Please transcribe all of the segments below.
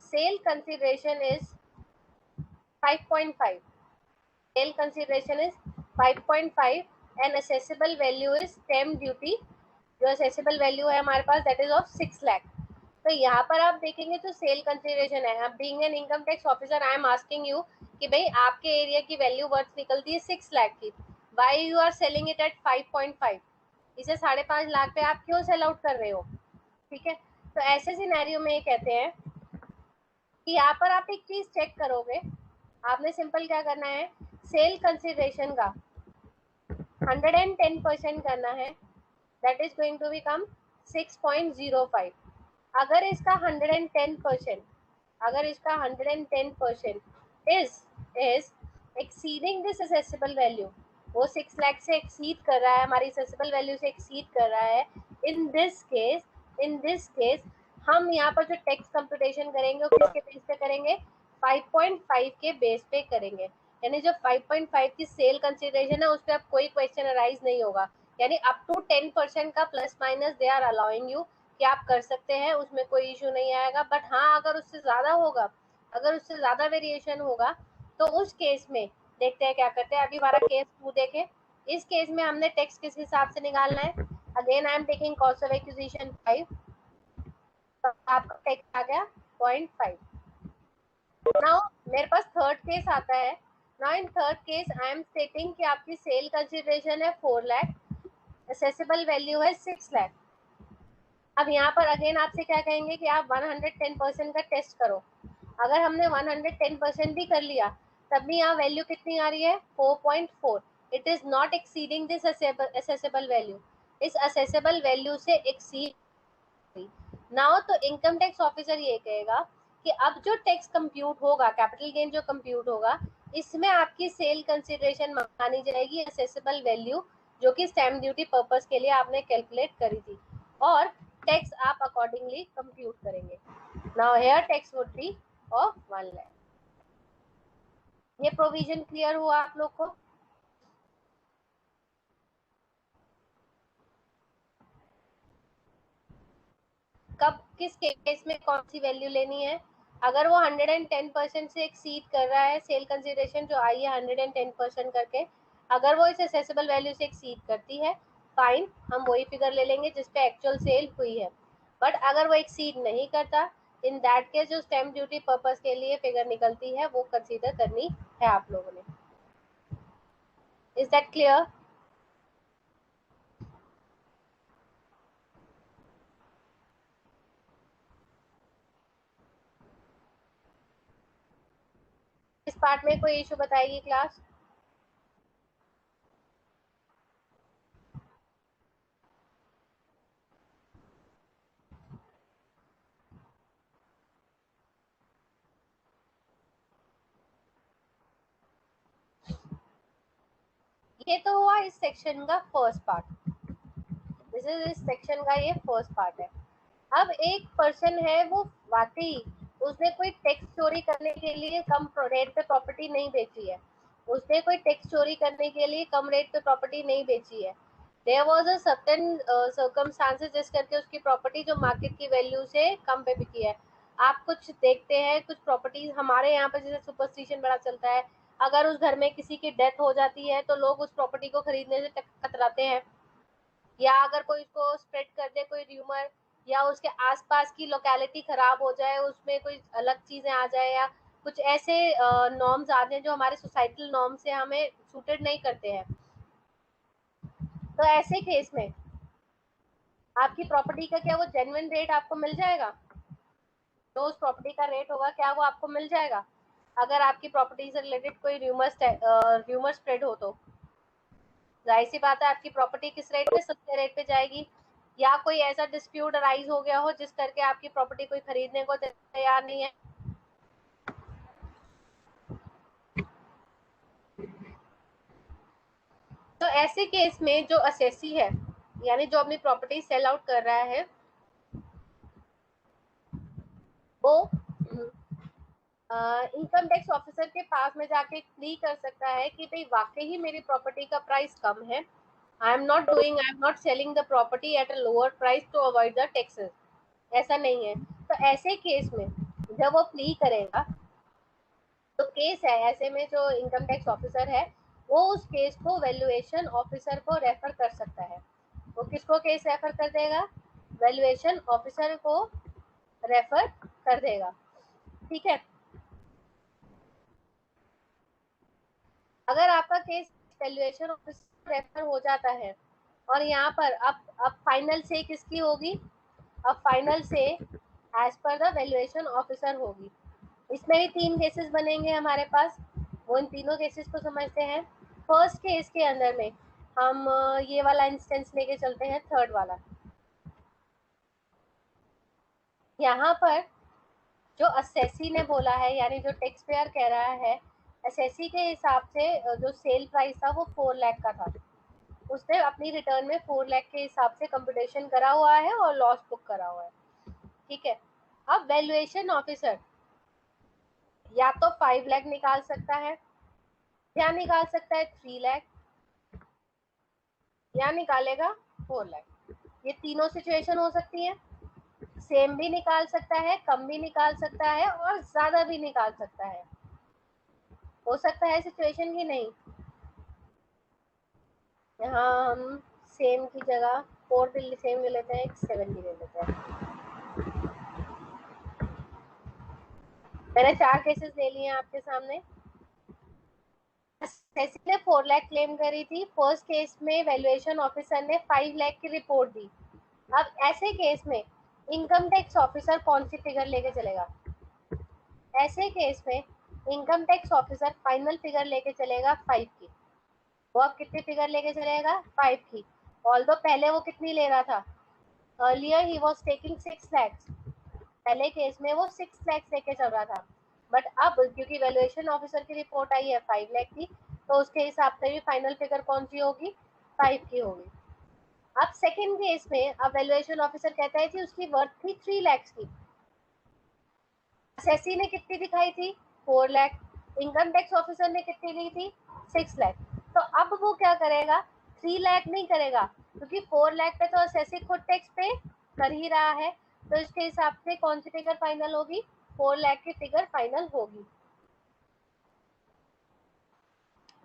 sale consideration is 5.5. Sale consideration is 5.5 and assessable value is stamp duty. जो assessable value है हमारे पास that is of 6 lakh. तो यहाँ पर आप देखेंगे तो सेल कंसिडरेशन है. अब being an income tax officer I am asking you कि भाई आपके एरिया की वैल्यू वर्थ निकलती है 6 लाख की. Why you are selling it at 5.5? इसे 5.5 लाख पे आप क्यों सेल आउट कर रहे हो? ठीक है, तो ऐसे सिनेरियो में ये कहते हैं कि यहाँ पर आप एक चीज चेक करोगे. आपने सिंपल क्या करना है, सेल कंसिडरेशन का 110% करना है. That is going to become 6.05. अगर इसका 110%, अगर इसका 110% is exceeding this assessable value, वो 6 लाख से एक्सीड कर रहा है, हमारी assessable वैल्यू से एक्सीड कर रहा है, इन दिस केस हम यहाँ पर जो टैक्स कंप्यूटेशन करेंगे वो किसके बेस पे करेंगे? 5.5 के बेस पे करेंगे. यानी जो 5.5 की सेल कंसिडरेशन है उस पर अब कोई क्वेश्चन अराइज नहीं होगा. यानी अप टू 10% का plus minus they are allowing you कि आप कर सकते हैं, उसमें कोई इशू नहीं आएगा. बट हाँ, अगर उससे ज्यादा होगा, अगर उससे ज्यादा वेरिएशन होगा तो उस केस में देखते हैं क्या करते हैं. अभी हमारा केस 2 देखें. इस केस में हमने टैक्स किस हिसाब से निकालना है? Again I am taking cost of acquisition 5, तो आपका टैक्स आ गया 0.5. नाउ मेरे पास थर्ड केस आता है. Now in third case I am स्टेटिंग कि आपकी सेल कंसिडरेशन है 4 लाख, असेसेबल वैल्यू है 6 लाख. अब यहाँ पर अगेन आपसे क्या कहेंगे कि आप 110% का टेस्ट करो. अगर हमने 110% भी कर लिया तब भी यहाँ वैल्यू कितनी आ रही है? 4.4. It is not exceeding this accessible value. इस असेसेबल वैल्यू से एक्सीड. नाउ तो इनकम टैक्स ऑफिसर ये कहेगा कि अब जो टैक्स कंप्यूट होगा, कैपिटल गेन जो कंप्यूट होगा, इसमें आपकी सेल कंसिडरेशन मानी जाएगी असेसेबल वैल्यू जो कि स्टैम्प ड्यूटी पर्पस के लिए आपने कैलकुलेट करी थी, और टैक्स आप अकॉर्डिंगली कंप्यूट करेंगे. Now here tax would be of 1 lakh. ये प्रोविजन क्लियर हुआ आप लोग को? कब किस केस में कौन सी वैल्यू लेनी है? अगर वो 110% से एक्सीड कर रहा है, सेल कंसिडरेशन जो आई है 110% करके, अगर वो इस असेसेबल वैल्यू से एक्सीड करती है, फाइन, हम वही फिगर ले लेंगे जिस पे एक्चुअल सेल हुई है. बट अगर वो एक्सीड नहीं करता, इन दैट केस जो स्टैम्प ड्यूटी पर्पस के लिए फिगर निकलती है वो कंसीडर करनी है आप लोगों ने. Is that clear? इस पार्ट में कोई इशू बताएगी क्लास? ये तो हुआ इस सेक्शन का फर्स्ट पार्ट. दिस इज इस सेक्शन का ये फर्स्ट पार्ट है. अब एक पर्सन है, वो वाकई उसने कोई टैक्स चोरी करने के लिए कम रेट पे प्रॉपर्टी नहीं बेची है. उसने कोई टैक्स चोरी करने के लिए कम रेट पे प्रॉपर्टी नहीं बेची है. There was a certain circumstances जिस करके उसकी प्रॉपर्टी जो मार्केट की वैल्यू से कम पे बिकी है. आप कुछ देखते हैं, कुछ प्रॉपर्टीज हमारे यहाँ पर जैसे सुपरस्टिशन बड़ा चलता है, अगर उस घर में किसी की डेथ हो जाती है तो लोग उस प्रॉपर्टी को खरीदने से कतराते हैं. या अगर कोई उसको स्प्रेड कर दे कोई र्यूमर, या उसके आसपास की लोकेलिटी खराब हो जाए, उसमें कोई अलग चीजें आ जाए, या कुछ ऐसे नॉर्म्स आते हैं जो हमारे सोसाइटल नॉर्म से हमें सूटेड नहीं करते हैं, तो ऐसे केस में आपकी प्रॉपर्टी का क्या वो जेन्युइन रेट आपको मिल जाएगा? जो उस प्रॉपर्टी का रेट होगा क्या वो आपको मिल जाएगा? अगर आपकी प्रॉपर्टी से रिलेटेड कोई र्यूमर स्प्रेड हो तो जाहिर सी बात है आपकी प्रॉपर्टी किस रेट पे? सस्ते रेट पे जाएगी. या कोई ऐसा डिस्प्यूट अराइज हो गया हो जिस करके आपकी प्रॉपर्टी कोई खरीदने को तैयार नहीं है. तो ऐसे केस में जो असेसी है, यानी जो अपनी प्रॉपर्टी सेल आउट कर रहा है, वो इनकम टैक्स ऑफिसर के पास में जाके प्ली कर सकता है कि भाई वाकई ही मेरी प्रॉपर्टी का प्राइस कम है. I am not selling the property at a lower price to avoid the taxes. ऐसा नहीं है. तो ऐसे केस में जब वो प्ली करेगा तो केस है ऐसे में जो इनकम टैक्स ऑफिसर है वो उस केस को वैल्यूएशन ऑफिसर को रेफर कर सकता है। वो किसको केस रेफर कर देगा? वैल्यूएशन ऑफिसर को रेफर कर देगा। ठीक है, अगर आपका केस वैल्यूएशन ऑफिसर रेफर हो जाता है और यहाँ पर अब फाइनल से किसकी होगी? अब फाइनल से as per the valuation officer होगी। इसमें भी 3 केसेस बनेंगे हमारे पास, वो इन तीनों केसेस को समझते हैं। फर्स्ट केस के अंदर में हम ये वाला इंस्टेंस लेके चलते हैं, थर्ड वाला। यहाँ पर जो असेसी ने बोला है, यानी जो टैक्स पेयर कह रहा है, असेसी के हिसाब से जो सेल प्राइस था वो 4 लाख का था। उसने अपनी रिटर्न में 4 लाख के हिसाब से कंप्यूटेशन करा हुआ है और लॉस बुक करा हुआ है। ठीक है, अब वैल्यूएशन ऑफिसर या तो 5 लाख निकाल सकता है, या निकाल सकता है 3 लाख, या निकालेगा 4 लाख। ये तीनों सिचुएशन हो सकती है। सेम भी निकाल सकता है, कम भी निकाल सकता है और ज्यादा भी निकाल सकता है। हो सकता है सिचुएशन की नहीं। यहाँ हम सेम की जगह 4 भी सेम ले लेते हैं, 7 भी ले लेते हैं। मैंने 4 केसेस ले लिए हैं आपके सामने। एसएससी ने 4 लाख क्लेम करी थी। फर्स्ट केस में वैल्यूएशन ऑफिसर ने 5 लाख की रिपोर्ट दी। अब ऐसे केस में इनकम टैक्स ऑफिसर कौन सी फिगर लेके चलेगा? ऐसे केस में income tax officer final figure लेके चलेगा 5 की। वो अब कितनी फिगर लेके चलेगा? 5 की। ऑल्दो पहले वो कितनी ले रहा था? Earlier he was taking 6 lakhs। पहले केस में वो 6 lakhs लेके चल रहा था, बट अब क्योंकि वैल्यूएशन ऑफिसर की रिपोर्ट आई है 5 लाख की, तो उसके हिसाब से भी फाइनल फिगर कौन सी होगी? 5 की होगी। अब सेकंड केस में अब वैल्यूएशन ऑफिसर कहता है कि उसकी वर्थ थी 3 lakhs की। असेसी ने कितनी दिखाई थी? 4 लाख। इनकम टैक्स ऑफिसर ने कितनी ली थी? 6 लाख। तो अब वो क्या करेगा? 3 लाख नहीं करेगा, क्योंकि 4 लाख पे तो असेसी खुद टैक्स पे कर ही रहा है, तो इसके हिसाब से कौन सी फिगर फाइनल होगी? 4 लाख की फिगर फाइनल होगी।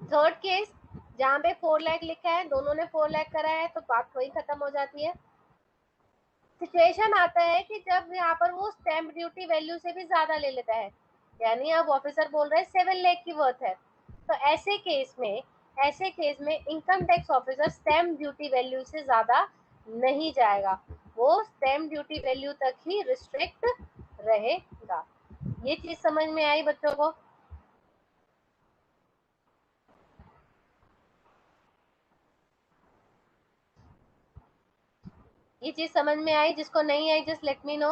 थर्ड केस जहाँ पे 4 लाख लिखा है, दोनों ने 4 लाख करा है, तो बात वही खत्म हो जाती है। सिचुएशन आता है कि जब यहाँ पर वो स्टैम्प ड्यूटी वैल्यू से भी ज्यादा ले लेता है, यानी अब ऑफिसर बोल रहे हैं 7 लाख की वर्थ है, तो ऐसे केस में income tax officer stamp duty value से ज्यादा नहीं जाएगा, वो स्टैम्प ड्यूटी वैल्यू तक ही रिस्ट्रिक्ट रहेगा। ये चीज समझ में आई बच्चों को? ये चीज समझ में आई? जिसको नहीं I just let me no.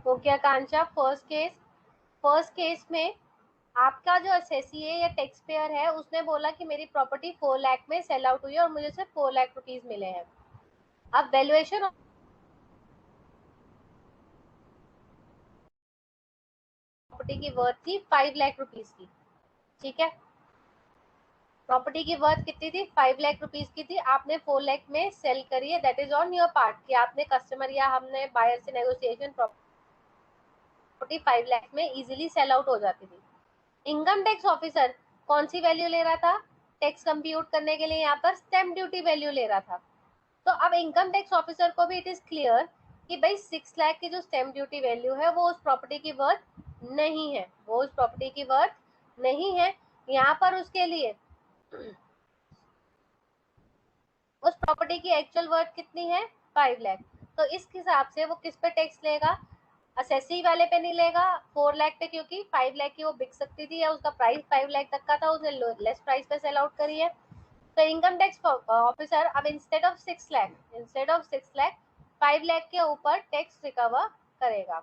हो गया कांचा? फर्स्ट केस में आपका जो असेसी है या टैक्स पेयर है, उसने बोला कि मेरी प्रॉपर्टी 4 लाख में सेल आउट हुई है और मुझे सिर्फ 4 लाख रुपीज मिले हैं। अब वैल्यूएशन प्रॉपर्टी की वर्थ थी 5 लाख रुपीज की। ठीक है, प्रॉपर्टी की वर्थ कितनी थी? 5 लाख रुपीज की थी। आपने 4 लाख में सेल करी है, that is on your part, कि आपने कस्टमर या हमने बायर से नेगोशिएशन, प्रॉपर्टी 5 लाख में इजीली सेल आउट हो जाती थी। इनकम टैक्स ऑफिसर कौन सी वैल्यू ले रहा था? टैक्स कंप्यूट करने के लिए यहाँ पर स्टैम्प ड्यूटी वैल्यू ले रहा था। तो अब इनकम टैक्स ऑफिसर को भी इट इज क्लियर कि भाई 6 लाख की जो स्टैम्प ड्यूटी वैल्यू है वो उस प्रॉपर्टी की वर्थ नहीं है, वो उस प्रॉपर्टी की वर्थ नहीं है। यहाँ पर उसके लिए उस प्रॉपर्टी की एक्चुअल वर्थ कितनी है? 5 लाख। तो इस हिसाब से वो किस पे टैक्स लेगा? असेसी वाले पे नहीं लेगा, 4 लाख पे, क्योंकि 5 लाख की वो बिक सकती थी या उसका प्राइस 5 लाख तक का था, उसने लेस प्राइस पे सेल आउट करी है। तो इनकम टैक्स ऑफिसर अब इंस्टेड ऑफ 6 लाख 5 लाख के ऊपर टैक्स रिकवर करेगा।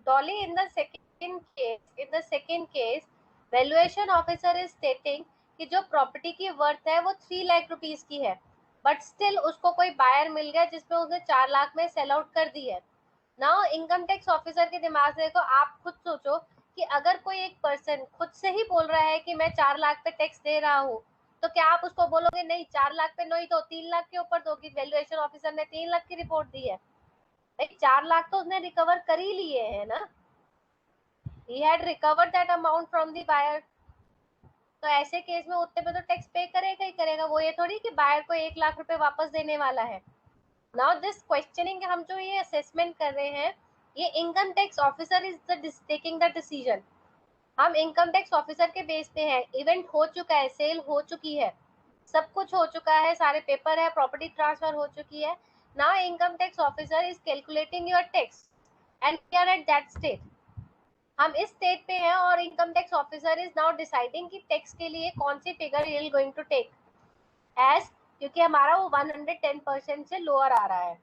Dolly, in the second case valuation officer is स्टेटिंग कि जो प्रॉपर्टी की वर्थ है वो 3 लाख रुपीस की है, बट स्टिल उसको कोई बायर मिल गया जिसमें उसने 4 लाख में सेल आउट कर दी है। नाउ इनकम टैक्स ऑफिसर के दिमाग से देखो, आप खुद सोचो कि अगर कोई एक पर्सन खुद से ही बोल रहा है कि मैं 4 लाख पे टैक्स दे रहा हूँ, तो क्या आप उसको बोलोगे नहीं 4 लाख पे नहीं तो 3 लाख के ऊपर दो, कि वैल्यूएशन ऑफिसर ने 3 लाख की रिपोर्ट दी है, 4 लाख तो उसने रिकवर कर ही लिए है ना, he had recovered that amount from the buyer। तो ऐसे केस में उतने पे तो टैक्स पे करेगा ही करेगा, वो ये थोड़ी कि बायर को 1 लाख रुपए वापस देने वाला है। नाउ दिस क्वेश्चनिंग, हम जो ये असेसमेंट कर रहे हैं, ये income tax officer is taking the decision. हम इनकम टैक्स ऑफिसर के बेस पे हैं, इवेंट हो चुका है, सेल हो चुकी है, सब कुछ हो चुका है, सारे पेपर है, प्रॉपर्टी ट्रांसफर हो चुकी है। Now income tax officer is calculating your tax and we are at that state. हम इस स्टेट पे हैं और income tax officer is now deciding कि टैक्स के लिए कौन सी figure he is going to take as, क्योंकि हमारा वो 110% से लोअर आ रहा है।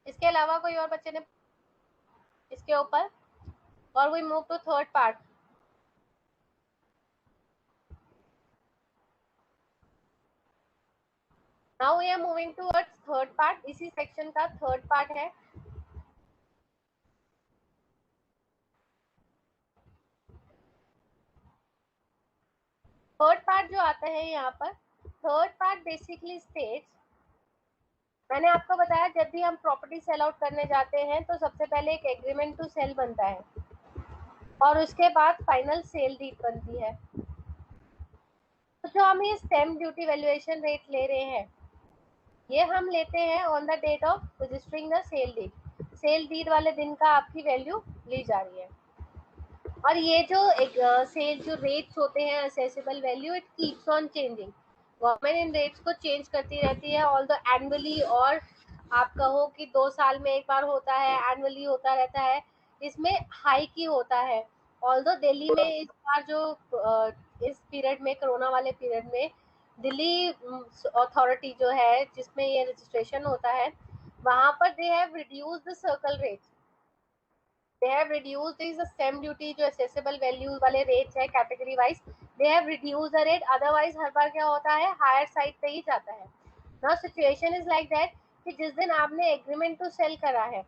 इसके अलावा कोई और बच्चे ने इसके ऊपर, और we move to third part. Now we are moving towards third part, इसी सेक्शन का थर्ड पार्ट है। थर्ड पार्ट जो आता है यहाँ पर, थर्ड पार्ट बेसिकली स्टेट्स, मैंने आपको बताया जब भी हम प्रॉपर्टी सेल आउट करने जाते हैं तो सबसे पहले एक एग्रीमेंट टू सेल बनता है और उसके बाद फाइनल सेल डीड बनती है। तो जो हम ये स्टैम्प ड्यूटी वैल्यूएशन रेट ले रहे हैं, ये हम लेते हैं on the date of registering the sale deed. Sale deed वाले दिन का आपकी वैल्यू ली जा रही है। और ये जो एक सेल जो रेट्स होते हैं accessible value, it keeps on changing. Government in rates को चेंज करती रहती है, ऑल द एनुअली, और आप कहो कि 2 साल में एक बार होता है, एनुअली होता रहता है, इसमें हाइक ही होता है। ऑल दो दिल्ली में इस बार जो इस पीरियड में, कोरोना वाले पीरियड में, दिल्ली अथॉरिटी जो है जिसमें ये रजिस्ट्रेशन होता है, वहां पर they have reduced the circle rates, they have reduced these stamp duty जो accessible value वाले rates है category wise, they have reduced the rate, otherwise हर बार क्या होता है higher side पे ही जाता है। now situation is like that कि जिस दिन आपने agreement to sell करा है,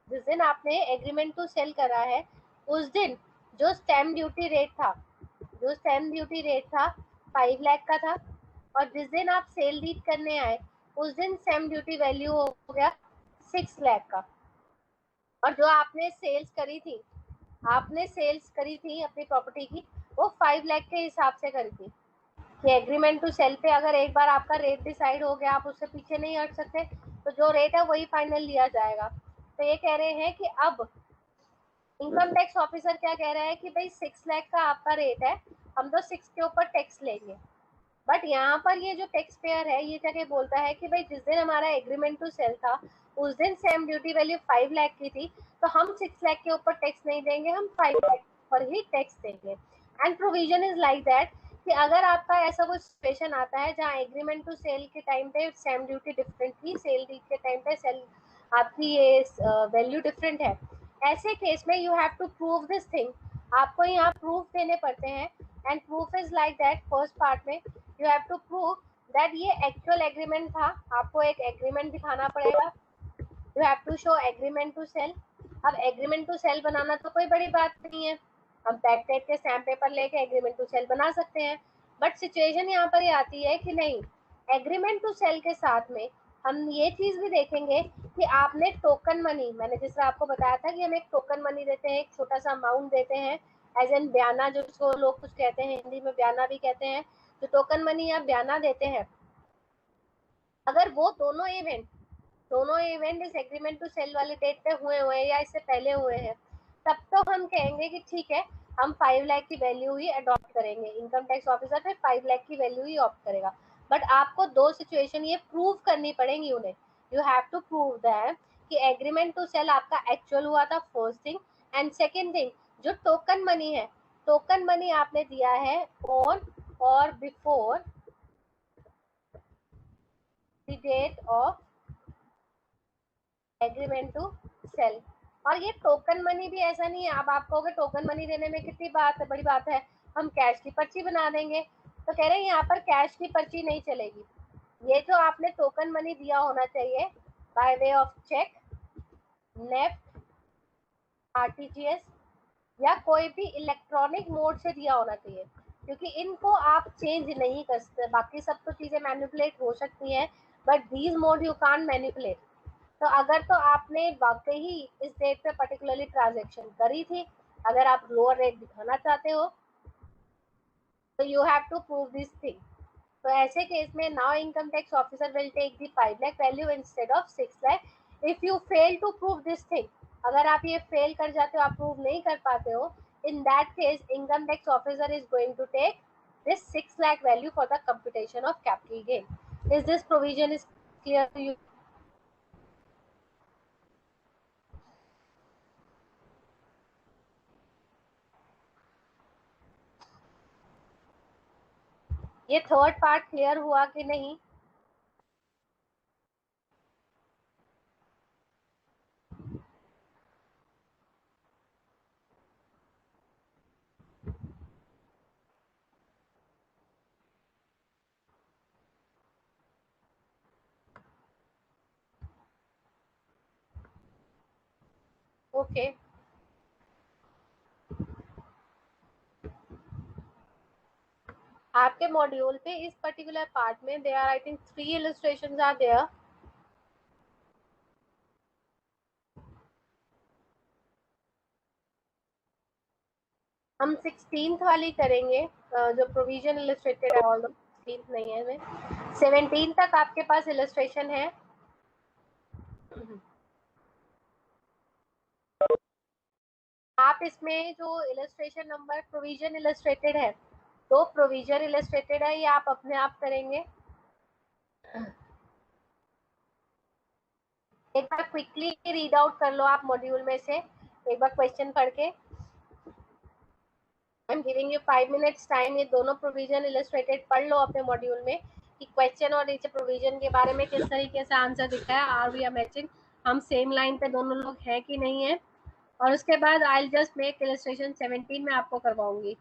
जिस दिन आपने agreement to sell करा है, उस दिन जो stamp duty rate था, जो stamp duty rate था 5 लाख का था, और जिस दिन आप सेल डीड करने आए उस दिन stamp duty वैल्यू हो गया 6 लाख का। और जो आपने सेल्स करी थी, आपने सेल्स करी थी अपनी प्रॉपर्टी की, वो 5 लाख के हिसाब से करी थी कि एग्रीमेंट टू सेल पे अगर एक बार आपका रेट डिसाइड हो गया, आप उससे पीछे नहीं हट सकते, तो जो रेट है वही फाइनल लिया जाएगा। तो ये कह रहे हैं कि अब इनकम टैक्स ऑफिसर क्या कह रहा है कि भाई 6 लाख का आपका रेट है, हम तो 6 के ऊपर टैक्स लेंगे। बट यहाँ पर ये जो टैक्स पेयर है ये जगह बोलता है कि भाई जिस दिन हमारा एग्रीमेंट टू सेल था उस दिन सेम ड्यूटी वैल्यू 5 लाख की थी, तो हम 6 लाख के ऊपर टैक्स नहीं देंगे, हम 5 लाख पर ही टैक्स देंगे। And provision is like that कि अगर आपका ऐसा कोई सिचुएशन आता है जहाँ एग्रीमेंट टू सेल के टाइम पे सेम ड्यूटी डिफरेंट थी, सेल डीड के टाइम पे सेल आपकी ये वैल्यू डिफरेंट है, ऐसे केस में you have to prove this thing, आपको यहाँ प्रूफ देने पड़ते हैं। And proof is like that, first part में you have to prove that ये एक्चुअल एग्रीमेंट था, आपको एक एग्रीमेंट दिखाना पड़ेगा, you have to show agreement to sale. अब एग्रीमेंट टू सेल बनाना तो कोई बड़ी बात नहीं है, हम बैक डेट के स्टैम्प पेपर लेके एग्रीमेंट टू सेल बना सकते हैं। बट सिचुएशन यहाँ पर ये आती है कि नहीं, एग्रीमेंट टू सेल के साथ में हम ये चीज भी देखेंगे कि आपने टोकन मनी, मैंने जिस तरह आपको बताया था कि हम एक टोकन मनी देते हैं, एक छोटा सा अमाउंट देते हैं एज एन ब्याना, जो इसको लोग कुछ कहते हैं, हिंदी में ब्याना भी कहते हैं, जो टोकन मनी या ब्याना देते हैं, अगर वो दोनों इवेंट इस एग्रीमेंट टू सेल वाले डेट पे हुए या इससे पहले हुए हैं, तब तो हम कहेंगे कि ठीक है, हम 5 लाख की वैल्यू ही अडॉप्ट करेंगे, इनकम टैक्स ऑफिसर फिर 5 लाख की वैल्यू ही ऑप्ट करेगा। बट आपको दो सिचुएशन ये प्रूव करनी पड़ेंगी उन्हें, you have to prove that कि एग्रीमेंट टू सेल आपका एक्चुअल हुआ था, first thing. And second thing, जो टोकन मनी है, टोकन मनी आपने दिया है ऑन और before the date of agreement to sale. और ये टोकन मनी भी ऐसा नहीं है, अब आप कहोगे टोकन मनी देने में कितनी बात है, बड़ी बात है, हम कैश की पर्ची बना देंगे। तो कह रहे हैं यहाँ पर कैश की पर्ची नहीं चलेगी, ये जो आपने टोकन मनी दिया होना चाहिए by way of cheque, NEFT, RTGS या कोई भी इलेक्ट्रॉनिक मोड से दिया होना चाहिए, क्योंकि इनको आप चेंज नहीं कर सकते। बाकी सब तो चीजें मैनिपुलेट हो सकती हैं, but these mode you can't manipulate. तो अगर तो आपने वाकई ही इस डेट पे पर्टिकुलरली ट्रांजेक्शन करी थी, अगर आप लोअर रेट दिखाना चाहते हो, तो you have to prove this thing. तो ऐसे केस में now income tax officer will take the 5 lakh value instead of 6 lakh if you fail to prove this thing. अगर आप ये फेल कर जाते हो, आप प्रूव नहीं कर पाते हो, in that case income tax officer is going to take this 6 lakh value for the computation of capital gain. Is this provision is clear to you? ये थर्ड पार्ट क्लियर हुआ कि नहीं? Okay okay. आपके module पे इस particular part में there I think 3 illustrations are there. हम 16th वाली करेंगे, जो प्रोविजन इलस्ट्रेटेड है, ऑल 16th नहीं है, इसमें 17 तक आपके पास इलस्ट्रेशन है। आप इसमें जो इलस्ट्रेशन नंबर प्रोविजन इलस्ट्रेटेड है, तो प्रोविजन इलस्ट्रेटेड है, ये आप अपने आप करेंगे। एक बार क्विकली रीड आउट कर लो आप मॉड्यूल में से, एक बार क्वेश्चन पढ़ के। I am giving you 5 minutes time, ये दोनों प्रोविजन इलस्ट्रेटेड पढ़ लो अपने मॉड्यूल में कि क्वेश्चन और नीचे प्रोविजन के बारे में किस तरीके से आंसर दिखा है, आर वी आर मैचिंग, हम सेम लाइन पे दोनों लोग हैं कि नहीं है। और उसके बाद आई जस्ट मेक इलस्ट्रेशन 17 में आपको करवाऊंगी।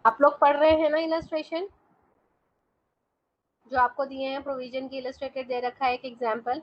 आप लोग पढ़ रहे हैं ना इलस्ट्रेशन जो आपको दिए हैं, प्रोविजन की इलस्ट्रेटेड दे रखा है एक एग्जाम्पल।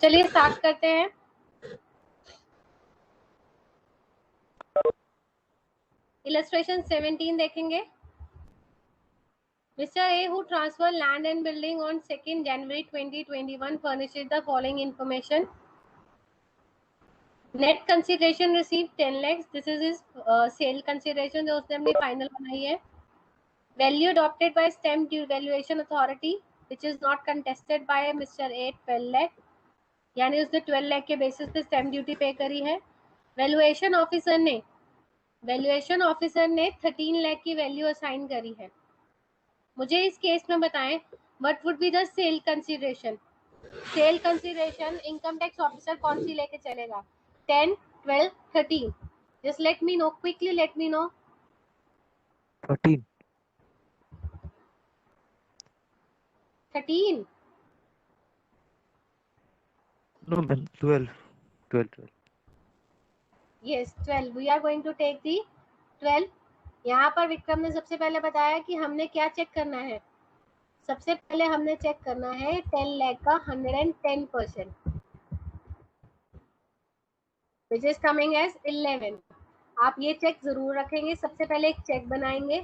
चलिए स्टार्ट करते हैं। इलस्ट्रेशन 17 देखेंगे। Mr. A, who transferred land and building on 2nd January 2021, furnishes the following information. Net consideration received 10 lakhs. This is his sale consideration जो उसने अपनी final बनाई है. Value adopted by stamp duty valuation authority, which is not contested by Mr. A, 12 lakh. यानी उसने 12 लाख के basis पे stamp duty पे करी है। वैल्यूएशन ऑफिसर ने 13 लाख की वैल्यू असाइन करी है। मुझे इस केस में बताएं what would be the sale consideration. Sale consideration income tax officer कौन सी लेके चलेगा? 10, 12, 13। Just let me know, quickly let me know. 13। 13? No, ma'am. 12. Yes, 12. We are going to take the 12. यहाँ पर विक्रम ने सबसे पहले बताया कि हमने क्या चेक करना है। सबसे पहले हमने चेक करना है 10 लाख का 110%, विच इज कमिंग एज 11। आप ये चेक जरूर रखेंगे। सबसे पहले एक चेक बनाएंगे,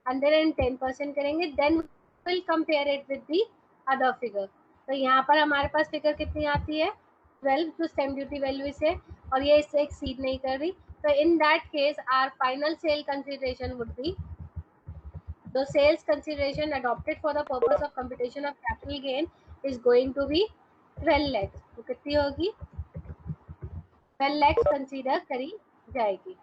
110% करेंगे, then will compare it with the other figure. तो यहाँ पर हमारे पास फिगर कितनी आती है? 12 जो स्टैम्प ड्यूटी वैल्यू से, और ये इससे एक्सीड नहीं कर रही। तो in that case our final sale consideration would be the sales consideration adopted for the purpose of computation of capital gain is going to be 12 lakhs. तो कितनी होगी? 12 lakhs कंसीडर करी जाएगी।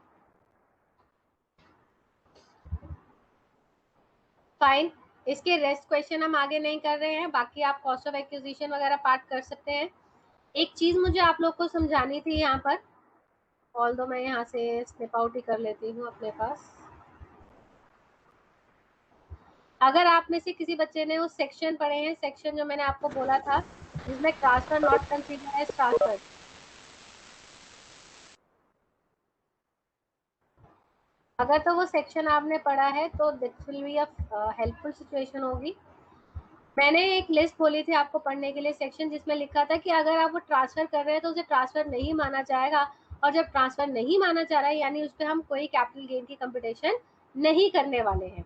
फाइन। इसके रेस्ट क्वेश्चन हम आगे नहीं कर रहे हैं, बाकी आप कॉस्ट ऑफ एक्विजिशन वगैरह पार्ट कर सकते हैं। एक चीज मुझे आप लोग को समझानी थी यहाँ पर, ऑल्दो मैं यहाँ से स्निप आउट ही कर लेती हूँ अपने पास। अगर आप में से किसी बच्चे ने वो सेक्शन पढ़े हैं, सेक्शन जो मैंने आपको बोला था जिसमें transfer not consider as transfer, अगर तो वो सेक्शन आपने पढ़ा है तो this will be a helpful situation होगी। मैंने एक लिस्ट बोली थी आपको पढ़ने के लिए सेक्शन, जिसमें लिखा था कि अगर आप वो ट्रांसफर कर रहे हैं तो उसे ट्रांसफर नहीं माना जाएगा, और जब ट्रांसफर नहीं माना जा रहा है यानी उस पर हम कोई कैपिटल गेन की कंप्यूटेशन नहीं करने वाले हैं।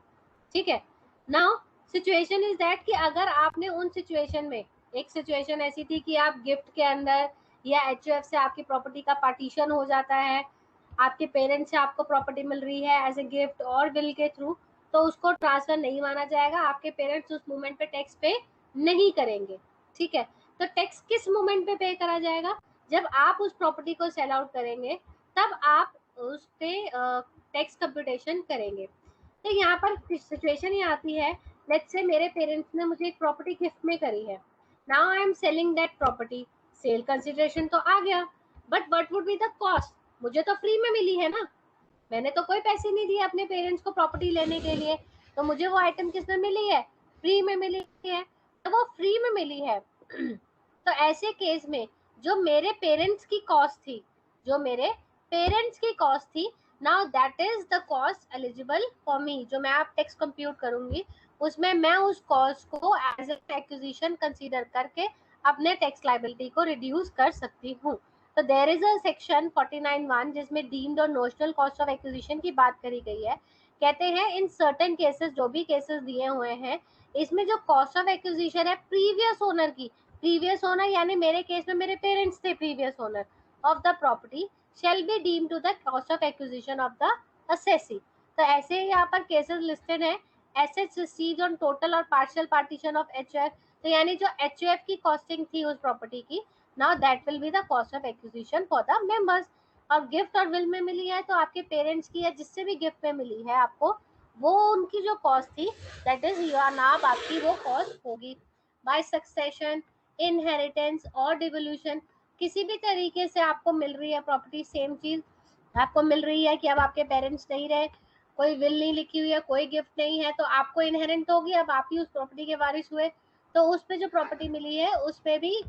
ठीक है। नाउ सिचुएशन इज दैट कि अगर आपने उन सिचुएशन में, एक सिचुएशन ऐसी थी कि आप गिफ्ट के अंदर या एचयूएफ से आपकी प्रॉपर्टी का पार्टीशन हो जाता है, आपके पेरेंट्स से आपको प्रॉपर्टी मिल रही है एज ए गिफ्ट और विल के थ्रू, तो उसको ट्रांसफर नहीं माना जाएगा। आपके पेरेंट्स उस मोमेंट पे टैक्स पे नहीं करेंगे। ठीक है। तो टैक्स किस मोमेंट पे पे करा जाएगा? जब आप उस प्रॉपर्टी को सेल आउट करेंगे तब आप उस पे टैक्स कंप्यूटेशन करेंगे। तो यहाँ पर सिचुएशन ये आती है, लेट्स से मेरे पेरेंट्स ने मुझे एक प्रॉपर्टी गिफ्ट में करी है। Now I am selling that property, sale consideration तो आ गया, but what would be the cost? मुझे तो फ्री में मिली है ना, मैंने तो कोई पैसे नहीं दिए अपने पेरेंट्स को प्रॉपर्टी लेने के लिए, तो मुझे वो आइटम किस में मिली है? फ्री में मिली है। तो वो फ्री में मिली है तो ऐसे केस में जो मेरे पेरेंट्स की कॉस्ट थी, now that is the cost eligible for me, जो मैं आप टैक्स कंप्यूट करूंगी उसमें मैं उस कॉस्ट को एज ए एक्विजिशन कंसीडर करके अपने टैक्स लायबिलिटी को रिड्यूस कर सकती हूँ। तो देयर इज अ सेक्शन 49(1) जिसमें डीम्ड और नोशनल कॉस्ट ऑफ एक्विजिशन की बात करी गई है। कहते हैं इन सर्टेन केसेस, जो भी केसेस दिए हुए हैं इसमें जो कॉस्ट ऑफ एक्विजिशन है प्रीवियस ओनर की, प्रीवियस ओनर यानी मेरे केस में मेरे पेरेंट्स थे previous owner of the property, shall be deemed to the cost of acquisition of the assessee। तो ऐसे यहाँ पर केसेस लिस्टेड है, assets received on total और partial partition of HUF। तो यानी जो HUF की कॉस्टिंग थी उस प्रॉपर्टी की, now that will be the cost of acquisition for the members। और गिफ्ट और विल में मिली है तो आपके पेरेंट्स की या जिससे भी गिफ्ट में मिली है आपको, वो उनकी जो कॉस्ट थी दैट इज योर नाम, आपकी वो कॉस्ट होगी। बाय सक्सेशन, इनहेरिटेंस और डिवोल्यूशन, किसी भी तरीके से आपको मिल रही है प्रॉपर्टी, सेम चीज आपको मिल रही है कि अब आपके पेरेंट्स नहीं रहे, कोई विल नहीं लिखी हुई है, कोई गिफ्ट नहीं है, तो आपको इनहेरेंट होगी, अब आप ही उस प्रॉपर्टी के वारिस हुए, तो उस पे जो प्रॉपर्टी मिली है उस पे भी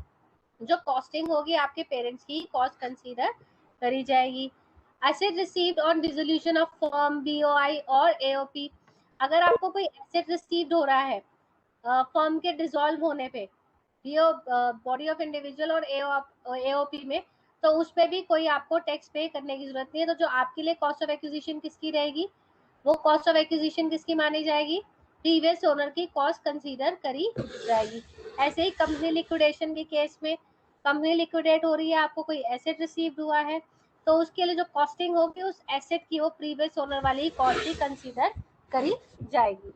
जो कॉस्टिंग होगी आपके पेरेंट्स की कॉस्ट कंसीडर करी जाएगी। Asset received on dissolution of firm, BOI और एओपी, अगर आपको कोई एसेट रिसीव्ड हो रहा है फर्म के डिसॉल्व होने पे, बॉडी ऑफ इंडिविजुअल और एओपी में, तो उस पे भी कोई आपको टैक्स पे करने की जरूरत नहीं है। तो जो आपके लिए कॉस्ट ऑफ एक्विजिशन किसकी रहेगी, वो कॉस्ट ऑफ एक्विजिशन किसकी मानी जाएगी, प्रीवियस ओनर की कॉस्ट कंसीडर करी जाएगी। ऐसे ही कंपनी लिक्विडेशन के केस में, कंपनी लिक्विडेट हो रही है, आपको कोई एसेट रिसीव्ड हुआ है, तो उसके लिए जो कॉस्टिंग होगी उस एसेट की, वो प्रीवियस ओनर वाली कॉस्ट ही कंसीडर करी जाएगी।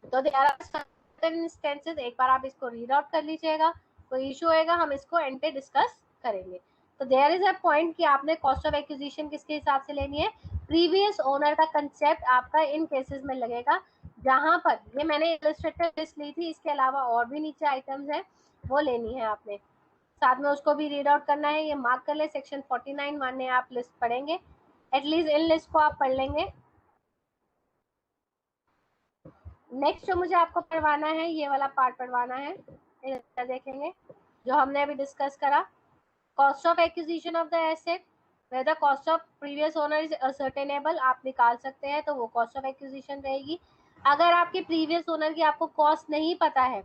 तो देयर आर सर्टेन इंस्टेंसेस, एक बार आप इसको रीड आउट कर लीजिएगा, कोई इशू होएगा हम इसको एंड पे डिस्कस करेंगे। तो देयर इज अ पॉइंट कि आपने कॉस्ट ऑफ एक्विजिशन किसके हिसाब से लेनी है, प्रीवियस ओनर का कंसेप्ट आपका इन केसेस में लगेगा जहां पर, ये मैंने इलस्ट्रेटिव लिस्ट ली थी, इसके अलावा और भी नीचे आइटम्स है वो लेनी है आपने, साथ में उसको भी रीड आउट करना है। ये मार्क कर ले, सेक्शन 49 माने आप लिस्ट पढ़ेंगे, एटलीस्ट इन लिस्ट को आप पढ़ लेंगे। नेक्स्ट जो मुझे आपको पढ़वाना है, ये वाला पार्ट पढ़वाना है, देखेंगे जो हमने अभी डिस्कस करा, cost of acquisition of the asset, whether cost of previous owner is ascertainable, आप निकाल सकते हैं तो वो कॉस्ट ऑफ एक्विजिशन रहेगी। अगर आपके प्रीवियस ओनर की आपको कॉस्ट नहीं पता है,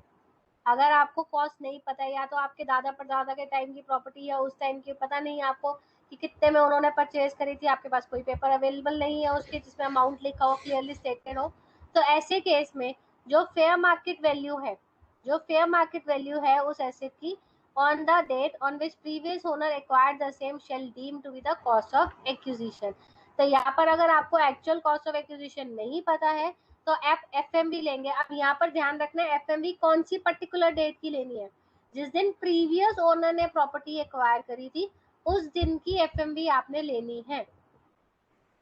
अगर आपको कॉस्ट नहीं पता है, या तो आपके दादा परदादा के टाइम की प्रॉपर्टी या उस टाइम की पता नहीं है आपको कि कितने में उन्होंने परचेज करी थी, आपके पास कोई पेपर अवेलेबल नहीं है उसके जिसमें अमाउंट लिखा हो, क्लियरली स्टेटेड हो, तो ऐसे केस में जो फेयर मार्केट वैल्यू है, जो फेयर मार्केट वैल्यू है उस एसेट की on the date on which previous owner acquired the same shall deem to be the cost of acquisition। तो यहाँ पर अगर आपको एक्चुअल कॉस्ट ऑफ एक्विजिशन नहीं पता है तो आप एफएमवी लेंगे। अब यहाँ पर ध्यान रखना है एफएमवी कौन सी पर्टिकुलर डेट की लेनी है, जिस दिन प्रीवियस ओनर ने प्रॉपर्टी एक्वायर करी थी उस दिन की एफएमवी आपने लेनी है,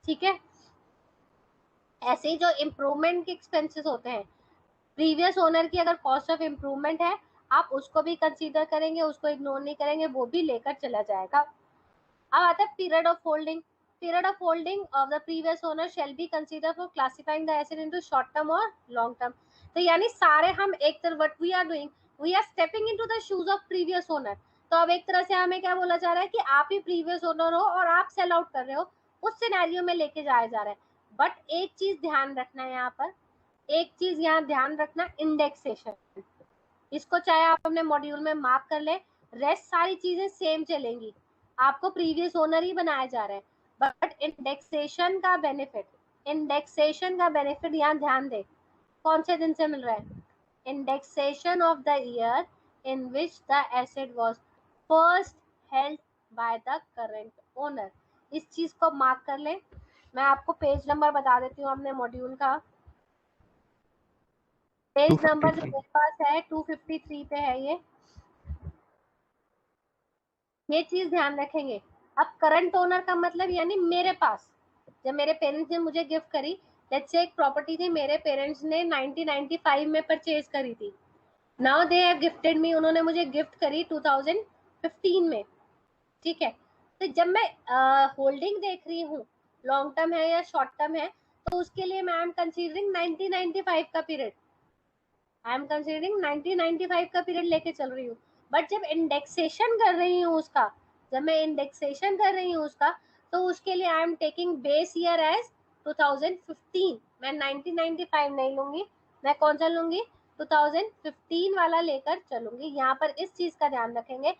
ठीक है। ऐसे ही जो इम्प्रूवमेंट के एक्सपेंसेस होते हैं, प्रीवियस ओनर की अगर कॉस्ट ऑफ इम्प्रूवमेंट है आप उसको भी कंसीडर करेंगे, उसको इग्नोर नहीं करेंगे, वो भी लेकर चला जाएगा। अब आता है period of holding. Period of holding of the previous owner shall be consider for classifying the asset into short term और लॉन्ग टर्म। तो यानी सारे हम एक तरह what we are doing, we are stepping into the shoes of previous owner. तो अब एक तरह से हमें क्या बोला जा रहा है कि आप ही प्रीवियस ओनर हो और आप सेल आउट कर रहे हो, उस सिनेरियो में लेके जाया जा रहा है। बट एक चीज ध्यान रखना है यहाँ पर, एक चीज यहाँ ध्यान रखना, इंडेक्सेशन, इसको चाहे आप अपने मॉड्यूल में मार्क कर ले, रेस्ट सारी चीजें सेम चलेंगी, आपको प्रीवियस ओनर ही बनाया जा रहा है, बट इंडेक्सेशन का बेनिफिट, इंडेक्सेशन का बेनिफिट यहाँ ध्यान दे कौन से दिन से मिल रहा है, indexation of the year in which the asset was first held by the current owner. इस चीज को मार्क कर ले, मैं आपको पेज नंबर बता देती हूँ अपने मॉड्यूल का, पेज नंबर जो मेरे पास है 253 पे है ये चीज ध्यान रखेंगे। अब करंट ओनर का मतलब यानी मेरे पास, जब मेरे पेरेंट्स ने मुझे गिफ्ट करी, लेट्स से एक प्रॉपर्टी थी मेरे पेरेंट्स ने 1995 में परचेज करी थी, now they have gifted me, उन्होंने मुझे गिफ्ट करी 2015 में, ठीक है। तो जब मैं होल्डिंग देख रही हूँ लॉन्ग टर्म है या शॉर्ट टर्म है, तो उसके लिए मैं एम कंसीडरिंग 1995 का पीरियड, आई एम कंसीडरिंग 1995 का पीरियड लेके चल रही हूँ। बट जब इंडेक्सेशन कर रही हूँ उसका, जब मैं इंडेक्सेशन कर रही हूँ उसका, तो उसके लिए I am taking base year as 2015, मैं 1995 नहीं लूंगी, मैं कौन सा लूंगी, 2015 वाला लेकर चलूंगी। यहाँ पर इस चीज का ध्यान रखेंगे,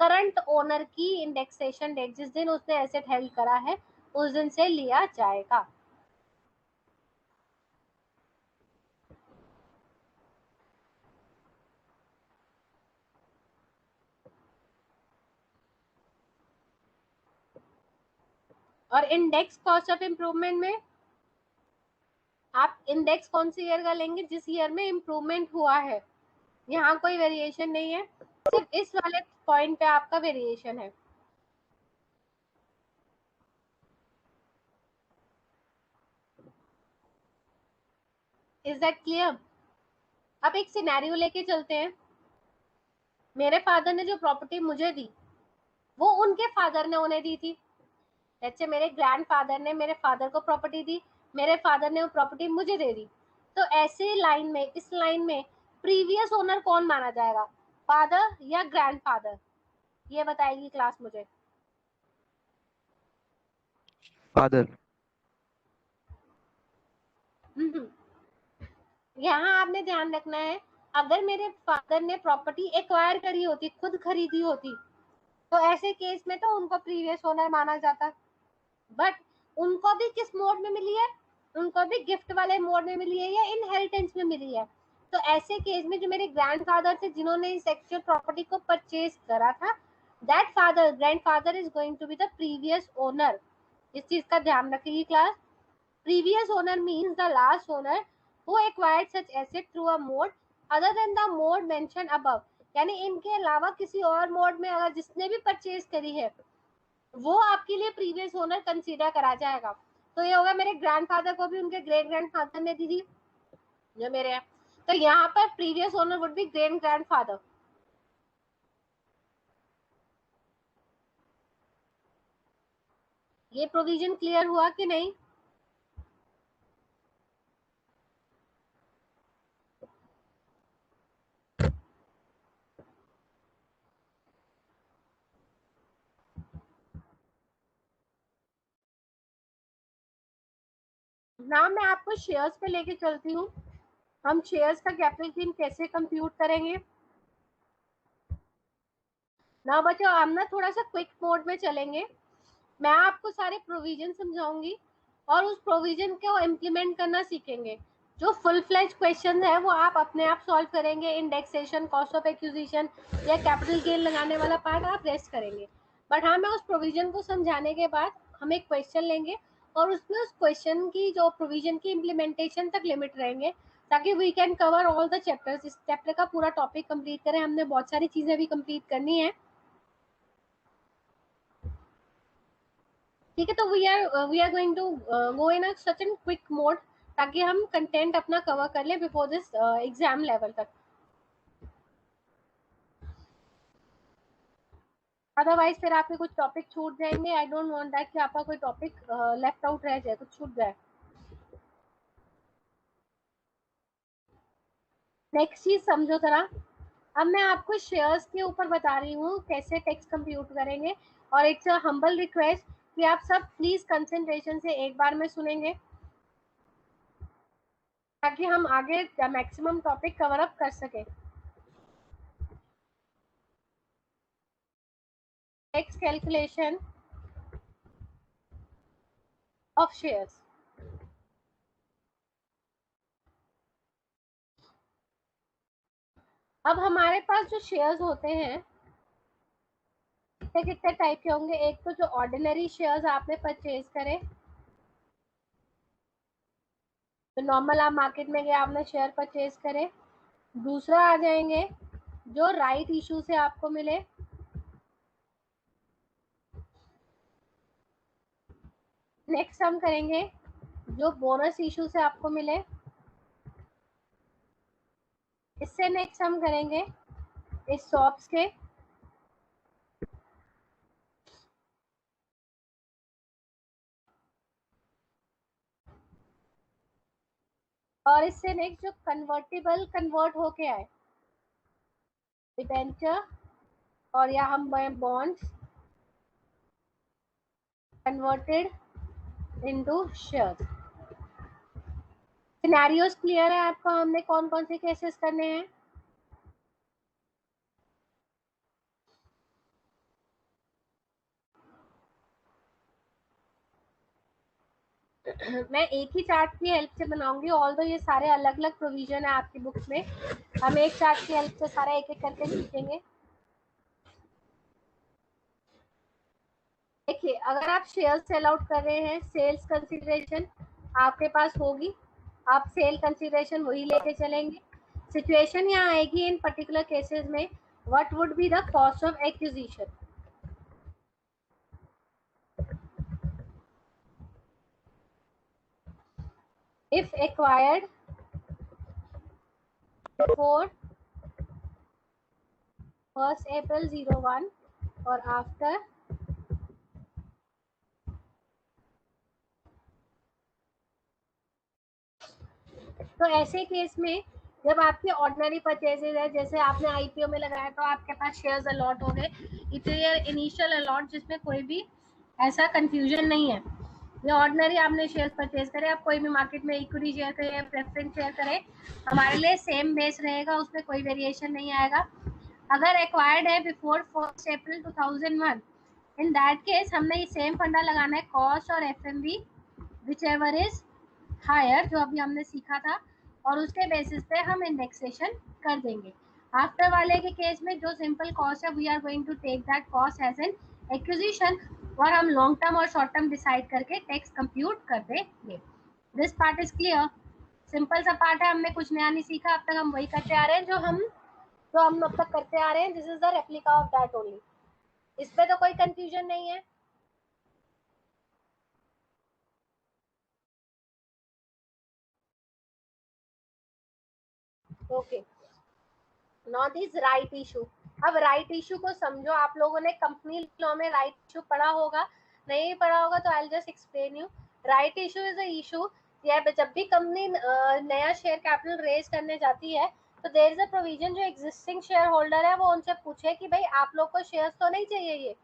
करंट ओनर की इंडेक्सेशन डेट जिस दिन उसने एसेट हेल्ड करा है उस दिन से लिया जाएगा। और इंडेक्स कॉस्ट ऑफ इम्प्रूवमेंट में आप इंडेक्स कौन सी ईयर का लेंगे, जिस ईयर में इम्प्रूवमेंट हुआ है, यहाँ कोई वेरिएशन नहीं है, सिर्फ इस वाले पॉइंट पे आपका वेरिएशन है। Is that clear. अब एक सिनेरियो लेके चलते हैं, मेरे फादर ने जो प्रॉपर्टी मुझे दी वो उनके फादर ने उन्हें दी थी, जैसे मेरे ग्रैंडफादर ने मेरे फादर को प्रॉपर्टी दी, मेरे फादर ने वो प्रॉपर्टी मुझे दे दी। तो ऐसे लाइन में, इस लाइन में प्रीवियस ओनर कौन माना जाएगा, फादर या ग्रैंडफादर, ये बताएगी क्लास मुझे। फादर। यहाँ आपने ध्यान रखना है, अगर मेरे फादर ने प्रॉपर्टी एक्वायर करी होती, खुद खरीदी होती, तो ऐसे केस में तो उनको प्रीवियस ओनर माना जाता। बट उनको भी किस मोड में मिली है, उनको भी गिफ्ट वाले मोड में मिली है या इनहेरिटेंस में मिली है। तो ऐसे केस में जो मेरे ग्रैंडफादर थे जिन्होंने इस एक्चुअल प्रॉपर्टी को परचेज करा था, that father, grandfather is going to be the previous owner. इस चीज का ध्यान रखिए class. Previous owner means the last owner who acquired such asset through a mode other than the mode mention above. यानी इनके अलावा किसी और मोड में अगर जिसने भी परचेज करी है वो आपके लिए प्रीवियस ओनर कंसीडर करा जाएगा। तो ये होगा मेरे ग्रैंडफादर को भी उनके ग्रेट ग्रैंडफादर ने दी थी जो मेरे हैं, तो यहाँ पर previous owner would be great grandfather. ये प्रोविजन क्लियर हुआ कि नहीं? ना मैं आपको शेयर्स पे लेके चलती हूँ। हम शेयर्स का कैपिटल गेन कैसे कंप्यूट करेंगे ना बच्चों, हम ना थोड़ा सा क्विक मोड में चलेंगे। मैं आपको सारे प्रोविजन समझाऊंगी और उस प्रोविजन को इम्प्लीमेंट करना सीखेंगे। जो फुल फ्लेज क्वेश्चन है वो आप अपने आप सॉल्व करेंगे। इंडेक्सेशन, कॉस्ट ऑफ एक्विजिशन या कैपिटल गेन लगाने वाला पार्ट आप रेस्ट करेंगे। बट हाँ, मैं उस प्रोविजन को समझाने के बाद हम एक क्वेश्चन लेंगे और उसमें उस क्वेश्चन की जो प्रोविजन की इम्प्लीमेंटेशन तक लिमिट रहेंगे, ताकि we can cover all the chapters. इस चैप्टर का पूरा टॉपिक कंप्लीट करें, हमने बहुत सारी चीजें भी कंप्लीट करनी है। ठीक है, तो we are going to go in such an quick mode ताकि हम कंटेंट अपना कवर कर लें बिफोर दिस एग्जाम लेवल तक। अदरवाइज फिर आपके कुछ टॉपिक छूट जाएंगे। आई डोंट वांट दैट कि आपका कोई टॉपिक लेफ्ट आउट रह जाए, कुछ छूट जाए। नेक्स्ट चीज समझो जरा। अब मैं आपको शेयर्स के ऊपर बता रही हूँ कैसे टेक्स्ट कंप्यूट करेंगे, और इट्स अ हम्बल रिक्वेस्ट कि आप सब प्लीज कंसंट्रेशन से एक बार में सुनेंगे ताकि हम आगे मैक्सिमम टॉपिक कवर अप कर सके। Text calculation of shares. अब हमारे पास जो शेयर्स होते हैं कितने कितने टाइप के होंगे। एक तो जो ऑर्डिनरी शेयर्स आपने परचेज करे, तो नॉर्मल आप मार्केट में गए आपने शेयर परचेज करे। दूसरा आ जाएंगे जो राइट इशू से आपको मिले। नेक्स्ट हम करेंगे जो बोनस इशू से आपको मिले। इससे नेक्स्ट हम करेंगे इस शॉप्स के। और इससे नेक्स्ट जो कन्वर्टिबल कन्वर्ट होके आए, डिबेंचर और या हम bonds converted into shares. Scenarios clear है आपको, हमने कौन कौन से केसेस करने हैं? मैं एक ही चार्ट की हेल्प से बनाऊंगी, ऑल्दो ये सारे अलग अलग प्रोविजन है आपकी बुक्स में। हम एक चार्ट की हेल्प से सारा एक एक करके सीखेंगे। देखिए, अगर आप शेयर सेल आउट कर रहे हैं, सेल्स कंसिडरेशन आपके पास होगी, आप सेल कंसिडरेशन वही लेके चलेंगे। सिचुएशन यहाँ आएगी इन पर्टिकुलर केसेस में, what would be the cost of acquisition if acquired before 1st April 01 और आफ्टर तो ऐसे केस में जब आपके ऑर्डिनरी परचेजेज है, जैसे आपने आईपीओ में लगाया तो आपके पास शेयर्स अलॉट हो गए, इट्स इनिशियल अलॉट जिसमें कोई भी ऐसा कंफ्यूजन नहीं है। ये ऑर्डिनरी आपने शेयर परचेज करे, आप कोई भी मार्केट में इक्विटी शेयर करें, प्रेफरेंस शेयर करें, हमारे लिए सेम बेस रहेगा, उसमें कोई वेरिएशन नहीं आएगा। अगर एक्वायर्ड है before 1 April 2001, in that case हमने सेम फंडा लगाना है, कॉस्ट और FMV whichever is higher, जो अभी हमने सीखा था, और उसके बेसिस पे हम इंडेक्सेशन कर देंगे। आफ्टर वाले के केस में जो सिंपल कॉस्ट है, we are going to take that cost as an acquisition, और हम लॉन्ग टर्म और शॉर्ट टर्म डिसाइड करके टैक्स कंप्यूट कर देंगे। This part is clear. Simple सा पार्ट है, हमने कुछ नया नहीं सीखा, अब तक हम वही करते आ रहे हैं जो हम अब तक करते आ रहे हैं। This is the replica of that only. इस पे तो कोई कंफ्यूजन नहीं है। Okay, now this right issue. अब राइट इशू को समझो। आप लोगों ने कंपनी लॉ में राइट इशू पढ़ा होगा, नहीं पढ़ा होगा तो I just explain you. Right issue is a issue, जब भी कंपनी नया शेयर कैपिटल रेज करने जाती है, तो देयर इज अ प्रोविजन जो एग्जिस्टिंग शेयर होल्डर है वो उनसे पूछे कि भाई आप लोग को शेयर्स तो नहीं चाहिए ये,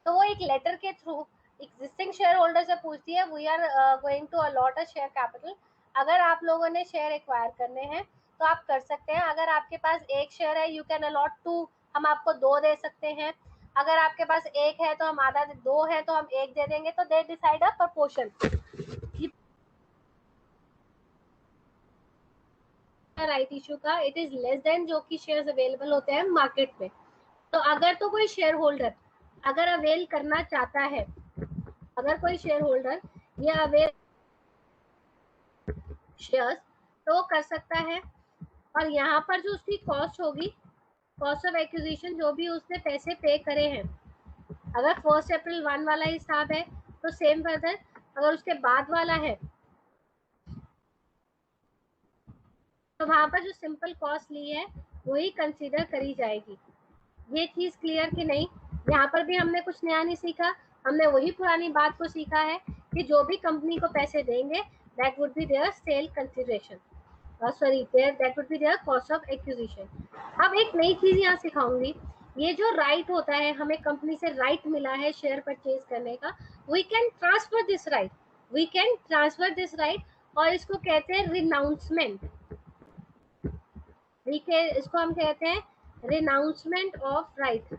तो वो एक लेटर के थ्रू एग्जिस्टिंग शेयर होल्डर से पूछती है, we are going to allot a share capital, अगर आप लोगों ने शेयर एक्वायर करने हैं तो आप कर सकते हैं। अगर आपके पास एक शेयर है, यू कैन अलॉट 2, हम आपको 2 दे सकते हैं। अगर आपके पास एक है तो हम आधा, 2 है तो हम 1 दे देंगे। तो they decide a proportion right issue का, इट इज लेस देन जो कि शेयर्स अवेलेबल होते हैं मार्केट में। तो अगर तो कोई शेयर होल्डर अगर अवेल करना चाहता है, अगर कोई शेयर होल्डर ये अवेल शेयर्स, तो वो कर सकता है। और यहाँ पर जो उसकी कॉस्ट होगी, कॉस्ट ऑफ एक्विजिशन, जो भी उसने पैसे पे करे हैं, अगर 1 अप्रैल वाला हिसाब है तो सेम फर्दर, अगर उसके बाद वाला है तो वहां पर जो सिंपल कॉस्ट ली है वही कंसीडर करी जाएगी। ये चीज क्लियर कि नहीं? यहाँ पर भी हमने कुछ नया नहीं सीखा, हमने वही पुरानी बात को सीखा है कि जो भी कंपनी को पैसे देंगे, that would be their sale consideration, sorry that would be their cost of acquisition. अब एक नई चीज यहाँ सिखाऊंगी। ये जो राइट होता है, हमें कंपनी से राइट मिला है शेयर परचेज करने का, we can transfer this right, we can transfer this right, और इसको कहते हैं रिनाउंसमेंट। इसको हम कहते हैं रिनाउंसमेंट ऑफ राइट।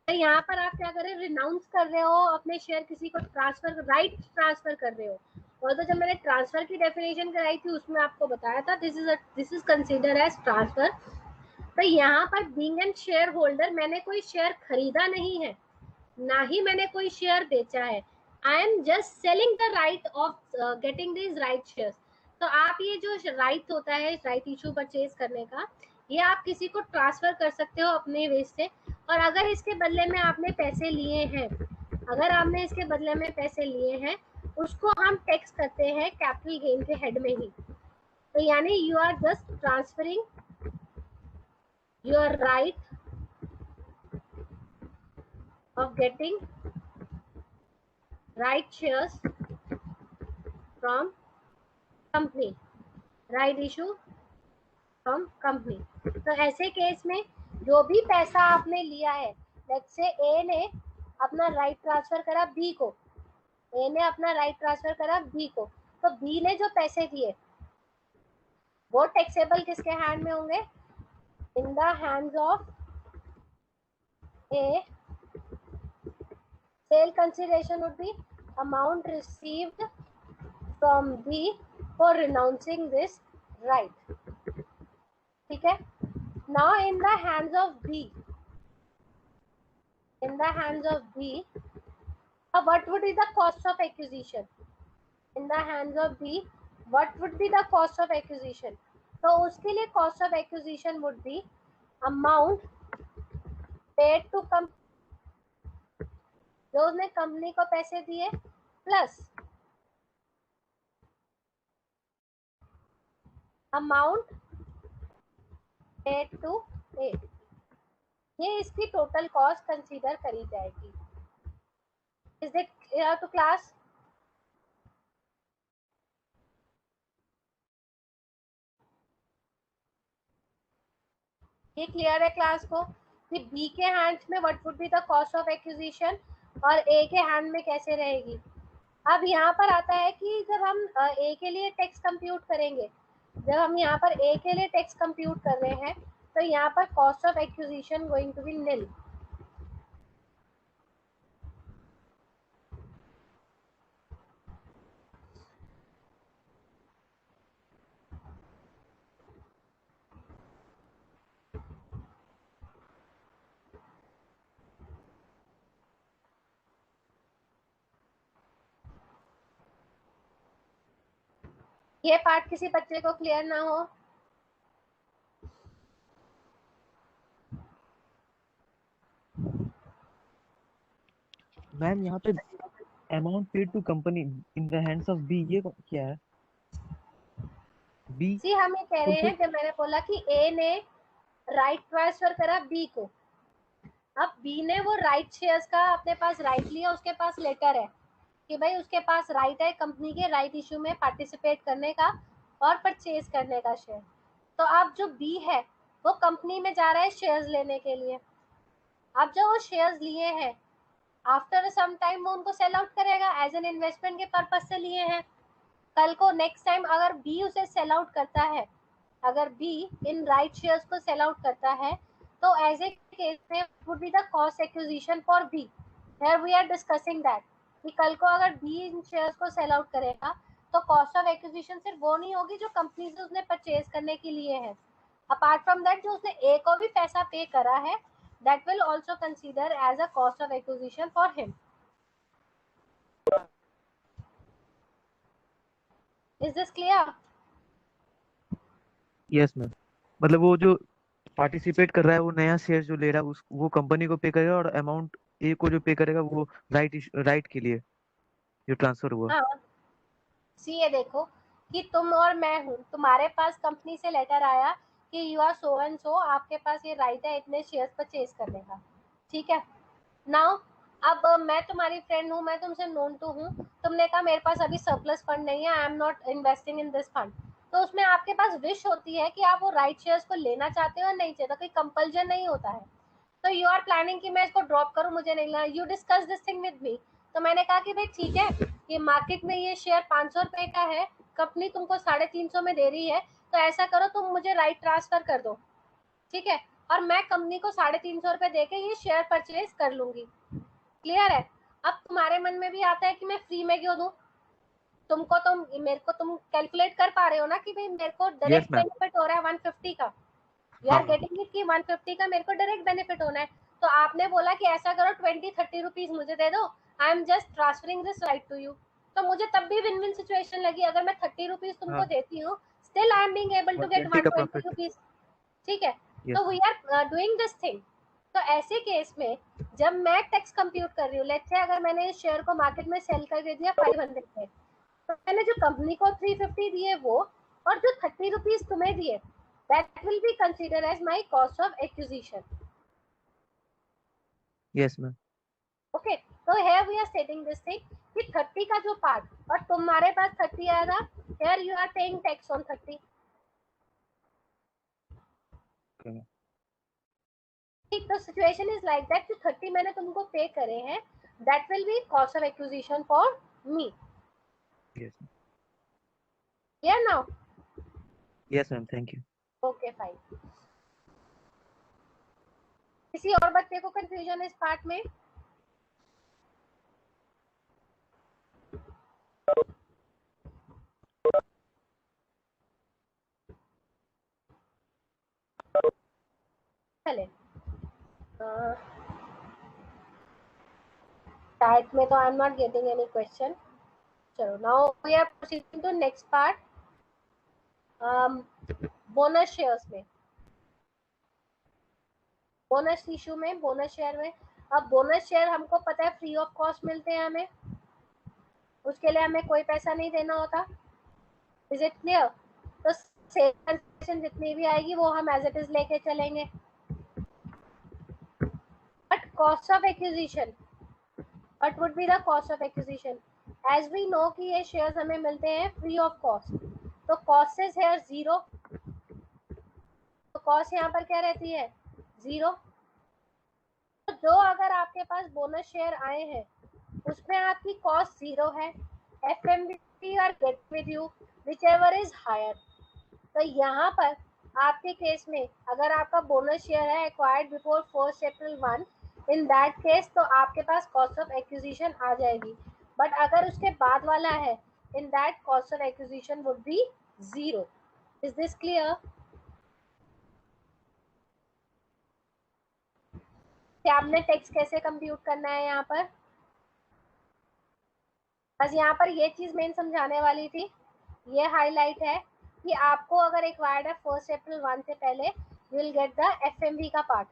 तो यहाँ पर आप क्या कर रहे हो, रिनाउंस कर रहे हो अपने शेयर, किसी को ट्रांसफर, राइट ट्रांसफर कर रहे हो। और तो जब मैंने ट्रांसफर की डेफिनेशन कराई थी उसमें आपको बताया था this is consider as transfer. तो यहाँ पर बीइंग एन शेयर होल्डर, मैंने कोई शेयर खरीदा नहीं है, ना ही मैंने कोई शेयर बेचा है, I am just selling the right of getting this right share. तो आप ये जो राइट होता है, राइट इशू परचेज करने का, ये आप किसी को ट्रांसफर कर सकते हो अपने वेज से। और अगर इसके बदले में आपने पैसे लिए हैं, अगर आपने इसके बदले में पैसे लिए हैं, उसको हम टैक्स करते हैं कैपिटल गेन के हेड में ही। तो यानी you are just transferring your right of getting right shares from company, right issue from company। तो ऐसे केस में जो भी पैसा आपने लिया है, लेट्स से ए ने अपना राइट ट्रांसफर करा बी को, ए ने अपना राइट ट्रांसफर करा बी को, तो बी ने जो पैसे दिए वो टैक्सेबल किसके हैंड में होंगे? इन the hands of A. Cell consideration would B amount received from B for renouncing this right। ठीक है? Now in the hands of B, in the hands of B, what would be the cost of acquisition? In the hands of B, what would be the cost of acquisition? तो उसके लिए cost of acquisition would be amount paid to जो उसने company को पैसे दिए plus amount paid to A। ये इसकी टोटल कॉस्ट कंसीडर करी जाएगी। Is it clear to class? ये क्लियर है क्लास को? कि बी के हैंड में what would be the cost of acquisition और ए के हैंड में कैसे रहेगी। अब यहाँ पर आता है कि जब हम ए के लिए टैक्स कंप्यूट करेंगे, जब हम यहाँ पर ए के लिए टैक्स कंप्यूट कर रहे हैं तो यहाँ पर cost of acquisition going to be nil. ये पार्ट किसी बच्चे को क्लियर ना हो? मैम यहाँ पे amount paid to company in the hands of B, ये क्या है? बी सी हम ये कह रहे हैं, जब मैंने बोला कि ए ने राइट ट्रांसफर करा बी को, अब बी ने वो राइट शेयर्स का अपने पास राइट लिया, उसके पास लेटर है कि भाई उसके पास राइट है कंपनी के राइट इशू में पार्टिसिपेट करने का और परचेज करने का शेयर। तो अब जो बी है वो कंपनी में जा रहा है शेयर्स लेने के लिए। अब जो वो शेयर्स लिए हैं आफ्टर सम टाइम वो उनको सेल आउट करेगा, एज एन इन्वेस्टमेंट के पर्पज से लिए हैं। कल को नेक्स्ट टाइम अगर बी उसे सेल आउट करता है, अगर बी इन राइट शेयर्स को सेल आउट करता है तो एज ए केस में would be the cost acquisition for B. Here we are discussing that कि कल को अगर बी इन शेयर्स को सेल आउट करेगा तो कॉस्ट ऑफ एक्विजिशन सिर्फ वो नहीं होगी जो कंपनी से उसने परचेज करने के लिए है, अपार्ट फ्रॉम दैट जो उसने ए को भी पैसा पे करा है that will also consider as a cost of acquisition for him. Is this clear? Yes ma'am, मतलब वो जो पार्टिसिपेट कर रहा है वो नया शेयर जो ले रहा है वो कंपनी को पे करेगा, और अमाउंट ए को जो पे करेगा वो राइट के लिए जो ट्रांसफर हुआ। हाँ, सी ये देखो कि तुम और मैं हूँ, तुम्हारे पास कंपनी से लेटर आया कि you are so and so, आपके पास ये राइट है इतने शेयर्स परचेज करने का, ठीक है। नाउ अब मैं तुम्हारी फ्रेंड हूँ, मैं तुमसे नोन टू हूँ, तुमने कहा मेरे पास अभी सरप्लस फंड नहीं है, I am not investing in this fund, तो उसमें आपके पास विश होती है कि आप वो राइट शेयर्स को लेना चाहते हो या नहीं चाहते, कोई कंपल्जन नहीं होता है। तो यू आर प्लानिंग कि मैं इसको ड्रॉप करूं, मुझे नहीं लेना, you discuss this thing with me. तो मैंने कहा कि भाई ठीक है, ये मार्केट में ये शेयर 500 रुपए का है, कंपनी तुमको 350 में दे रही है, तो ऐसा करो तुम मुझे राइट ट्रांसफर कर दो, ठीक है, और मैं कंपनी को 350 रुपए देके ये शेयर परचेज कर लूंगी। क्लियर है? अब तुम्हारे मन में भी आता है कि मैं फ्री में क्यों दूं, तुमको तो मेरे को तुम कैलकुलेट कर पा रहे हो ना कि भाई मेरे को यस डायरेक्ट मैम। बेनिफिट हो रहा है 150 का, यू आर हाँ गेटिंग इट कि 150 का मेरे को डायरेक्ट बेनिफिट होना है। तो आपने बोला कि ऐसा करो 20-30 रुपीज मुझे दे दो, I am just transferring this right to you. तो मुझे तब भी विन विन सिचुएशन लगी, अगर मैं 30 रुपीज तुमको हाँ, देती हूँ still I am being able to get 120 का 120 प्रॉफिट। रुपीज, ठीक है। यस। तो we are doing this thing. तो ऐसे केस में जब मैं टैक्स कंप्यूट कर रही हूँ, लेट्स से अगर मैंने इस शेयर को मार्केट में सेल करके दिया 500 पे, तो मैंने जो कंपनी को 350 दिए वो, और जो 30 रुपीज तुम्हें दिए, that will be consider as my cost of acquisition. Yes ma'am. Okay, तो here we are stating this thing कि 30 का जो पार्ट और तुम्हारे पास 30 आएगा, here you are paying tax on 30, ठीक। तो सिचुएशन इज लाइक दैट कि 30 मैंने तुमको पे करे हैं, that will B cost of acquisition for me. Yes. Clear now? Yes ma'am, thank you. Okay fine. किसी और बच्चे को कंफ्यूजन इस पार्ट में? चले टाइप में तो I am not getting any question. चलो now we are proceeding to next part, bonus shares में, बोनस इशू में, बोनस शेयर में। अब बोनस शेयर हमको पता है फ्री ऑफ कॉस्ट मिलते हैं हमें, उसके लिए हमें कोई पैसा नहीं देना होता। Is it clear? तो सेल जितनी भी आएगी वो हम एज इट इज लेके चलेंगे। But cost of acquisition, what would be the cost of acquisition? As we know कि ये शेयर्स हमें मिलते हैं फ्री ऑफ कॉस्ट, तो कॉस्ट इज हियर जीरो, तो कॉस्ट यहाँ पर क्या रहती है? जीरो। जो अगर आपके पास बोनस शेयर आए हैं उसमें आपकी कॉस्ट 0 है, एफएमवी और get with you whichever is higher. तो यहाँ पर आपके केस में अगर आपका बोनस शेयर है acquired before 1 April 1, in that case तो आपके पास कॉस्ट ऑफ एक्विजिशन आ जाएगी। बट अगर उसके बाद वाला है, in that cost of acquisition would be 0। Is this clear? क्या आपने टैक्स कैसे कंप्यूट करना है यहाँ पर? बस यहाँ पर ये चीज मेन समझाने वाली थी, ये हाईलाइट है कि आपको अगर एक्वायर्ड है 1 April 1 से पहले, you will get the FMV का part,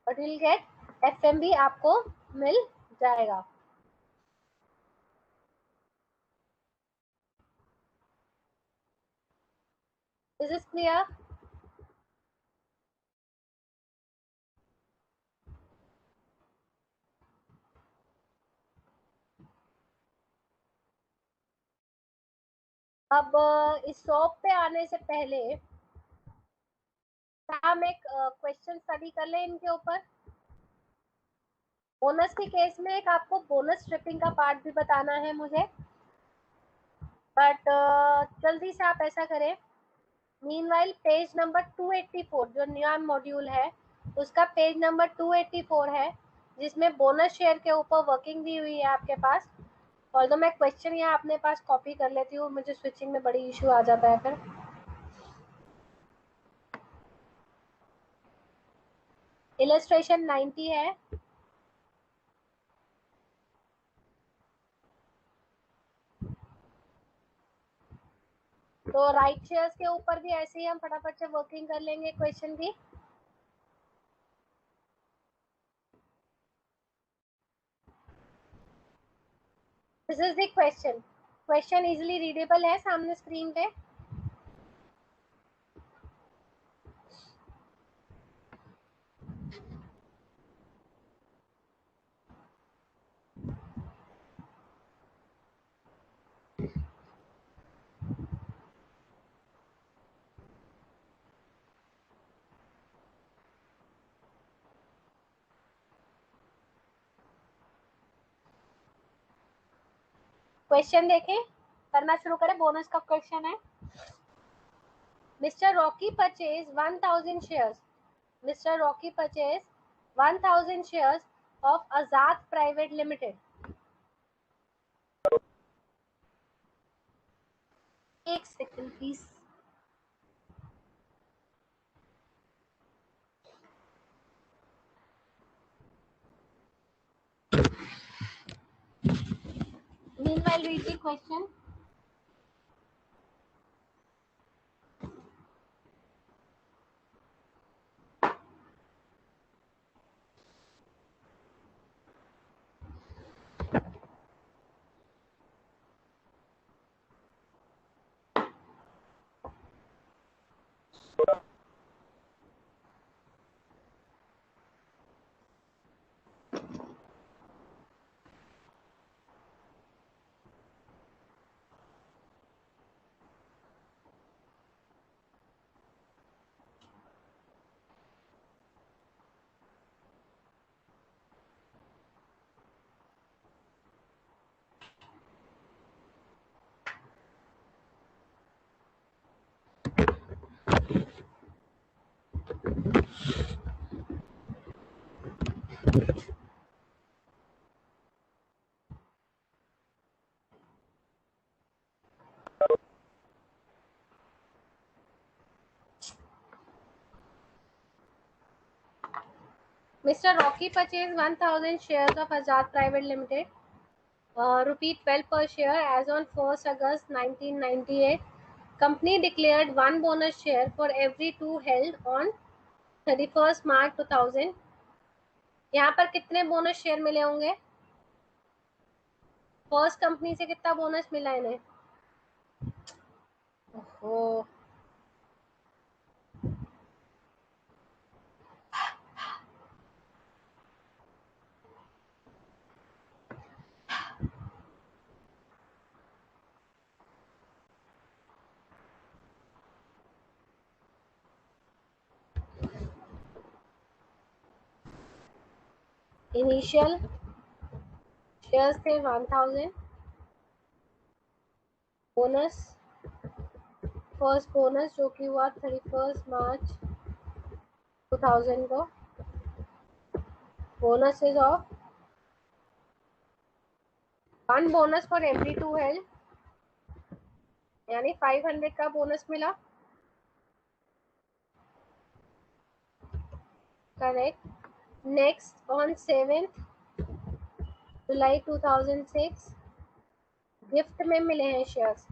but you will get FMV आपको मिल जाएगा। Is this clear? अब इस सॉप पे आने से पहले हम एक क्वेश्चन स्टडी कर ले इनके ऊपर। बोनस के केस में एक आपको बोनस स्ट्रिपिंग का पार्ट भी बताना है मुझे, बट जल्दी से आप ऐसा करें। मीनवाइल पेज नंबर 284 जो नया मॉड्यूल है उसका पेज नंबर 284 है, जिसमें बोनस शेयर के ऊपर वर्किंग दी हुई है आपके पास। और तो मैं क्वेश्चन यहाँ अपने पास कॉपी कर लेती हूँ, मुझे स्विचिंग में बड़ी इशू आ जाता है फिर। इलस्ट्रेशन 90 है। तो राइट शेयर्स के ऊपर भी ऐसे ही हम फटाफट से वर्किंग कर लेंगे क्वेश्चन की। This is the question. Question easily readable है सामने स्क्रीन पे। क्वेश्चन देखें, करना शुरू करें। बोनस का क्वेश्चन है। Mr. Rocky purchased 1000 shares. Mr. Rocky purchased 1000 shares of Azad Private Limited. एक second please. Meanwhile, read the question. Mr. Rocky purchased 1000 shares of Azad Private Limited, rupee 12 per share as on 1st August 1998. Company declared one bonus share for every two held on 31st March 2000. यहाँ पर कितने bonus share मिले होंगे? First company से कितना bonus मिला इन्हें? ओहो, इनिशियल शेयर्स थे 1000, बोनस, फर्स्ट बोनस जो कि हुआ 31 मार्च 2000 को, bonus is of 1 bonus for every 2 held, यानी 500 का बोनस मिला, correct. Next on 7th July 2006 gift में मिले हैं शेयर्स,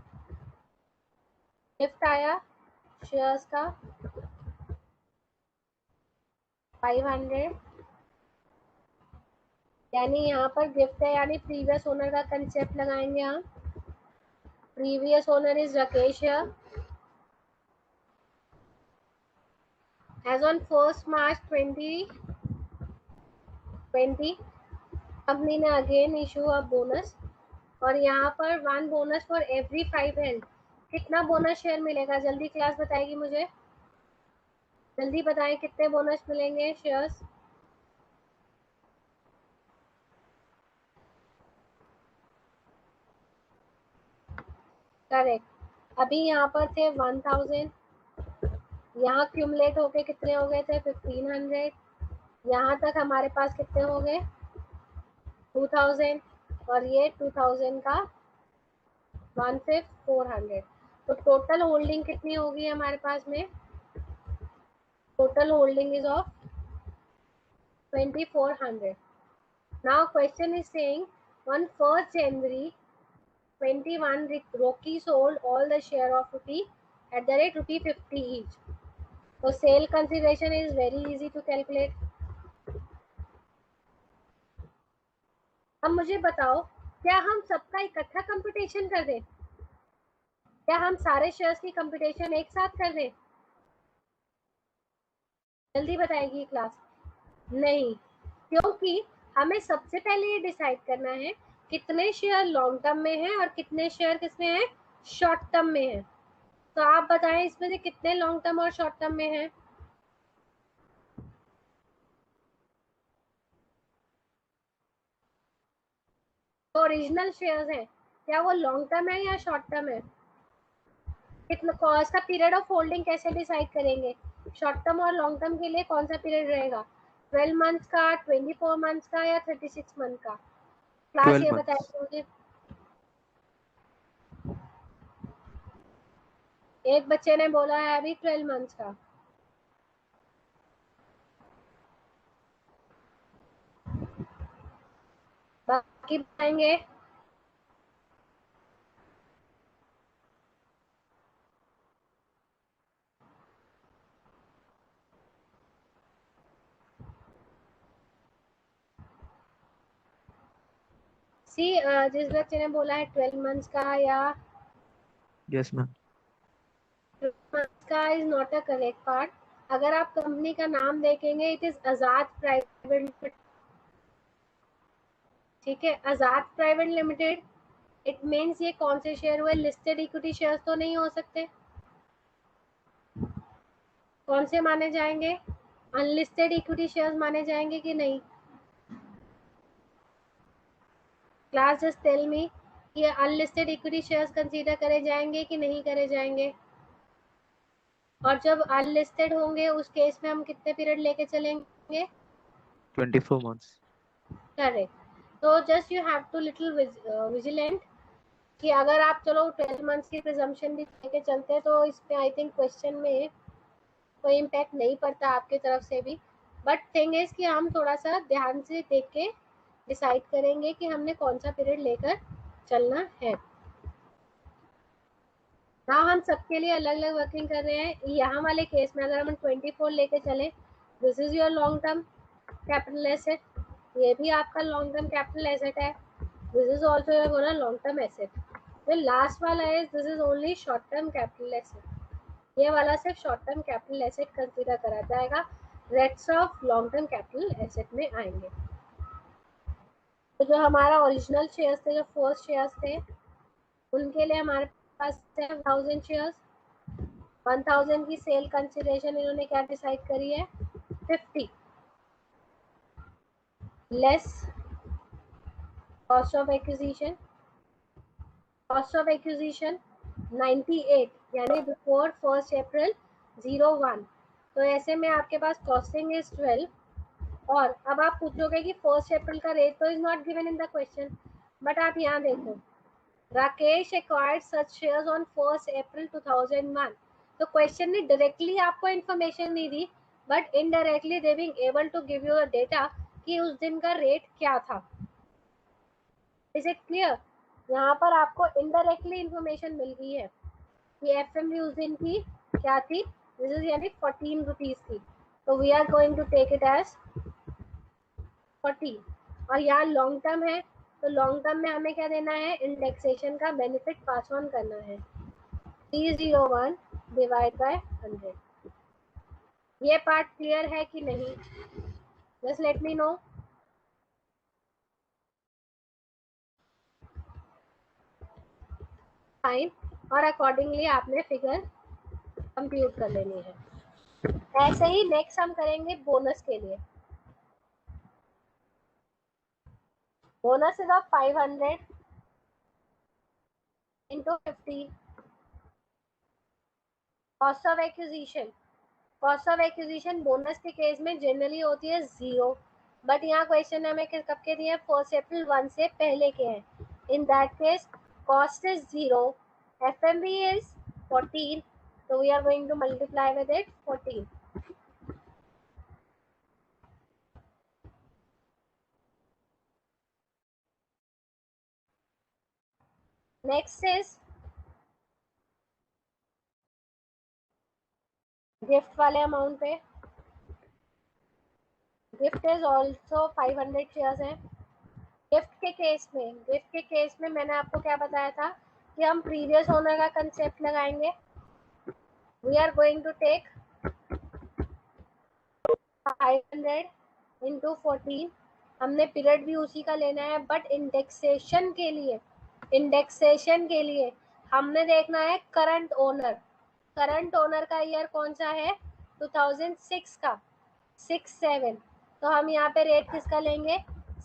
गिफ्ट आया शेयर्स का 500, यानी यहाँ पर गिफ्ट है, यानी प्रीवियस ओनर का कंसेप्ट लगाएंगे हम। Previous owner is Rakesh here. As on 1 March 2020 company ने अगेन इशू अ बोनस, और यहाँ पर 1 बोनस फॉर एवरी 5 हेल्ड। कितना बोनस शेयर मिलेगा, जल्दी क्लास बताएगी मुझे, जल्दी बताएं कितने बोनस मिलेंगे शेयर्स। करेक्ट। अभी यहाँ पर थे 1000, यहाँ क्यूमुलेट होके कितने हो गए थे 1500, यहाँ तक हमारे पास कितने हो गए 2000, और ये 2000 का 1/5 400, तो टोटल होल्डिंग कितनी होगी हमारे पास में, total holding is of 2400। Now question is saying on 1st January 21 Rocky sold all the share of rupee 50 each. So sale consideration is very easy to calculate. अब मुझे बताओ, क्या हम सबका इकट्ठा कंप्यूटेशन कर दें, क्या हम सारे शेयर्स की कंप्यूटेशन एक साथ कर दें, जल्दी बताएगी क्लास। नहीं, क्योंकि हमें सबसे पहले ये डिसाइड करना है कितने शेयर लॉन्ग टर्म में है और कितने शेयर किसमें है, शॉर्ट टर्म में है। तो आप बताएं इसमें से कितने लॉन्ग टर्म और शॉर्ट टर्म में है। तो ओरिजिनल शेयर्स हैं, क्या वो लॉन्ग टर्म है या शॉर्ट टर्म है, कितना कॉस्ट का पीरियड ऑफ होल्डिंग कैसे डिसाइड करेंगे, शॉर्ट टर्म और लॉन्ग टर्म के लिए कौन सा पीरियड रहेगा, 12 मंथ्स का, 24 मंथ्स का या 36 मंथ का, क्लास 12 ये months. बताएगी मुझे। एक बच्चे ने बोला है अभी 12 मंथ्स का, बाकी बताएंगे। सी जिस बच्चे ने बोला है 12 मंथ्स का या Yes, ma'am. का is not a correct part. अगर आप कंपनी का नाम देखेंगे it is Azad private limited, ठीक है, आजाद प्राइवेट लिमिटेड। इट मीन्स ये कौन से शेयर हुए, लिस्टेड इक्विटी शेयर्स तो नहीं हो सकते, कौन से माने जाएंगे, अनलिस्टेड इक्विटी शेयर्स माने जाएंगे कि नहीं, क्लास जस्ट टेल मी, ये अनलिस्टेड इक्विटी शेयर्स कंसीडर करे जाएंगे कि नहीं करे जाएंगे, और जब अनलिस्टेड होंगे उस केस में हम कितने पीरियड लेके चलेंगे, 24 months. करेक्ट। तो just you have to little vigilant कि अगर आप चलो 12 मंथ्स की प्रिजम्पशन भी लेके चलते हैं तो इसमें आई थिंक क्वेश्चन में कोई इम्पैक्ट नहीं पड़ता आपकी तरफ से भी, बट थिंग इज कि हम थोड़ा सा ध्यान से देख के डिसाइड करेंगे कि हमने कौन सा पीरियड लेकर चलना है। ना हम सबके लिए अलग अलग वर्किंग कर रहे हैं। यहाँ वाले केस में अगर हम 24 लेके चले, this is your long term capital asset, ये भी आपका लॉन्ग टर्म कैपिटल एसेट है, this is also your long term asset. फिर लास्ट वाला है this is only short term capital asset, ये वाला सिर्फ short term capital asset consider करा जाएगा, rates of long term capital asset में आएंगे। तो जो हमारा ओरिजिनल शेयर्स थे, जो फर्स्ट शेयर्स थे, उनके लिए हमारे पास 1000 शेयर्स, 1000 की सेल कंसिडरेशन इन्होंने क्या डिसाइड करी है 50, less cost of acquisition, cost of acquisition 98 यानी बिफोर 1 अप्रैल 01। तो ऐसे में आपके पास कॉस्टिंग इज 12। और अब आप पूछोगे कि 1 अप्रैल का रेट तो is not given in the question, but आप यहाँ देखो, Rakesh acquired such shares on 1 April 2001। तो क्वेश्चन ने डायरेक्टली आपको इन्फॉर्मेशन नहीं दी, but indirectly they being able to give you the data कि उस दिन का रेट क्या था। Is it clear? यहाँ पर आपको इनडायरेक्टली इंफॉर्मेशन मिल गई है कि एफएमवी उस दिन की क्या थी, दिस इज यानी 14 रुपीज थी। तो we are going to take it as 14। और यहाँ लॉन्ग टर्म है, तो लॉन्ग टर्म में हमें क्या देना है, इंडेक्सेशन का बेनिफिट पास ऑन करना है, 301 डिवाइड बाय 100। ये पार्ट क्लियर है कि नहीं? Just let me no. Fine. और अकॉर्डिंगली आपने फिगर कंप्यूट कर लेनी है। ऐसे ही नेक्स्ट हम करेंगे बोनस के लिए। Bonus is of 500 into 50। Cost of acquisition, cost of acquisition bonus के केस में जनरली होती है 0, बट यहाँ क्वेश्चन हमें कब के दिए, 1 अप्रैल 1 से पहले के हैं। इन that case cost is 0, FMV is 14, so we are going to multiply with it 14। Next is gift वाले अमाउंट पे। गिफ्ट इज ऑल्सो 500 शेयर्स हैं। गिफ्ट के केस में मैंने आपको क्या बताया था कि हम प्रीवियस ओनर का कंसेप्ट लगाएंगे। We are going to take 500 into 14। हमने पीरियड भी उसी का लेना है, बट इंडेक्सेशन के लिए हमने देखना है करंट ओनर। करंट ओनर का ईयर कौन सा है, 2006 का, 67। तो हम यहाँ पे रेट किसका लेंगे,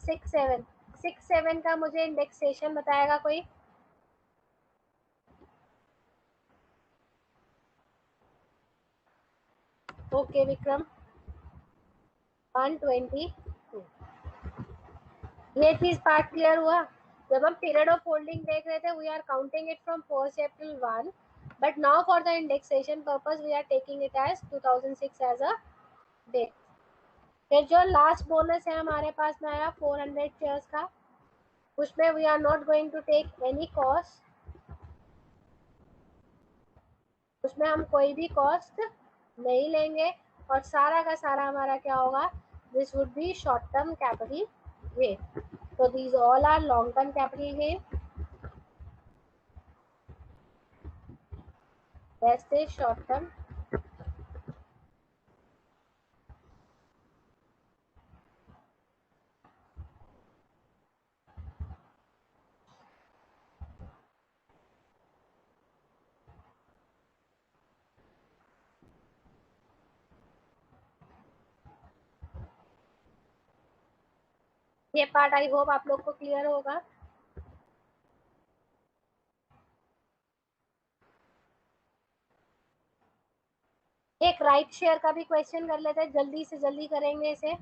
67। 67 का मुझे इंडेक्सेशन बताएगा कोई? ओके विक्रम, 122। ये चीज पार्ट क्लियर हुआ। जब हम पीरियड ऑफ होल्डिंग देख रहे थे, we are counting it from 1 April 1, but now for the indexation purpose we are taking it as 2006 as a date. फिर जो लास्ट बोनस है हमारे पास में आया 400 शेयर्स का, उसमें we are not going to take any cost, उसमें हम कोई भी कॉस्ट नहीं लेंगे, और सारा का सारा हमारा क्या होगा, this would be short term capital gain. So these all are long term capital gain. Rest is short term. ये पार्ट आई होप आप लोग को क्लियर होगा। एक राइट शेयर का भी क्वेश्चन कर लेते हैं, जल्दी से जल्दी करेंगे इसे।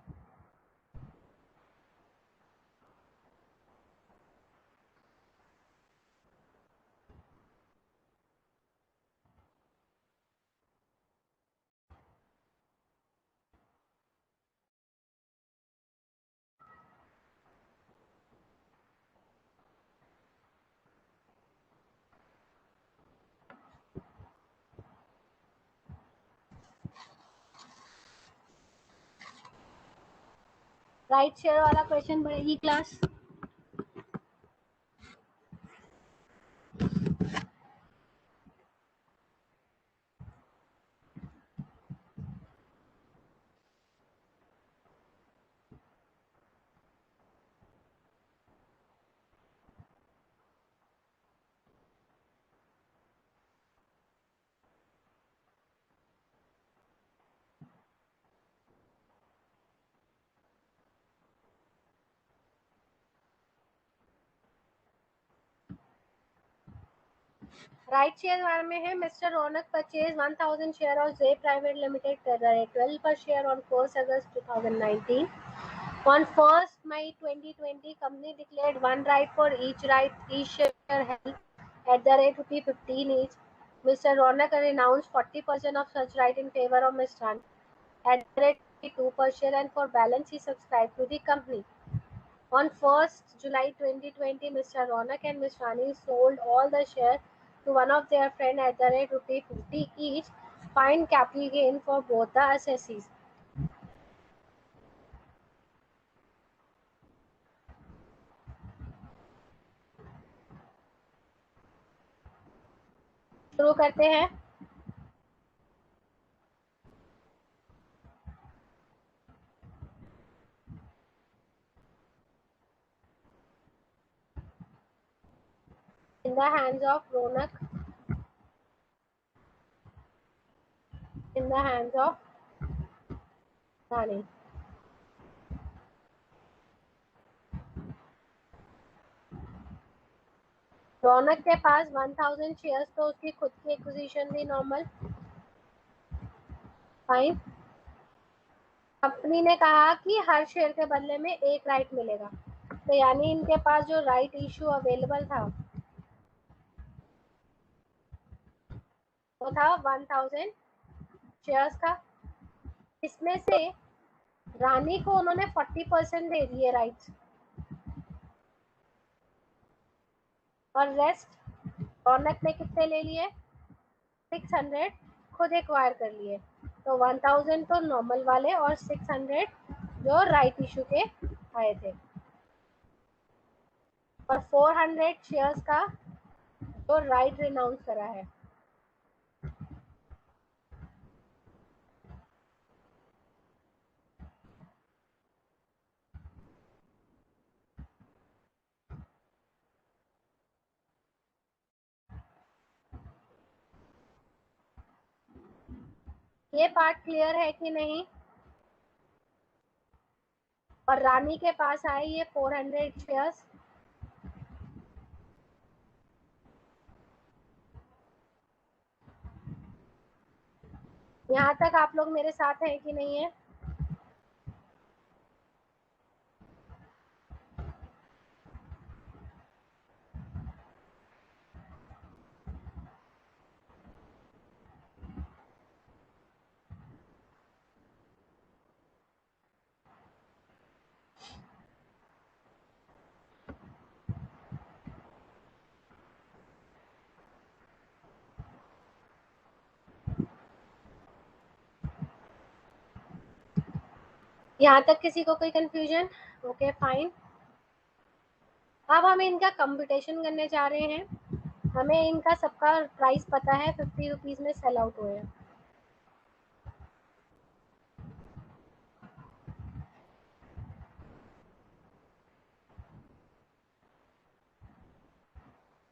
राइट शेयर वाला क्वेश्चन बढ़ेगी क्लास। राइट शेयर बारे में है, mister Raunak purchase 1000 share of J private limited कर रहे हैं 12 पर share on 1 August 2019. On 1st May 2020, company declared one right for each share held at the rate ₹15 each. Mr. Ronak renounced 40% of such right in favor of Ms. Rani at the rate ₹2 per share, and for balance he subscribed to the company. On 1st July 2020, Mr. Ronak and Ms. Rani sold all the shares to one of their friends at the rate ₹50 each. Find capital gain for both the assessees. शुरू करते हैं. In the hands of Ronak, in the hands of Rani. रौनक के पास 1000 shares तो उसकी खुद की acquisition थी normal. Fine. Company ने कहा कि हर शेयर के बदले में एक राइट मिलेगा, तो यानी इनके पास जो राइट इशू अवेलेबल था वो था 1000 शेयर्स का. इसमें से रानी को उन्होंने 40% दे दिए राइट्स, और रेस्ट रौनक ने कितने ले लिए? 600 खुद एक्वायर कर लिए. तो 1000 तो नॉर्मल वाले और 600 जो राइट इशू के आए थे, और 400 शेयर्स का जो राइट रिनाउंस करा है. ये पार्ट क्लियर है कि नहीं? और रानी के पास आए ये 400 शेयर्स. यहाँ तक आप लोग मेरे साथ हैं कि नहीं है? यहाँ तक किसी को कोई कंफ्यूजन? Okay fine. अब हम इनका कंप्यूटेशन करने जा रहे हैं. हमें इनका सबका प्राइस पता है, 50 रुपीज में सेल आउट हुए हैं.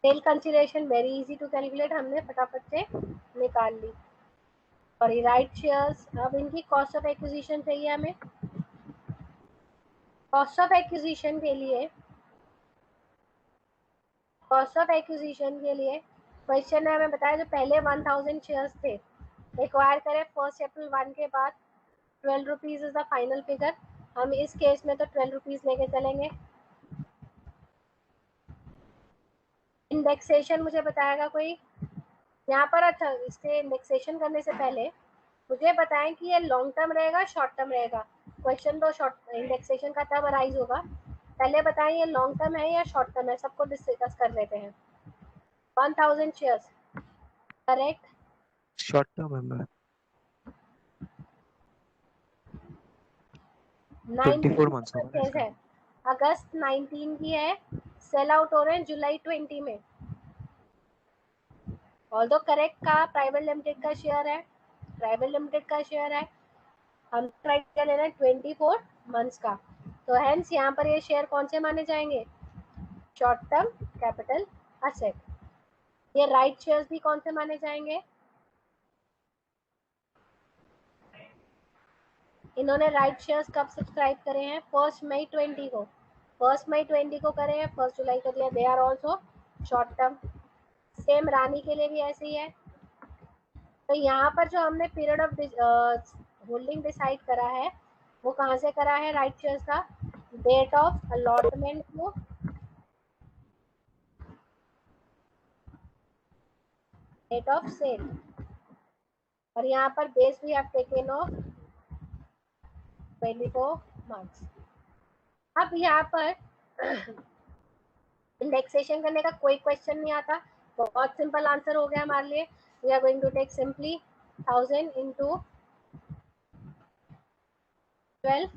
Sale consideration very easy to calculate, हमने फटाफट से निकाल ली. और राइट शेयर्स, अब इनकी कॉस्ट ऑफ एक्विजिशन चाहिए हमें. कॉस्ट ऑफ एक्विजिशन के लिए क्वेश्चन ने हमें बताया जो पहले 1000 शेयर्स थे एक्वायर करें 1 अप्रैल 1 के बाद 12 rupees is the final figure. हम इस केस में तो 12 रुपीज लेके चलेंगे. इंडेक्सेशन मुझे बताएगा कोई यहाँ पर? अच्छा, इसके इंडेक्सेशन करने से पहले मुझे बताएं कि ये लॉन्ग टर्म रहेगा शॉर्ट टर्म रहेगा. क्वेश्चन तो शॉर्ट इंडेक्सेशन का तब अराइज होगा. पहले बताएं ये लॉन्ग टर्म है या शॉर्ट टर्म है, सबको डिस्कस कर लेते हैं. 1000 शेयर्स करेक्ट. शॉर्ट टर्म है मैम. 24 मंथ्स होगा परचेज है, अगस्त 19 की है, सेल आउट हो रहे हैं जुलाई 20 में. ऑल्दो करेक्ट का प्राइवेट लिमिटेड का शेयर है, हम क्राइटेरिया ले रहे हैं 24 मंथ्स का. तो हेंस यहाँ पर ये शेयर कौन से माने जाएंगे? Short term capital asset. ये राइट शेयर्स भी कौन से माने जाएंगे? इन्होंने राइट शेयर्स कब सब्सक्राइब करे हैं? 1 मई 20 को. 1 मई 20 को करे हैं, 1 जुलाई को दिया. They are also short term. Same Rani के लिए भी ऐसे ही है। तो यहाँ पर जो हमने पीरियड ऑफ होल्डिंग डिसाइड करा है वो कहाँ से करा है राइट शेयर्स का, डेट ऑफ अलॉटमेंट को डेट ऑफ सेल, और यहाँ पर base we have taken of 24 marks. अब यहाँ पर इंडेक्सेशन करने का कोई क्वेश्चन नहीं आता, बहुत सिंपल आंसर हो गया हमारे लिए। We are going to take simply 1000 into 12,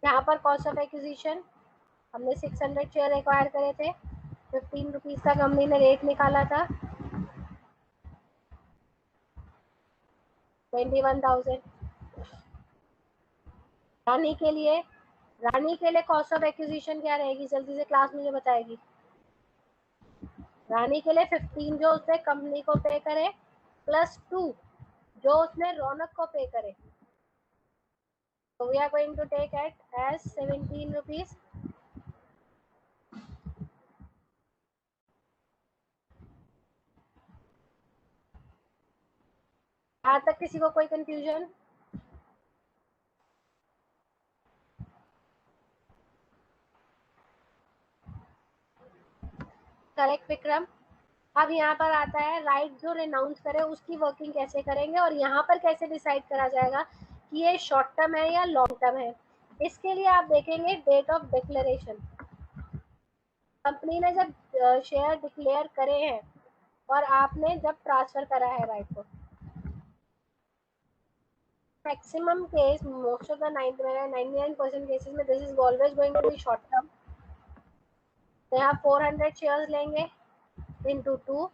यहाँ पर कॉस्ट ऑफ एक्विजिशन हमने 600 शेयर एक्वायर करे थे, 15 रुपीज का कंपनी ने रेट निकाला था, 21,000। रानी के लिए कॉस्ट ऑफ एक्विजिशन क्या रहेगी, जल्दी से क्लास मुझे बताएगी। रानी के लिए 15 जो उसने कंपनी को पे करे प्लस 2 जो उसने रौनक को पे करे, तो we are going to take at as 17 rupees. यहाँ तक किसी को कोई कंफ्यूजन? करेक्ट विक्रम। अब यहाँ पर आता है राइट जो रेनाउंस करे उसकी वर्किंग कैसे करेंगे और यहाँ पर कैसे डिसाइड करा जाएगा कि ये शॉर्ट टर्म है या लॉन्ग टर्म है। इसके लिए आप देखेंगे डेट ऑफ डिक्लेरेशन, कंपनी ने जब शेयर डिक्लेयर करे हैं और आपने जब ट्रांसफर करा है राइट को। Maximum case most of the 99% cases में this is always going to be short term. तो यहाँ 400 शेयर्स लेंगे into 2,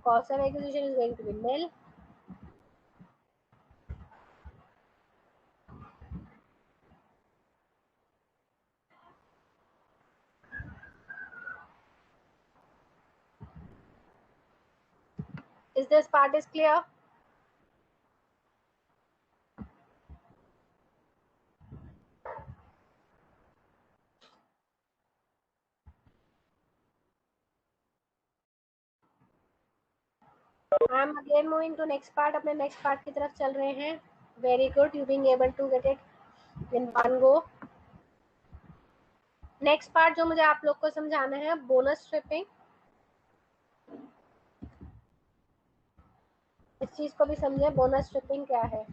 cost of acquisition is going to be nil. Is this part is clear? I am again moving to next part. अपने next part की तरफ चल रहे हैं। Very good, you being able to get it in one go. Next part जो मुझे आप लोग को समझाना है बोनस स्ट्रिपिंग। इस चीज को भी समझे, बोनस स्ट्रिपिंग क्या है।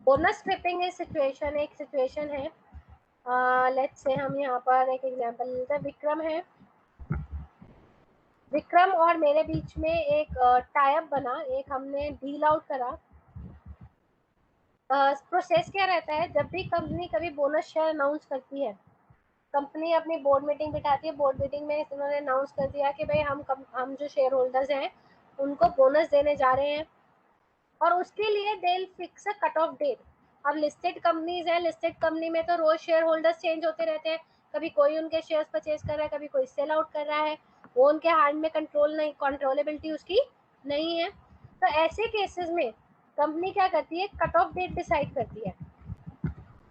बोनस स्ट्रिपिंग इस सिचुएशन एक सिचुएशन है, लेट्स से हम यहाँ पर एक एग्जांपल लेते हैं। विक्रम है, विक्रम और मेरे बीच में एक टाइप बना, एक हमने डील आउट करा। प्रोसेस क्या रहता है, जब भी कंपनी कभी बोनस शेयर अनाउंस करती है, कंपनी अपनी बोर्ड मीटिंग बिठाती है, बोर्ड मीटिंग में उन्होंने अनाउंस कर दिया कि भाई हम जो शेयर होल्डर्स हैं उनको बोनस देने जा रहे हैं, और उसके लिए they will fix a cut off date. अब लिस्टेड कंपनीज है, लिस्टेड कंपनी में तो रोज शेयर होल्डर्स चेंज होते रहते हैं, कभी कोई उनके शेयर्स परचेज कर रहा है, कभी कोई सेल आउट कर रहा है, वो उनके हाथ में कंट्रोल नहीं, कंट्रोलेबिलिटी उसकी नहीं है। तो ऐसे केसेस में कंपनी क्या करती है, कट ऑफ डेट डिसाइड करती है।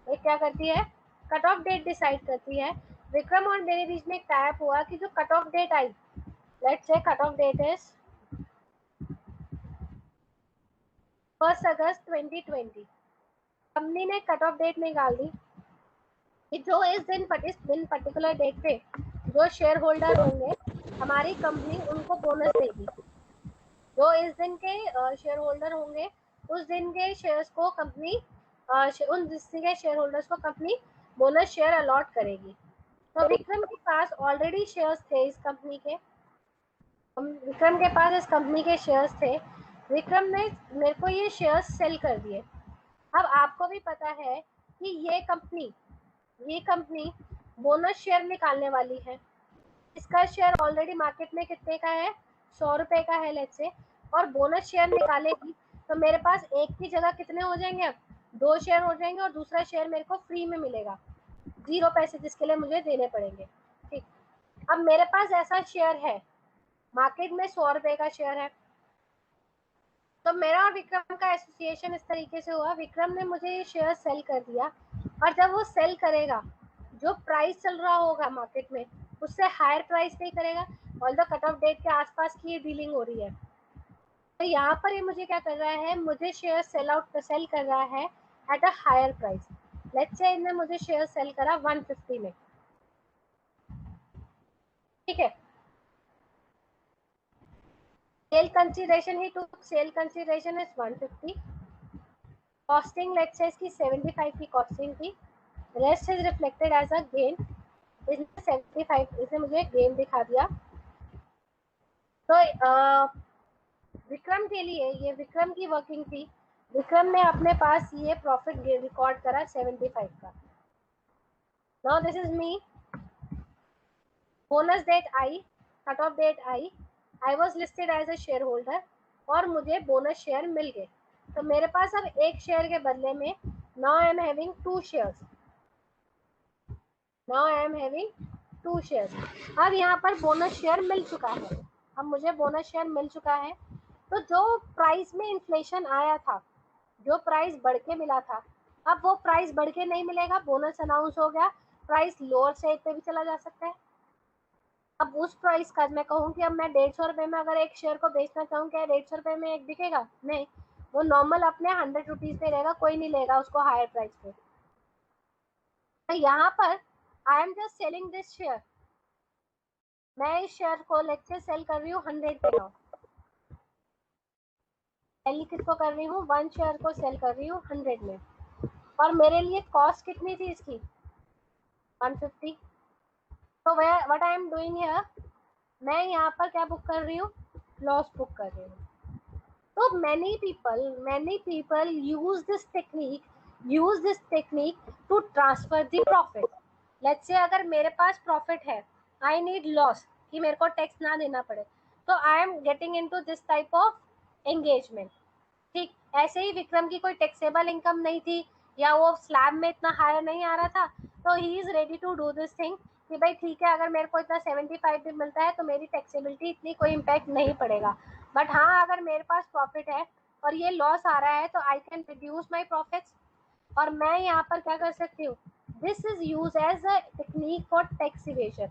ये क्या करती है, कट ऑफ डेट डिसाइड करती है। विक्रम और मेरे बीच में टाइप हुआ कि जो कट ऑफ डेट आई, let's say cut off date is 1 August 2020। Company ने कट ऑफ डेट निकाल दी कि जो इस दिन पर्टिकुलर डेट पे जो शेयर होल्डर होंगे हमारी कंपनी उनको बोनस देगी। जो इस दिन के शेयर होल्डर होंगे उस दिन के शेयर्स को कंपनी उन दिन के शेयर होल्डर्स को कंपनी बोनस शेयर अलॉट करेगी। तो विक्रम के पास ऑलरेडी शेयर्स थे इस कंपनी के, विक्रम के पास इस कंपनी के शेयर्स थे, विक्रम ने मेरे को ये शेयर्स सेल कर दिए। अब आपको भी पता है कि ये कंपनी बोनस शेयर निकालने वाली है। इसका शेयर ऑलरेडी मार्केट में कितने का है, 100 रुपए का है लेट्स से, और बोनस शेयर निकालेगी तो मेरे पास एक की जगह कितने हो जाएंगे, अब 2 शेयर हो जाएंगे, और दूसरा शेयर मेरे को फ्री में मिलेगा, 0 पैसे जिसके लिए मुझे देने पड़ेंगे। ठीक, अब मेरे पास ऐसा शेयर है, मार्केट में 100 रुपए का शेयर है, तो मेरा और विक्रम का एसोसिएशन इस तरीके से हुआ, विक्रम ने मुझे ये शेयर सेल कर दिया, और जब वो सेल करेगा जो प्राइस चल रहा होगा मार्केट में उससे हायर प्राइस पे करेगा, ऑल्दो कट ऑफ डेट के आसपास की ये डीलिंग हो रही है। तो यहाँ पर ये मुझे क्या कर रहा है, मुझे शेयर सेल कर रहा है at a higher price. Let's say इसने मुझे शेयर सेल करा 150 में, ठीक है। सेल कंसीडरेशन ही took, sale consideration is 150, costing let's say इसकी 75 की कॉस्टिंग थी, rest is reflected as a gain, इसने 75 इसने मुझे गेन दिखा दिया। तो विक्रम के लिए ये विक्रम की वर्किंग थी, विक्रम ने अपने पास ये प्रॉफिट रिकॉर्ड करा 75 का। Now this is me, bonus date आई, cut off date I was listed as a share holder और मुझे बोनस शेयर मिल गए। तो मेरे पास अब एक शेयर के बदले में now I am having 2 shares, now I am having 2 shares. अब यहाँ पर बोनस शेयर मिल चुका है, अब मुझे बोनस शेयर मिल चुका है। तो जो प्राइस में इन्फ्लेशन आया था, जो प्राइस बढ़ के मिला था, अब वो प्राइस बढ़ के नहीं मिलेगा, बोनस अनाउंस हो गया, प्राइस लोअर साइड पे भी चला जा सकता है। अब उस प्राइस का मैं कहूँ कि अब मैं 150 रुपए में अगर एक शेयर को बेचना चाहूँ, क्या 150 रुपए में एक बिकेगा? नहीं, वो नॉर्मल अपने 100 रुपीज पे रहेगा, कोई नहीं लेगा उसको हायर प्राइस पे। तो यहाँ पर आई am just selling this share, मैं इस शेयर को लेट से सेल कर रही हूँ 100 पे। नाउ सेल किसको कर रही हूँ, 1 शेयर को सेल कर रही हूँ 100 में, और मेरे लिए कॉस्ट कितनी थी इसकी, 150। तो what I am doing here, मैं यहाँ पर क्या बुक कर रही हूँ, लॉस बुक कर रही हूँ। तो many people use this technique to transfer the profit. Let's say अगर मेरे पास प्रॉफिट है, आई नीड लॉस कि मेरे को टैक्स ना देना पड़े, तो I am getting into this type of engagement. ठीक ऐसे ही विक्रम की कोई टैक्सेबल इनकम नहीं थी या वो स्लैब में इतना हायर नहीं आ रहा था, तो he is ready to do this thing कि भाई ठीक है, अगर मेरे को इतना 75 भी मिलता है तो मेरी टैक्सेबिलिटी इतनी कोई इम्पैक्ट नहीं पड़ेगा। बट हाँ, अगर मेरे पास प्रॉफिट है और ये लॉस आ रहा है तो I can reduce my profits, और मैं यहाँ पर क्या कर सकती हूँ, this is use as a technique for tax evasion.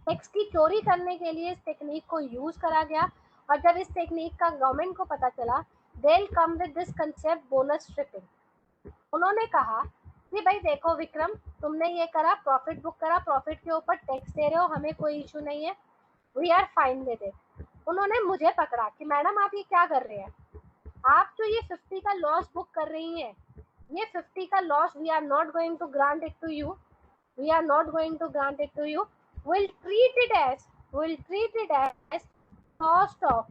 Tax की चोरी करने के लिए इस टेक्निक को यूज करा गया, और जब इस टेक्निक का गवर्नमेंट को पता चला, they will come with this concept bonus stripping. उन्होंने कहा कि भाई देखो विक्रम, तुमने ये करा, प्रॉफिट बुक करा, प्रॉफिट के ऊपर टैक्स दे रहे हो, हमें कोई इशू नहीं है, we are fine with it. उन्होंने मुझे पकड़ा कि मैडम आप ये क्या कर रहे हैं, आप जो ये 50 का लॉस बुक कर रही हैं, ये 50 का loss we are not going to grant it to you, we are not going to grant it to you, we'll treat it as cost of,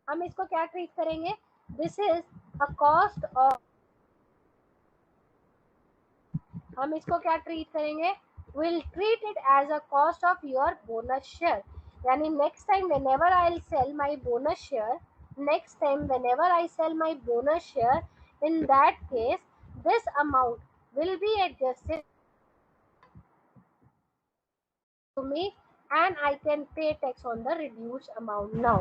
हम इसको क्या ट्रीट करेंगे, this is a cost of, हम इसको क्या treat करेंगे, we'll treat it as a cost of your bonus share। यानी next time whenever I'll sell my bonus share, next time whenever I sell my bonus share, in that case this amount will be adjusted to me and I can pay tax on the reduced amount now।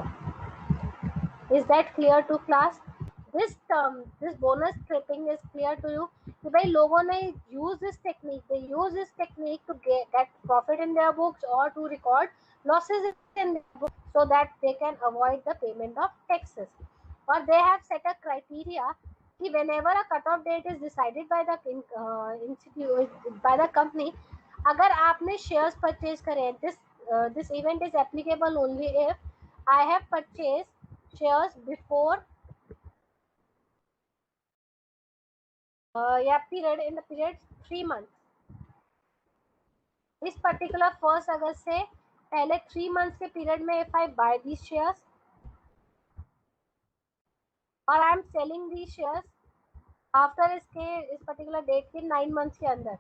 Is that clear to class? This term, this bonus stripping is clear to you कि भाई लोगों ने use this technique, they use this technique to get profit in their books or to record losses in their books so that they can avoid the payment of taxes, or they have set a criteria कि whenever a cut-off date is decided by the institute by the company, अगर आपने shares purchase करे, this event is applicable only if I have purchased shares before period in the period 3 months। इस particular 1 अगस्त से पहले 3 months के period में if I buy these shares और I am selling these shares after इसके इस particular date के 9 months के अंदर,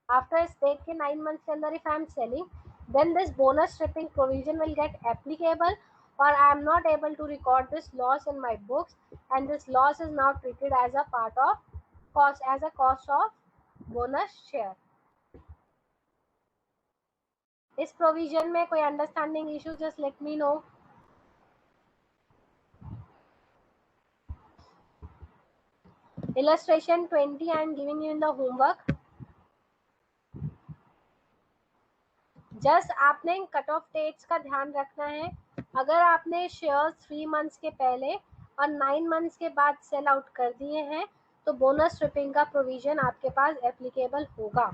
after इस date के 9 months के अंदर if I am selling, then this bonus stripping provision will get applicable, or I am not able to record this loss in my books, and this loss is now treated as a part of cost, as a cost of bonus share। इस provision में कोई understanding issue, just let me no. Illustration 20 I am giving you in the homework. Just आपने cut off dates का ध्यान रखना है. अगर आपने शेयर्स 3 मंथ्स के पहले और 9 मंथ्स के बाद सेल आउट कर दिए हैं तो बोनस स्ट्रिपिंग का प्रोविजन आपके पास एप्लीकेबल होगा.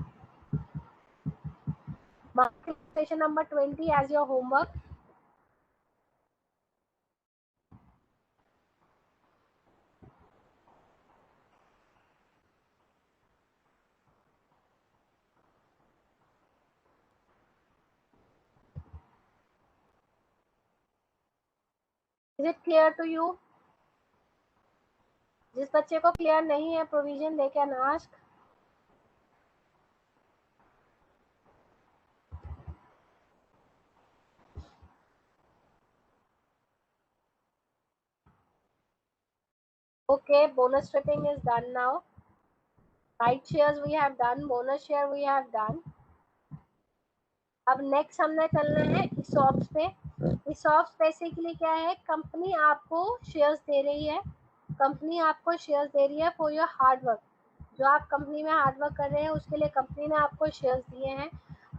Mark question number 20 as your homework. Is it clear to you? जिस बच्चे को क्लियर नहीं है provision they can ask. Okay, bonus stripping is done now. Right shares we have done, bonus share we have done. अब next हमने चलना है ESOPs पे. ESOPs बेसिकली क्या है? कंपनी आपको शेयर्स दे रही है. कंपनी आपको शेयर्स दे रही है फॉर योर हार्ड वर्क. जो आप कंपनी में हार्ड वर्क कर रहे हैं उसके लिए कंपनी ने आपको शेयर्स दिए हैं.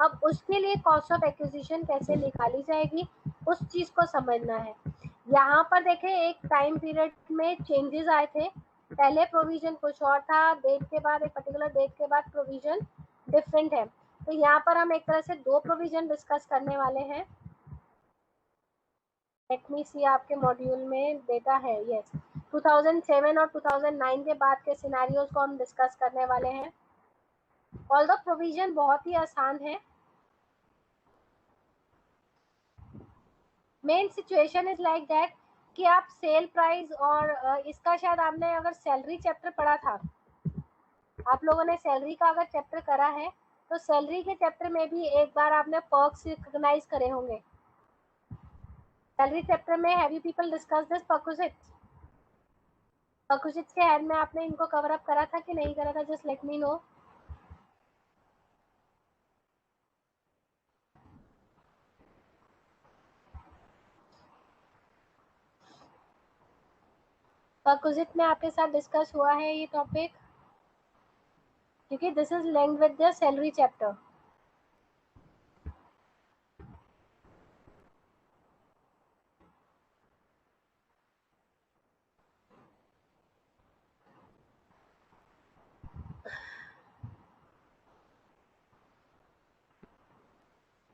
अब उसके लिए कॉस्ट ऑफ एक्विजिशन कैसे निकाली जाएगी उस चीज को समझना है. यहाँ पर देखें एक टाइम पीरियड में चेंजेस आए थे. पहले प्रोविजन कुछ और था, डेट के बाद एक पर्टिकुलर डेट के बाद प्रोविजन डिफरेंट है. तो यहाँ पर हम एक तरह से दो प्रोविजन डिस्कस करने वाले हैं. लेट मी सी आपके मॉड्यूल में डेटा है. यस, 2007 और 2009 के बाद के सिनेरियोज को हम डिस्कस करने वाले हैं. ऑल्दो प्रोविजन बहुत ही आसान है. Main situation is like that कि आप सेल प्राइस और इसका शायद आपने अगर सैलरी चैप्टर पढ़ा था, आप लोगों ने सैलरी का अगर चैप्टर करा है तो सैलरी के चैप्टर में भी एक बार आपने पर्क्स रिकॉग्नाइज करे होंगे. सैलरी चैप्टर में have you people discuss this perquisites? Perquisites के हेड में आपने इनको कवर अप करा था कि नहीं करा था? Just let me no. Perquisite में आपके साथ डिस्कस हुआ है ये टॉपिक क्योंकि this is linked with the salary chapter.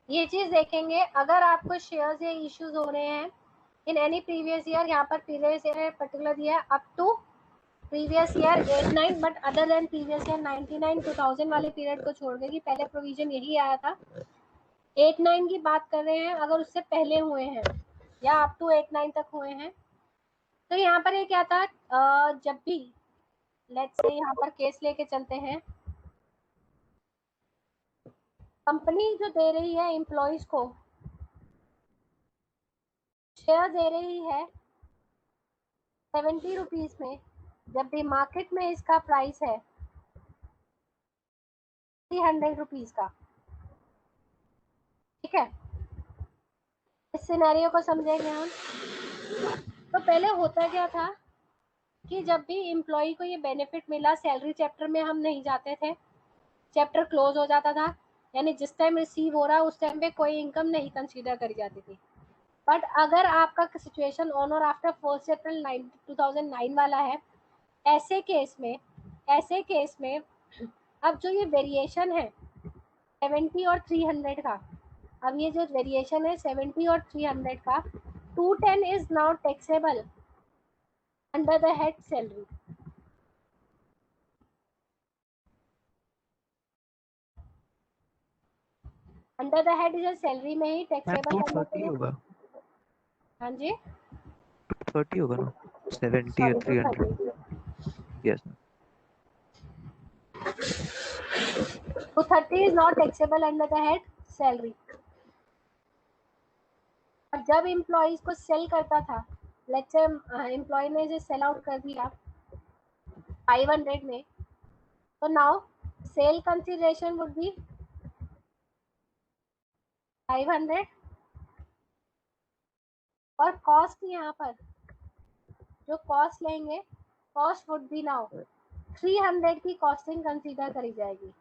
ये चीज देखेंगे अगर आपको शेयर्स या इश्यूज हो रहे हैं इन एनी प्रीवियस ईयर. यहाँ पर प्रीवियस ईयर पर्टिकुलर दिया है up to previous year 8-9 but other than previous year 99-2000 वाले पीरियड को छोड़ के कि पहले प्रोविजन यही आया था. 8-9 की बात कर रहे हैं अगर उससे पहले हुए हैं या अप टू 8-9 तक हुए हैं तो यहाँ पर ये क्या था, जब भी लेट्स से यहाँ पर केस लेके चलते हैं. कंपनी जो दे रही है एम्प्लॉइज को शेयर दे रही है 70 रुपीज में, जब भी मार्केट में इसका प्राइस है 300 रुपीज का. ठीक है, इस सिनेरियो को समझेंगे हम. तो पहले होता क्या था कि जब भी एम्प्लॉय को ये बेनिफिट मिला, सैलरी चैप्टर में हम नहीं जाते थे, चैप्टर क्लोज हो जाता था. यानी जिस टाइम रिसीव हो रहा उस टाइम पे कोई इनकम नहीं कंसीडर करी जाती थी. बट अगर आपका सिचुएशन ऑन और आफ्टर 1 अप्रैल 2009 वाला है, ऐसे केस में अब जो ये वेरिएशन है 70 और 300 का, अब ये जो वेरिएशन है 70 और 300 का, 210 is now taxable under the head salary. Under the head is salary में ही टैक्सेबल करना 230 होगा. हाँ जी 230 होगा ना. 70 और 300. Yes. 230 is not taxable under the head salary. और जब एम्प्लॉइज को सेल करता था, लेट्स से एम्प्लॉय ने जो सेल आउट कर दिया 500 में, तो now cell consideration would B 500 और कॉस्ट यहाँ पर जो कॉस्ट लेंगे, कॉस्ट वुड बी नाउ 300 की कॉस्टिंग कंसीडर करी जाएगी।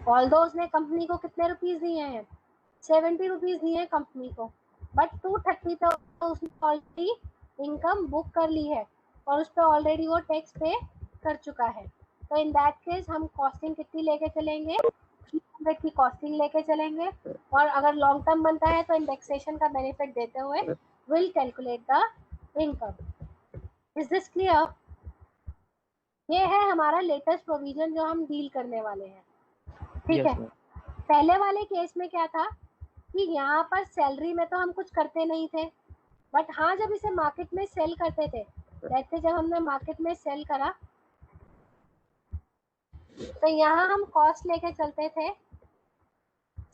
ऑल्दो उसने कंपनी को कितने रुपीस दिए हैं, 70 रुपीज दिए हैं कंपनी को, बट 230 तो उसने ऑलरेडी इनकम बुक कर ली है और उस पर ऑलरेडी वो टैक्स पे कर चुका है। तो इन दैट केस हम कॉस्टिंग कितनी लेके चलेंगे, 300 की कॉस्टिंग लेके चलेंगे, और अगर लॉन्ग टर्म बनता है तो इंडेक्सेशन का बेनिफिट देते हुए will calculate the income. Is this clear? ये है हमारा लेटेस्ट प्रोविजन जो हम डील करने वाले हैं, ठीक है। Yes ma'am. पहले वाले केस में क्या था कि यहाँ पर सैलरी में तो हम कुछ करते नहीं थे, बट हाँ जब इसे मार्केट में सेल करते थे, जैसे जब हमने मार्केट में सेल करा तो यहाँ हम कॉस्ट लेके चलते थे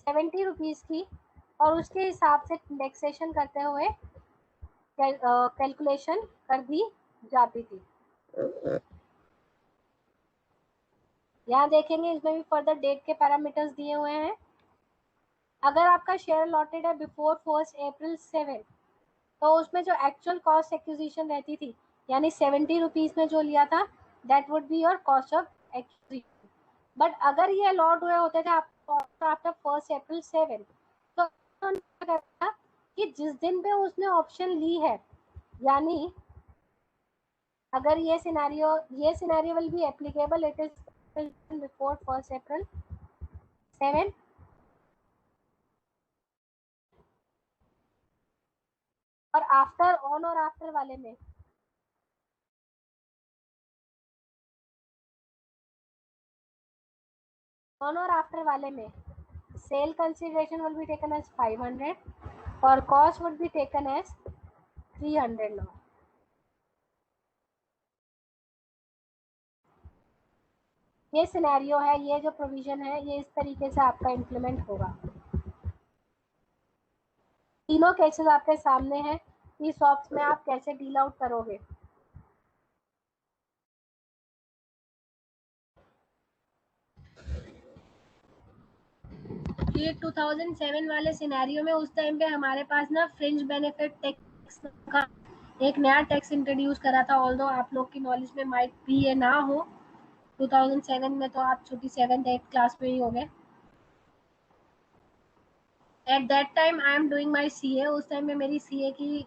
70 रुपीज की, और उसके हिसाब से इंडेक्सेशन करते हुए कैलकुलेशन कर दी जाती थी। यहाँ देखेंगे इसमें भी फर्दर डेट के पैरामीटर्स दिए हुए हैं। अगर आपका शेयर अलॉटेड है बिफोर 1 अप्रैल 7, तो उसमें जो एक्चुअल कॉस्ट एक्विजिशन रहती थी, यानी 70 रुपीज में जो लिया था, that would be your cost of acquisition. But अगर ये अलॉट हुए होते थे आफ्टर 1 अप्रैल 7, तो क्या करता कि जिस दिन पे उसने ऑप्शन ली है, यानी अगर ये scenario will be applicable, it is before 1 अप्रैल 7, और आफ्टर ऑन और आफ्टर वाले में ऑन और आफ्टर वाले में sale consideration will be taken as 500 और cost would be taken as 300 now. ये सिनेरियो है, ये जो प्रोविजन है, ये इस तरीके से आपका इम्प्लीमेंट होगा। तीनों केसेस आपके सामने हैं कि सॉप्स में आप कैसे डील आउट करोगे। ये 2007 वाले सिनेरियो में उस टाइम पे हमारे पास ना फ्रिंज बेनिफिट टैक्स का एक नया टैक्स इंट्रोड्यूस करा था, ऑल्दो आप लोग की नॉलेज में माइट भी ये ना हो। 2007 में तो आप छोटी 7th-8th क्लास में ही हो गए। At that time I am doing my CA। उस टाइम में मेरी CA की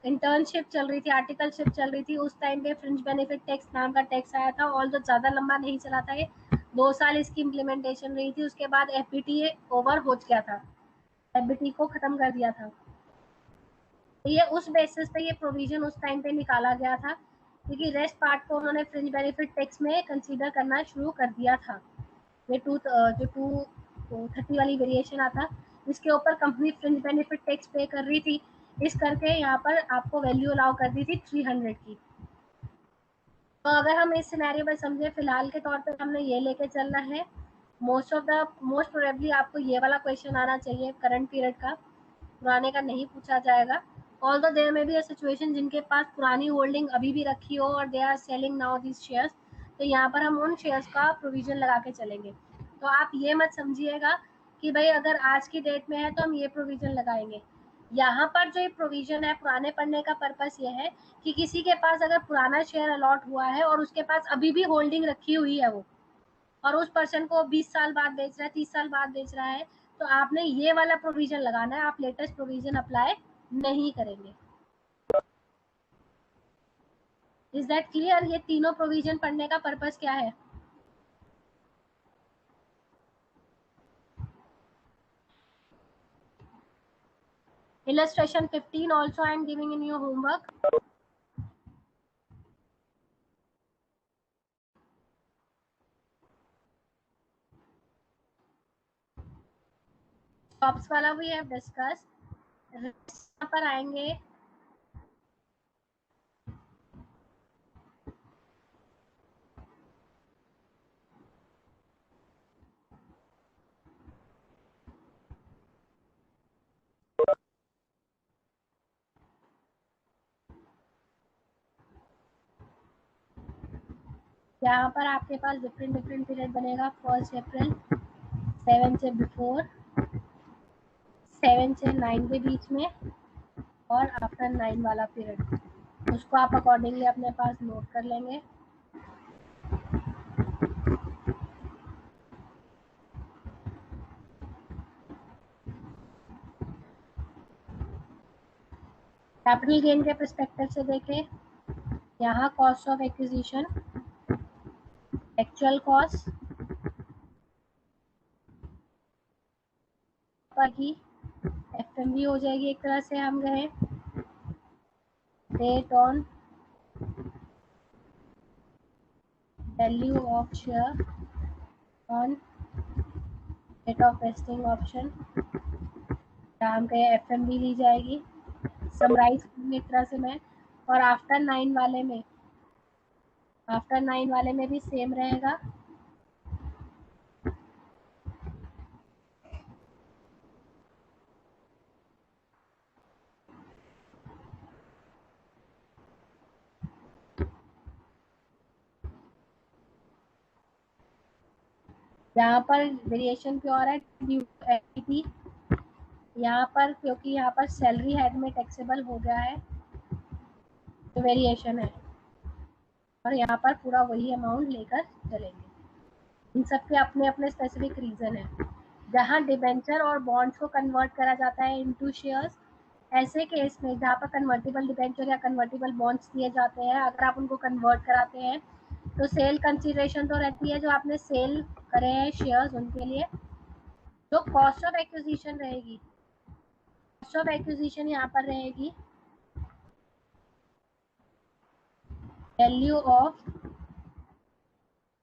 इंटर्नशिप चल रही थी, आर्टिकलशिप चल रही थी। उस टाइम पे फ्रिंज बेनिफिट टैक्स नाम का टैक्स आया था, ऑल्दो ज़्यादा लंबा नहीं चला था, ये 2 साल इसकी इम्प्लीमेंटेशन रही थी। उसके बाद FBT ओवर हो गया था, FBT को ख़त्म कर दिया था। तो ये उस बेसिस पे ये प्रोविजन उस टाइम पे निकाला गया था, क्योंकि रेस्ट पार्ट को उन्होंने फ्रिंज बेनिफिट टैक्स में कंसीडर करना शुरू कर दिया था। ये जो 230 वाली वेरिएशन आता, इसके ऊपर कंपनी फ्रिंज बेनिफिट टैक्स पे कर रही थी, इस करके यहाँ पर आपको वैल्यू अलाउ कर दी थी 300 की। तो अगर हम इस सिनेरियो में समझे, फिलहाल के तौर पे हमने ये लेके चलना है। मोस्ट प्रोबेबली आपको ये वाला क्वेश्चन आना चाहिए करंट पीरियड का, पुराने का नहीं पूछा जाएगा। Although there may be a situation जिनके पास पुरानी होल्डिंग अभी भी रखी हो और they are selling now this shares, तो यहाँ पर हम उन शेयर्स का प्रोविजन लगा के चलेंगे। तो आप ये मत समझिएगा कि भाई अगर आज की डेट में है तो हम ये प्रोविजन लगाएंगे। यहाँ पर जो ये प्रोविजन है, पुराने पढ़ने का पर्पस ये है कि किसी के पास अगर पुराना शेयर अलॉट हुआ है और उसके पास अभी भी होल्डिंग रखी हुई है वो, और उस पर्सन को 20 साल बाद बेच रहा है, 30 साल बाद बेच रहा है, तो आपने ये वाला प्रोविजन लगाना है, आप लेटेस्ट प्रोविजन अप्लाई नहीं करेंगे। Is that clear? ये तीनों प्रोविजन पढ़ने का पर्पस क्या है? Illustration 15 also I am giving in your homework. Stops वाला we have discussed. यहाँ पर आएंगे यहाँ पर आपके पास डिफरेंट पीरियड बनेगा। 1 अप्रैल 7 से बिफोर, 7 से 9 के बीच में, और आफ्टर 9 वाला पीरियड, उसको आप अकॉर्डिंगली अपने पास नोट कर लेंगे। कैपिटल गेन के पर्सपेक्टिव से देखें, यहाँ cost of acquisition, actual cost per he FMV हो जाएगी एक तरह से, हम गए date on value of share on date of vesting option, हम गए एफएमवी ली जाएगी, समराइज एक तरह से मैं। और आफ्टर 9 वाले में भी सेम रहेगा, यहाँ पर वेरिएशन प्योर है ड्यू टू एफईटी, यहाँ पर क्योंकि यहाँ पर सैलरी हेड में टैक्सेबल हो गया है तो वेरिएशन है, और यहाँ पर पूरा वही अमाउंट लेकर चलेंगे। इन सब के अपने अपने स्पेसिफिक रीजन है। जहाँ डिबेंचर और बॉन्ड्स को कन्वर्ट करा जाता है इनटू शेयर्स, ऐसे केस में जहाँ पर कन्वर्टेबल डिबेंचर या कन्वर्टेबल बॉन्ड्स दिए जाते हैं, अगर आप उनको कन्वर्ट कराते हैं तो सेल कंसिडरेशन तो रहती है, जो आपने सेल करे हैं शेयर्स उनके लिए। जो कॉस्ट ऑफ एक्विजिशन रहेगी, कॉस्ट ऑफ एक्विजिशन यहाँ पर रहेगी वैल्यू ऑफ,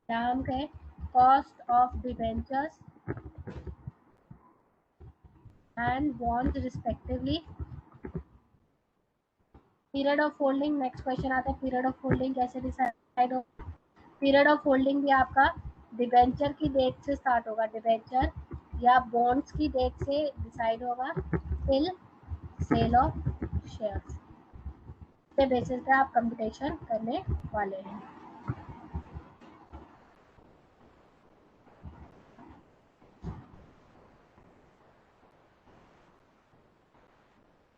यहाँ हम कहें cost of debentures and bonds respectively. Period of holding, next question आता है पीरियड ऑफ होल्डिंग कैसे डिसाइड हो। पीरियड ऑफ होल्डिंग भी आपका डिबेंचर की डेट से स्टार्ट होगा, डिबेंचर या बॉन्ड्स की डेट से डिसाइड होगा टिल सेल ऑफ शेयर्स के बेसिस पे आप कंप्यूटेशन करने वाले हैं।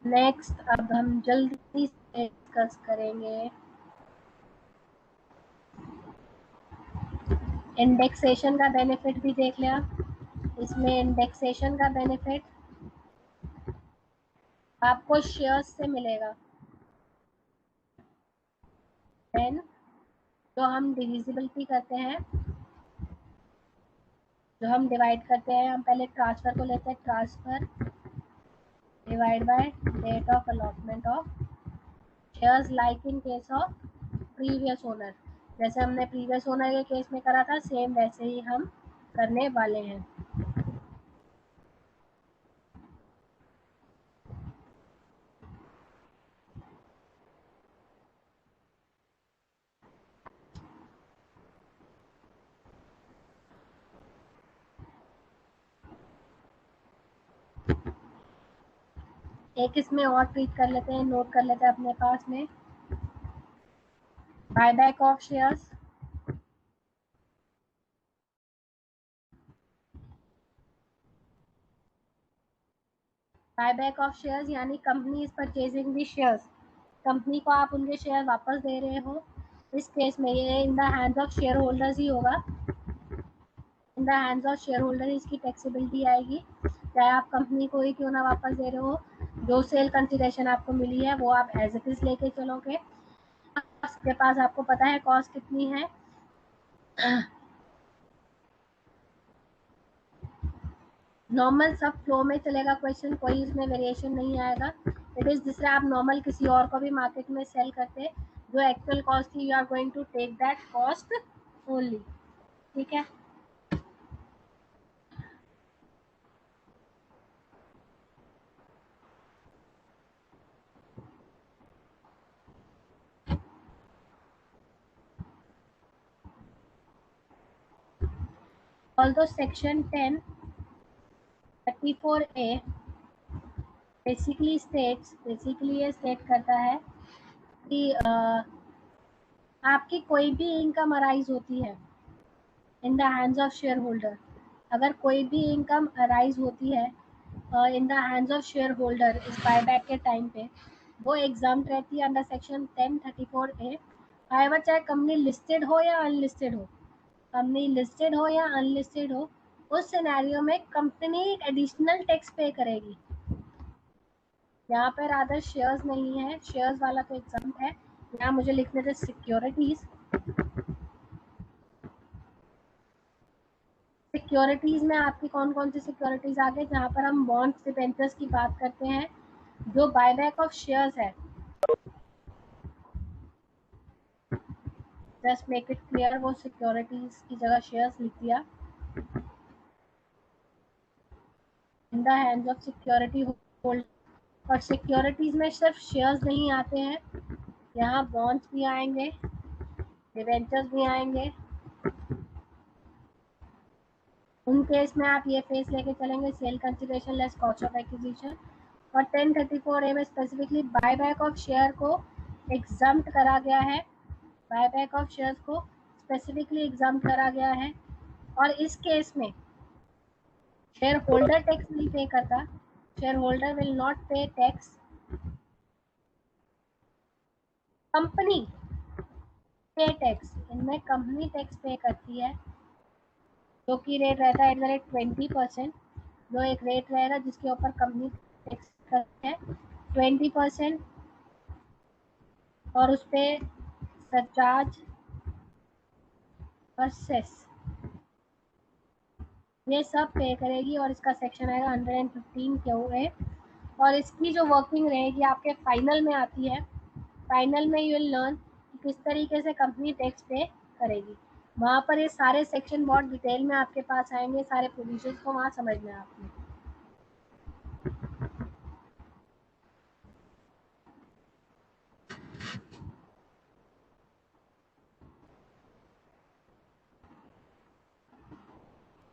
नेक्स्ट अब हम जल्दी से डिस्कस करेंगे इंडेक्सेशन का बेनिफिट भी देख लिया। इसमें इंडेक्सेशन का बेनिफिट आपको शेयर्स से मिलेगा, देन जो हम डिविजिबिलिटी करते हैं, जो हम डिवाइड करते हैं, हम पहले ट्रांसफर को लेते हैं, transfer divide by date of allotment of shares like in case of previous owner. जैसे हमने प्रीवियस ओनर के केस में करा था, सेम वैसे ही हम करने वाले हैं। एक इसमें और ट्रीट कर लेते हैं, नोट कर लेते हैं अपने पास में, buyback of shares. Buyback of shares यानी company is purchasing the shares, company को आप उनके शेयर वापस दे रहे हो। इस केस में ये in the hands of share holders ही होगा, in the hands of share holder इसकी टैक्सेबिलिटी आएगी, चाहे आप कंपनी को ही क्यों ना वापस दे रहे हो। जो सेल कंसिडरेशन आपको मिली है वो आप एज इट इज लेके चलोगे। आपके पास आपको पता है कॉस्ट कितनी है, नॉर्मल सब फ्लो में चलेगा क्वेश्चन, कोई इसमें वेरिएशन नहीं आएगा। इट इज जिससे आप नॉर्मल किसी और को भी मार्केट में सेल करते, जो एक्चुअल कॉस्ट थी, you are going to take that cost only, ठीक है। ऑल्दो सेक्शन 1034A बेसिकली ये स्टेट करता है कि आपकी कोई भी इनकम अराइज होती है in the hands of share holder, अगर कोई भी इनकम अराइज होती है in the hands of share holder इस बायबैक के टाइम पे, वो एग्जाम्प्ट रहती है अंडर सेक्शन 1034A। हाउएवर चाहे कंपनी लिस्टेड हो या अनलिस्टेड हो, कंपनी लिस्टेड हो या अनलिस्टेड हो, उस सिनेरियो में कंपनी एडिशनल टैक्स पे करेगी। यहाँ पर आदर शेयर्स नहीं है, शेयर्स वाला तो एग्जाम है। यहाँ मुझे लिखने थे सिक्योरिटीज। सिक्योरिटीज में आपकी कौन कौन सी सिक्योरिटीज आ गई, जहाँ पर हम बॉन्ड्स डिबेंचर्स की बात करते हैं, जो बायबैक ऑफ शेयर्स है। जस्ट मेक इट क्लियर, वो सिक्योरिटीज की जगह शेयर्स लिख दिया। इन the hands of security holder, और सिक्योरिटीज में सिर्फ शेयर्स नहीं आते हैं, यहाँ बॉन्ड्स भी आएंगे, डिबेंचर्स भी आएंगे। उन केस में आप ये फेस लेके चलेंगे, sale consideration less cost of acquisition. और 1034A में स्पेसिफिकली बायबैक ऑफ शेयर को एग्जम्प्ट करा गया है, बायबैक ऑफ शेयर्स को स्पेसिफिकली एग्जम्प्ट करा गया है। और इस केस में शेयर होल्डर टैक्स नहीं पे करता, शेयर होल्डर विल नॉट पे टैक्स, कंपनी पे टैक्स। इनमें कंपनी टैक्स पे करती है, जो कि रेट रहता है @20%, जो एक रेट रहेगा जिसके ऊपर कंपनी टैक्स करती है 20%, और उस पर सरचार्ज और सेस ये सब पे करेगी। और इसका सेक्शन आएगा 115 QA। और इसकी जो वर्किंग रहेगी आपके फाइनल में आती है, फाइनल में यू विल लर्न कि किस तरीके से कंपनी टैक्स पे करेगी। वहाँ पर ये सारे सेक्शन बहुत डिटेल में आपके पास आएंगे, सारे प्रोविजंस को वहाँ समझना है आपने।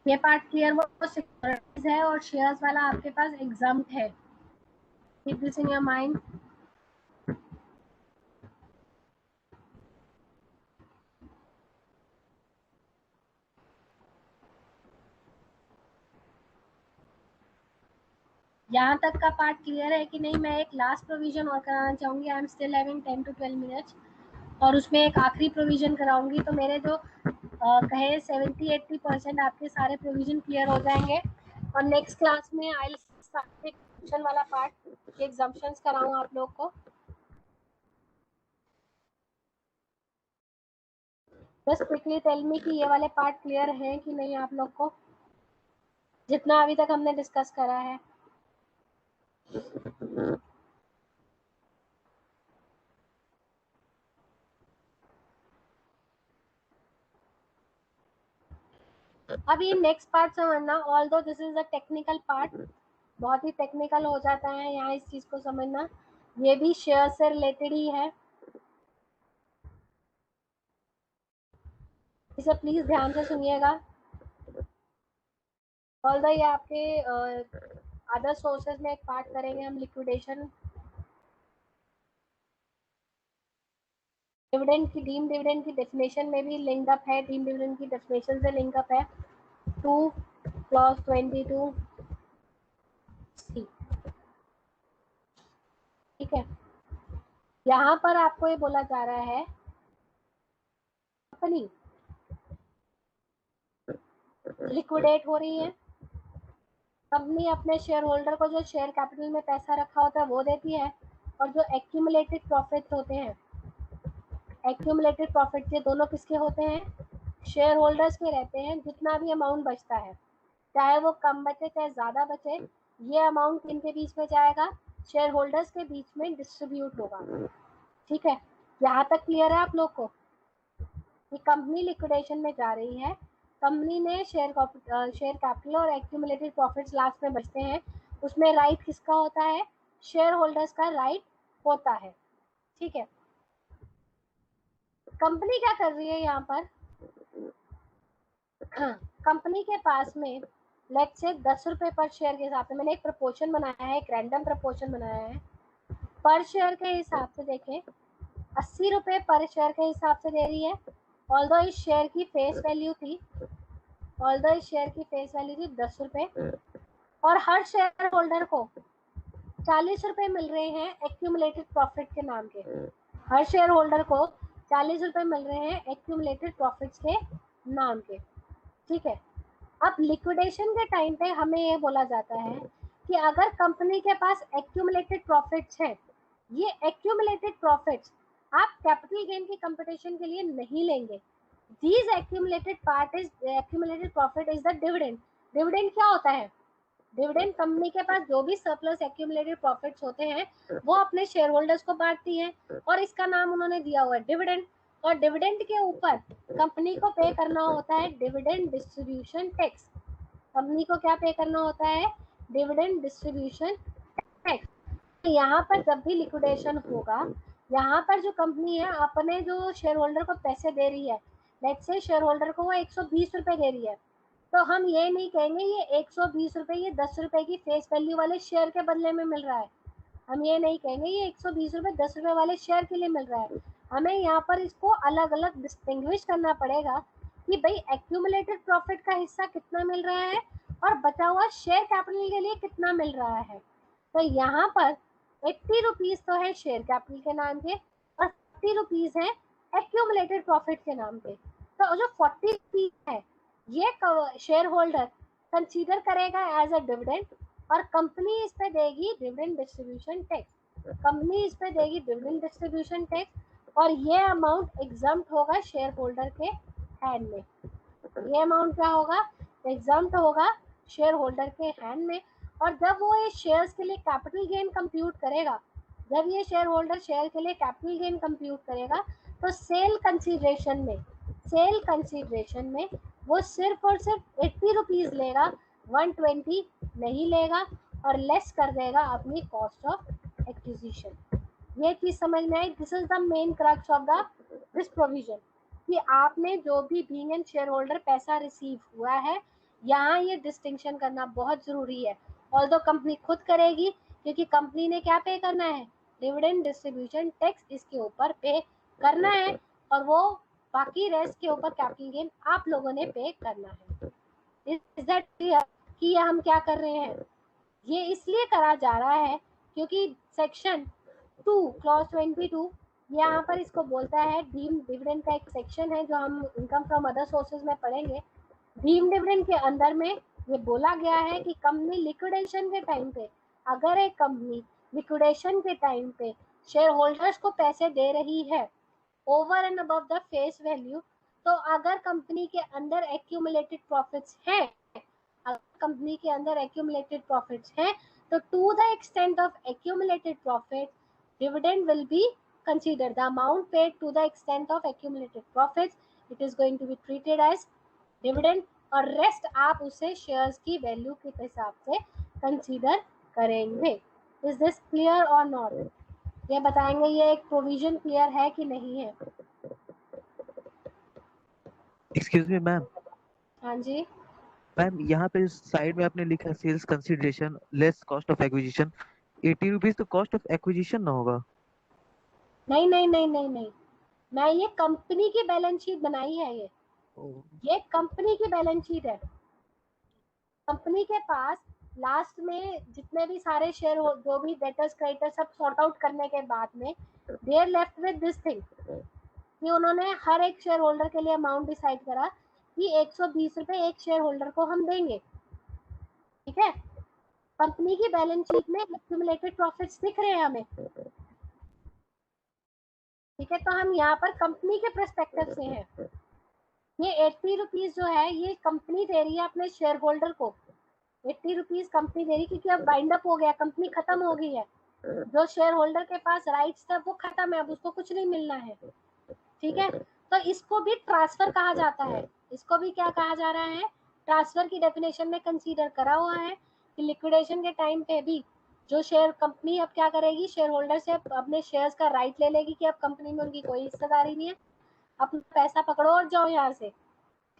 ये पार्ट क्लियर, वो सिक्योरिटीज है और शेयर्स वाला आपके पास एग्जाम्प्ट है। Keep this in your mind. यहाँ तक का पार्ट क्लियर है कि नहीं? मैं एक लास्ट प्रोविजन और कराना चाहूंगी। I am still having 10 to 12 minutes, और उसमें एक आखिरी प्रोविजन कराऊंगी, तो मेरे जो कहे 70-80% आपके सारे प्रोविजन क्लियर हो जाएंगे। और नेक्स्ट क्लास में आई स्टार्ट एग्जाम्पशन वाला पार्ट, एग्जाम्पशंस कराऊं आप लोग को। बस क्विकली टेल मी कि ये वाले पार्ट क्लियर हैं कि नहीं आप लोग को, जितना अभी तक हमने डिस्कस करा है। अब ये नेक्स्ट पार्ट समझना, although this is a technical part, बहुत ही टेक्निकल हो जाता है यहाँ इस चीज को समझना। ये भी शेयर से रिलेटेड ही है, इसे प्लीज ध्यान से सुनिएगा। ऑल्दो ये आपके अदर सोर्सेज में एक पार्ट करेंगे हम, लिक्विडेशन डिविडेंड की, डीम डिविडेंड की डेफिनेशन में भी लिंक अप है, डीम डिविडेंड की डेफिनेशन से लिंक अप है 2 क्लॉज 22 सी। ठीक है, यहाँ पर आपको ये बोला जा रहा है कंपनी लिक्विडेट हो रही है, कंपनी अपने शेयर होल्डर को जो शेयर कैपिटल में पैसा रखा होता है वो देती है, और जो एक्यूमुलेटेड प्रॉफिट होते हैं, एक्यूमुलेटेड प्रॉफिट ये दोनों किसके होते हैं? शेयर होल्डर्स के रहते हैं। जितना भी अमाउंट बचता है, चाहे वो कम बचे चाहे ज्यादा बचे, ये अमाउंट किनके बीच में जाएगा? शेयर होल्डर्स के बीच में डिस्ट्रीब्यूट होगा। ठीक है, यहाँ तक क्लियर है आप लोग को कि कंपनी लिक्विडेशन में जा रही है, कंपनी ने शेयर कैपिटल और एक्यूमुलेटेड प्रॉफिट्स लास्ट में बचते हैं, उसमें राइट किसका होता है? शेयर होल्डर्स का राइट होता है। ठीक है, कंपनी क्या कर रही है यहाँ पर? कंपनी के पास में लेट्स से 10 रुपए पर शेयर के हिसाब से, मैंने एक प्रपोर्शन बनाया है, एक रैंडम प्रपोर्शन बनाया है, पर शेयर के हिसाब से देखें 80 रुपए पर शेयर के हिसाब से दे रही है। ऑल्दो इस शेयर की फेस वैल्यू थी, ऑल्दो इस शेयर की फेस वैल्यू थी 10 रुपए, और हर शेयर होल्डर को 40 रुपए मिल रहे हैं एक्यूमुलेटेड प्रॉफिट के नाम के। हर शेयर होल्डर को 40 रुपए मिल रहे हैं एक्यूमुलेटेड प्रॉफिट्स के नाम के। ठीक है, अब लिक्विडेशन के टाइम पे हमें ये बोला जाता है कि अगर कंपनी के पास एक्यूमुलेटेड प्रॉफिट्स है, ये एक्यूमुलेटेड प्रॉफिट्स आप कैपिटल गेन की कंपटीशन के लिए नहीं लेंगे. These accumulated profit is the dividend. Dividend क्या होता है? डिविडेंड कंपनी के पास जो भी सरप्लस एक्यूमुलेटेड प्रॉफिट्स होते हैं वो अपने शेयर होल्डर्स को बांटती है, और इसका नाम उन्होंने दिया हुआ है डिविडेंड. और डिविडेंड के ऊपर कंपनी को पे करना होता है डिविडेंड डिस्ट्रीब्यूशन टैक्स. कंपनी को क्या पे करना होता है? Dividend distribution tax. यहाँ पर जब भी लिक्विडेशन होगा, यहाँ पर जो कंपनी है अपने जो शेयर होल्डर को पैसे दे रही है, लेट्स से शेयर होल्डर को वो 120 रुपए दे रही है, तो हम ये नहीं कहेंगे ये 120 रुपए ये 10 रुपए की फेस वैल्यू वाले शेयर के बदले में मिल रहा है. हम ये नहीं कहेंगे ये 120 रुपए 10 रुपए वाले शेयर के लिए मिल रहा है. हमें यहाँ पर इसको अलग अलग डिस्टिंग्विश करना पड़ेगा कि भाई एक्यूमुलेटेड प्रॉफिट का हिस्सा कितना मिल रहा है और बचा हुआ शेयर कैपिटल के लिए कितना मिल रहा है. तो यहाँ पर 80 रुपीज तो है शेयर कैपिटल के नाम पे और 40 रुपीज है एक्यूमुलेटेड प्रॉफिट के नाम पे. तो जो 40 रुपीज है ये शेयर होल्डर कंसीडर करेगा एज अ डिविडेंड, और कंपनी इस पे देगी डिविडेंड डिस्ट्रीब्यूशन टैक्स. कंपनी इस पे देगी डिविडेंड डिस्ट्रीब्यूशन टैक्स, और ये अमाउंट एग्जम्प्ट होगा शेयर होल्डर के हैंड में. ये अमाउंट क्या होगा? एग्जम्प्ट होगा शेयर होल्डर के हैंड में. और जब वो ये शेयर्स के लिए कैपिटल गेन कंप्यूट करेगा, जब ये शेयर होल्डर शेयर के लिए कैपिटल गेन कंप्यूट करेगा, तो सेल कंसीडरेशन में वो सिर्फ और सिर्फ 80 रुपीज लेगा, 120 नहीं लेगा, और लेस कर देगा अपनी कॉस्ट ऑफ एक्विजिशन. ये चीज समझ में आई? This is the main crux of this provision, कि आपने जो भी बीइंग एन शेयर होल्डर पैसा रिसीव हुआ है, यहाँ ये डिस्टिंक्शन करना बहुत जरूरी है. ऑल्दो कंपनी खुद करेगी, क्योंकि कंपनी ने क्या पे करना है? डिविडेंड डिस्ट्रीब्यूशन टैक्स इसके ऊपर पे करना है, और वो बाकी रेस्ट के ऊपर कैपिटल गेन आप लोगों ने पे करना है. इज दैट क्लियर कि ये हम क्या कर रहे हैं? ये इसलिए करा जा रहा है क्योंकि सेक्शन 2 क्लॉज 22 यहाँ पर इसको बोलता है, डीम्ड डिविडेंड का एक सेक्शन है जो हम इनकम फ्रॉम अदर सोर्सेज में पढ़ेंगे. डीम्ड डिविडेंड के अंदर में ये बोला गया है कि कंपनी लिक्विडेशन के टाइम पे, अगर एक कंपनी लिक्विडेशन के टाइम पे शेयर होल्डर्स को पैसे दे रही है over and above the face value, तो अगर कंपनी के अंदर एक्यूमुलेटेड प्रॉफिट्स हैं, अगर कंपनी के अंदर एक्यूमुलेटेड प्रॉफिट्स हैं, तो to the extent of accumulated profit dividend will be considered. The amount paid to the extent of accumulated profits, it is going to be treated as dividend, और rest आप उसे shares की value के हिसाब से consider करेंगे. Is this clear और not? ये बताएंगे ये एक प्रोविजन क्लियर है कि नहीं है? Excuse me ma'am. हाँ जी. मैम यहाँ पे साइड में आपने लिखा sales consideration less cost of acquisition. 80 rupees तो कॉस्ट ऑफ एक्विजिशन ना होगा? नहीं नहीं नहीं नहीं नहीं, मैं ये कंपनी की बैलेंस शीट बनाई है. ये कंपनी की बैलेंस शीट है. कंपनी के पास लास्ट में जितने भी सारे शेयर जो भी डेटर्स क्रेडिटर्स सब सॉर्ट आउट करने के बाद में they are left with this thing, कि उन्होंने हर एक शेयर होल्डर के लिए अमाउंट डिसाइड करा कि 120 रुपए एक शेयर होल्डर को हम देंगे. ठीक है. कंपनी की बैलेंस शीट में एक्यूमुलेटेड प्रॉफिट्स दिख रहे हैं हमें. ठीक है. तो हम यहाँ पर कंपनी के पर्सपेक्टिव से हैं. ये 80 रुपीज जो है ये कंपनी दे रही है अपने शेयर होल्डर को. 80 रुपीज कंपनी दे रही, क्योंकि अब बाइंड अप हो गया, कंपनी खत्म हो गई है. जो शेयर होल्डर के पास राइट्स था वो खत्म है, अब उसको कुछ नहीं मिलना है. ठीक है. तो इसको भी ट्रांसफर कहा जाता है. इसको भी क्या कहा जा रहा है? ट्रांसफर की डेफिनेशन में कंसीडर करा हुआ है कि लिक्विडेशन के टाइम पे भी जो शेयर कंपनी अब क्या करेगी, शेयर होल्डर से अपने शेयर्स का राइट ले लेगी कि अब कंपनी में उनकी कोई हिस्सेदारी नहीं है, अपना पैसा पकड़ो और जाओ यहाँ से.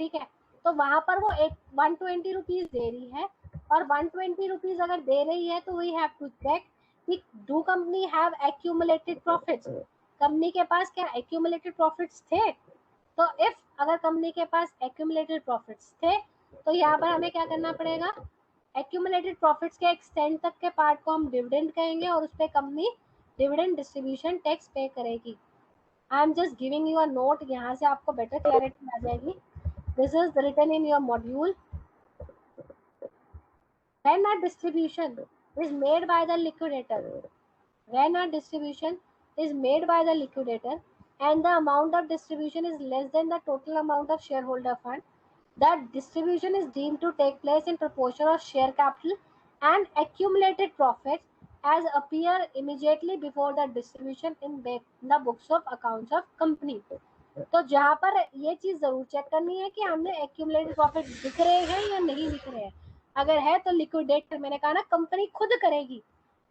ठीक है. तो वहां पर वो 120 रुपीज दे रही है, और 120 रुपीज अगर दे रही है तो वी हैव टू चेक कि do company have accumulated profits. Company के पास क्या एक्यूमुलेटेड प्रॉफिट्स थे? तो इफ अगर कंपनी के पास एक्यूमुलेटेड प्रॉफिट्स थे, तो यहाँ पर हमें क्या करना पड़ेगा? एक्यूमुलेटेड प्रॉफिट्स के एक्सटेंट तक के पार्ट को हम डिविडेंड कहेंगे, और उस पर कंपनी डिविडेंड डिस्ट्रीब्यूशन टैक्स पे करेगी. आई am just giving you a note, यहाँ से आपको बेटर क्लैरिटी आ जाएगी. This is written in your module. When a distribution is made by the liquidator. When a distribution is made by the liquidator and the amount of distribution is less than the total amount of shareholder fund, that distribution is deemed to take place in proportion of share capital and accumulated profits as appear immediately before the distribution in the books of accounts of company. तो जहाँ पर ये चीज जरूर check करनी है कि हमने एक्यूमुलेटेड प्रॉफिट दिख रहे हैं या नहीं दिख रहे हैं. अगर है तो लिक्विडेटर, मैंने कहा ना कंपनी खुद करेगी.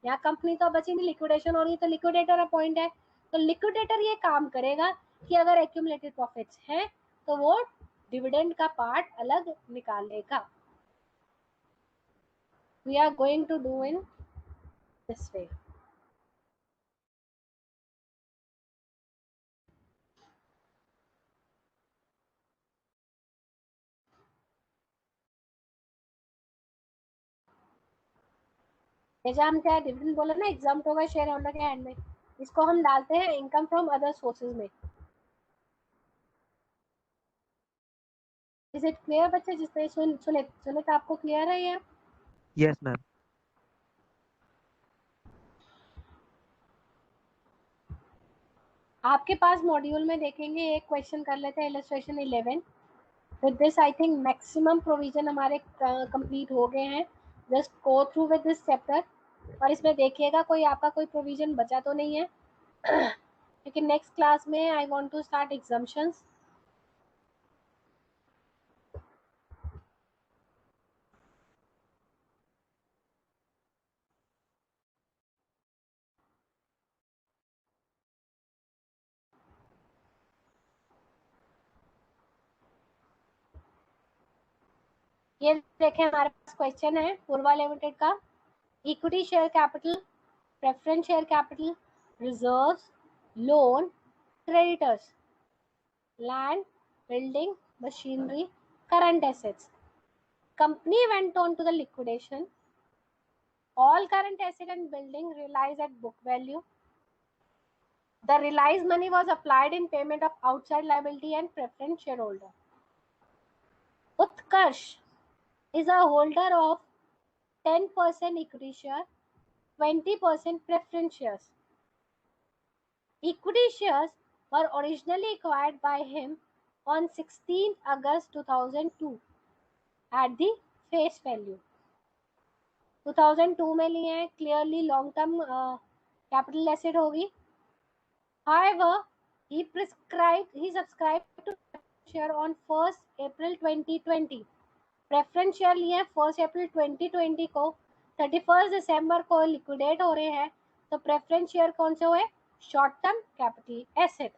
यहाँ कंपनी तो बची नहीं, लिक्विडेशन हो रही है तो लिक्विडेटर अपॉइंट है. तो लिक्विडेटर ये काम करेगा कि अगर एक्यूमुलेटेड प्रॉफिट्स हैं तो वो डिविडेंड का पार्ट अलग निकाल लेगा. We are going to do in this way. जैसे हम क्या डिविडेंड बोले ना, एग्जाम होगा शेयर होल्डर के हैंड में, इसको हम डालते हैं इनकम फ्रॉम अदर सोर्सेज में. इज इट क्लियर बच्चे? जिसने सुने तो आपको क्लियर है ये? Yes ma'am. आपके पास मॉड्यूल में देखेंगे, एक क्वेश्चन कर लेते हैं, illustration 11. With this I think maximum provision हमारे कंप्लीट हो गए हैं. Just go through with this chapter और इसमें देखिएगा कोई आपका कोई प्रोविजन बचा तो नहीं है. लेकिन नेक्स्ट क्लास में I want to start exemptions. ये देखें, हमारे पास क्वेश्चन है पूर्वा लिमिटेड का. Equity share capital, preference share capital, reserves, loan, creditors, land, building, machinery, current assets. Company went on to the liquidation. All current asset and building realized at book value. The realized money was applied in payment of outside liability and preference shareholder. Utkarsh is a holder of 10% equity share, 20% preference shares. Equity shares were originally acquired by him on 16 August 2002 at the face value. 2002 में लिए हैं, clearly long term capital asset होगी. However, he subscribed to share on 1st April 2020. Preference share लिए 1st अप्रैल 2020 को, 31st दिसंबर को liquidate हो रहे हैं. तो प्रेफरेंस शेयर कौन से हुए? शॉर्ट टर्म कैपिटल एसेट,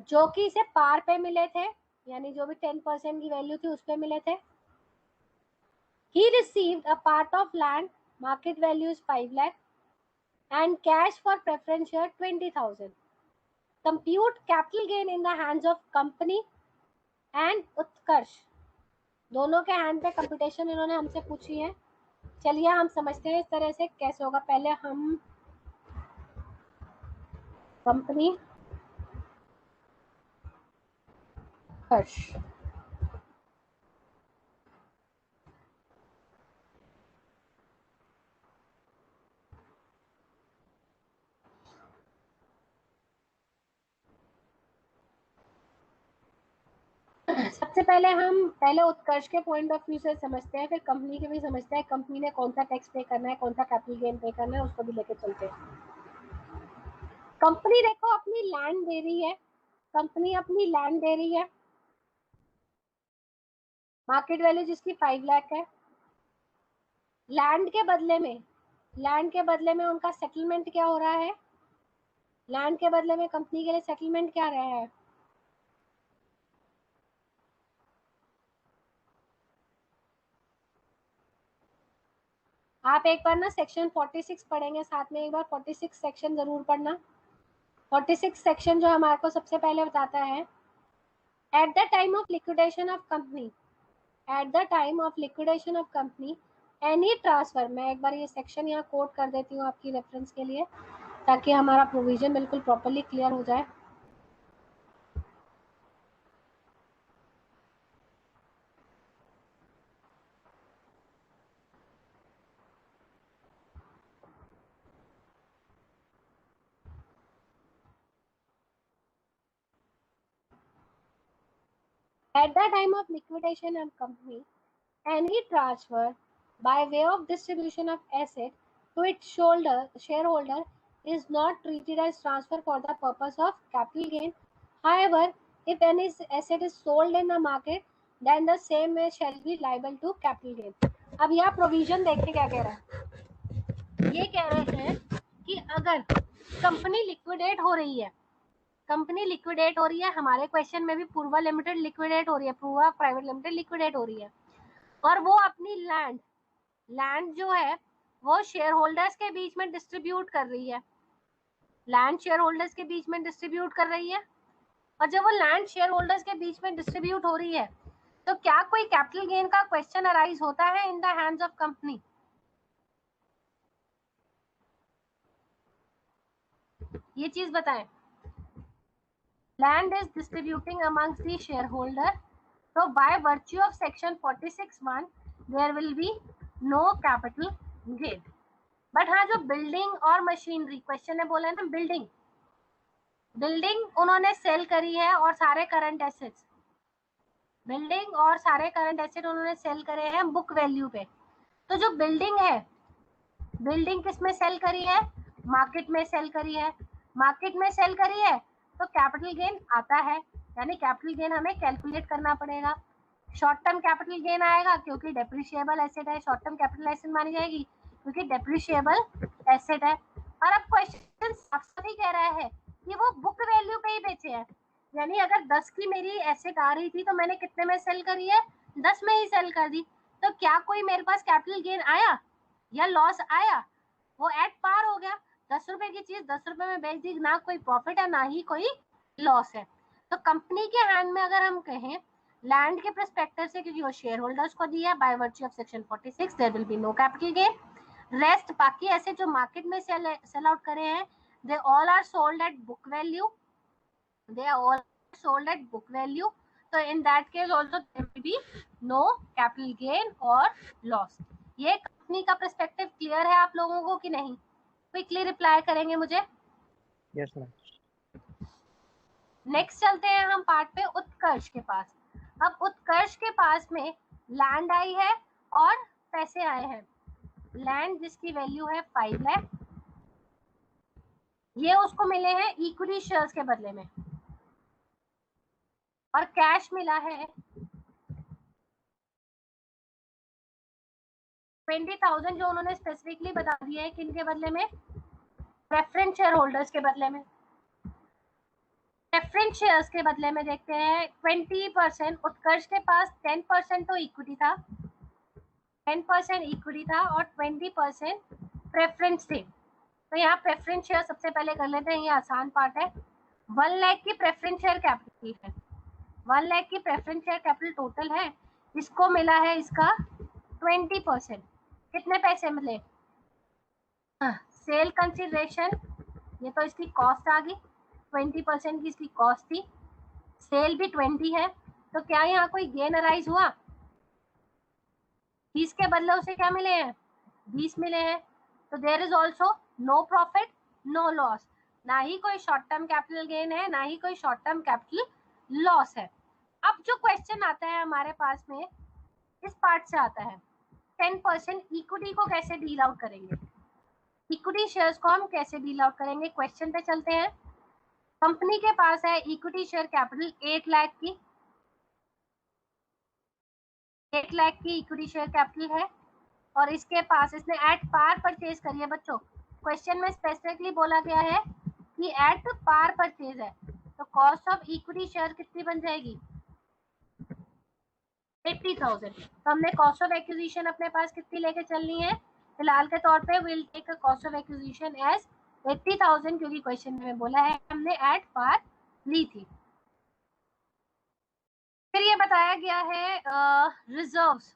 जो कि इसे पार पे मिले थे, यानी जो भी 10% की वैल्यू थी उस पे मिले थे. He received a part of land, market value is 5 lakh, and cash for preference share 20,000. Compute capital gain in the hands of company and उत्कर्ष. दोनों के हैंड पे कंप्यूटेशन इन्होंने हमसे पूछी है. चलिए हम समझते हैं इस तरह से कैसे होगा. पहले हम कंपनी उत्कर्ष, सबसे पहले उत्कर्ष के पॉइंट ऑफ व्यू से समझते हैं, फिर कंपनी के भी समझते हैं. कंपनी ने कौन सा टैक्स पे करना है, कौन सा कैपिटल गेन पे करना है, उसको भी लेके चलते हैं. कंपनी देखो अपनी लैंड दे रही है, कंपनी अपनी लैंड दे रही है, मार्केट वैल्यू जिसकी 5 लाख है. लैंड के बदले में उनका सेटलमेंट क्या हो रहा है? लैंड के बदले में कंपनी के लिए सेटलमेंट क्या रहा है? आप एक बार ना सेक्शन 46 पढ़ेंगे, साथ में एक बार 46 सेक्शन जरूर पढ़ना. 46 सेक्शन जो हमारे को सबसे पहले बताता है, at the time of liquidation of company, any transfer. मैं एक बार ये सेक्शन यहाँ कोट कर देती हूँ आपकी रेफरेंस के लिए, ताकि हमारा प्रोविजन बिल्कुल प्रॉपर्ली क्लियर हो जाए. At the time of liquidation of company, any transfer by way of distribution of asset to its shareholder is not treated as transfer for the purpose of capital gain. However, if any asset is sold in the market, then the same shall be liable to capital gain. अब यहाँ provision देखिए क्या कह रहा है. ये कह रहे हैं कि अगर कंपनी लिक्विडेट हो रही है, कंपनी लिक्विडेट हो रही है, हमारे क्वेश्चन में भी पूर्वा लिमिटेड लिक्विडेट हो रही है, पूर्वा प्राइवेट लिमिटेड लिक्विडेट हो रही है, और वो अपनी लैंड जो है वो शेयर होल्डर्स के बीच में डिस्ट्रीब्यूट कर रही है, लैंड शेयर होल्डर्स के बीच में डिस्ट्रीब्यूट कर रही है. और जब वो लैंड शेयर होल्डर्स के बीच में डिस्ट्रीब्यूट हो रही है, तो क्या कोई कैपिटल गेन का क्वेश्चन अराइज होता है in the hands of company? ये चीज बताएं. Land is distributing amongst the share holder, तो by virtue of section 46(1) there will be no capital gain. But हाँ, जो बिल्डिंग और मशीनरी क्वेश्चन है, बोला ना, बिल्डिंग उन्होंने सेल करी है और सारे करंट एसेट्स, बिल्डिंग और सारे करंट एसेट उन्होंने सेल करे हैं बुक वैल्यू पे. तो जो बिल्डिंग है, बिल्डिंग किस में सेल करी है? मार्केट में सेल करी है. मार्केट में सेल करी है तो कैपिटल गेन आता है, यानी कैपिटल गेन हमें कैलकुलेट करना पड़ेगा. शॉर्ट टर्म कैपिटल गेन आएगा क्योंकि डेप्रिशिएबल एसेट है, शॉर्ट टर्म कैपिटल एसेट मानी जाएगी क्योंकि डेप्रिशिएबल एसेट है. और अब क्वेश्चन साफ साफ ही कह रहा है कि वो बुक वैल्यू पे ही बेचे हैं, यानी अगर 10 की मेरी एसेट आ रही थी तो मैंने कितने में सेल करी है? 10 में ही सेल कर दी. तो क्या कोई मेरे पास कैपिटल गेन आया या लॉस आया? वो एट पार हो गया. 10 रुपए की चीज 10 रुपए में बेच दी, ना कोई प्रॉफिट है ना ही कोई लॉस है. तो कंपनी के हैंड में अगर हम कहें लैंड के परस्पेक्टिव से, क्योंकि वो शेयर होल्डर्स को दिया by virtue of section 46, there will be no capital gain. Rest बाकी ऐसे जो मार्केट में सेल आउट करे हैं, they all are sold at book value, they are all sold at book value. तो in that case also there will be no capital gain और loss. ये company का पर्सपेक्टिव क्लियर है आप लोगों को कि नहीं? क्विकली रिप्लाई करेंगे मुझे. Yes ma'am. नेक्स्ट चलते हैं हम पार्ट पे उत्कर्ष के पास. अब उत्कर्ष के पास में लैंड आई है और पैसे आए हैं. लैंड जिसकी वैल्यू है 5 लाख, ये उसको मिले हैं इक्विटी शेयर्स के बदले में, और कैश मिला है 20,000 जो उन्होंने स्पेसिफिकली बता दिया है किन के बदले में? प्रेफरेंस शेयर होल्डर्स के बदले में. प्रेफरेंस शेयर्स के बदले में देखते हैं 20%. उत्कर्ष के पास 10% तो इक्विटी था, 10% इक्विटी था और 20% प्रेफरेंस थे. तो यहाँ प्रेफरेंस शेयर सबसे पहले कर लेते हैं, ये आसान पार्ट है. 1 लाख की प्रेफरेंस शेयर कैपिटल है, 1 लाख की प्रेफरेंस शेयर कैपिटल टोटल है. इसको मिला है इसका 20%. कितने पैसे मिले? सेल कंसिडरेशन, ये तो इसकी कॉस्ट आ गई, 20% की इसकी कॉस्ट थी, सेल भी 20 है. तो क्या यहाँ कोई गेन अराइज हुआ? 20 के बदले उसे क्या मिले हैं? 20 मिले हैं. तो there is also no profit no loss, ना ही कोई शॉर्ट टर्म कैपिटल गेन है ना ही कोई शॉर्ट टर्म कैपिटल लॉस है. अब जो क्वेश्चन आता है हमारे पास में, इस पार्ट से आता है 10% इक्विटी को कैसे डील आउट करेंगे, इक्विटी शेयर्स को हम कैसे डील आउट करेंगे. क्वेश्चन पे चलते हैं. कंपनी के पास है इक्विटी शेयर कैपिटल 8 लाख की, 8 लाख की इक्विटी शेयर कैपिटल है, और इसके पास इसने एट पार परचेज करी है. बच्चों क्वेश्चन में स्पेसिफिकली बोला गया है कि एट पार परचेज है, तो कॉस्ट ऑफ इक्विटी शेयर कितनी बन जाएगी? 80,000. तो हमने कॉस्ट ऑफ एक्विजिशन अपने पास कितनी लेके चलनी है? फिलहाल के तौर पे will take cost of acquisition as 80,000, क्योंकि क्वेश्चन में बोला है हमने एट पार ली थी. फिर ये बताया गया है रिजर्व्स.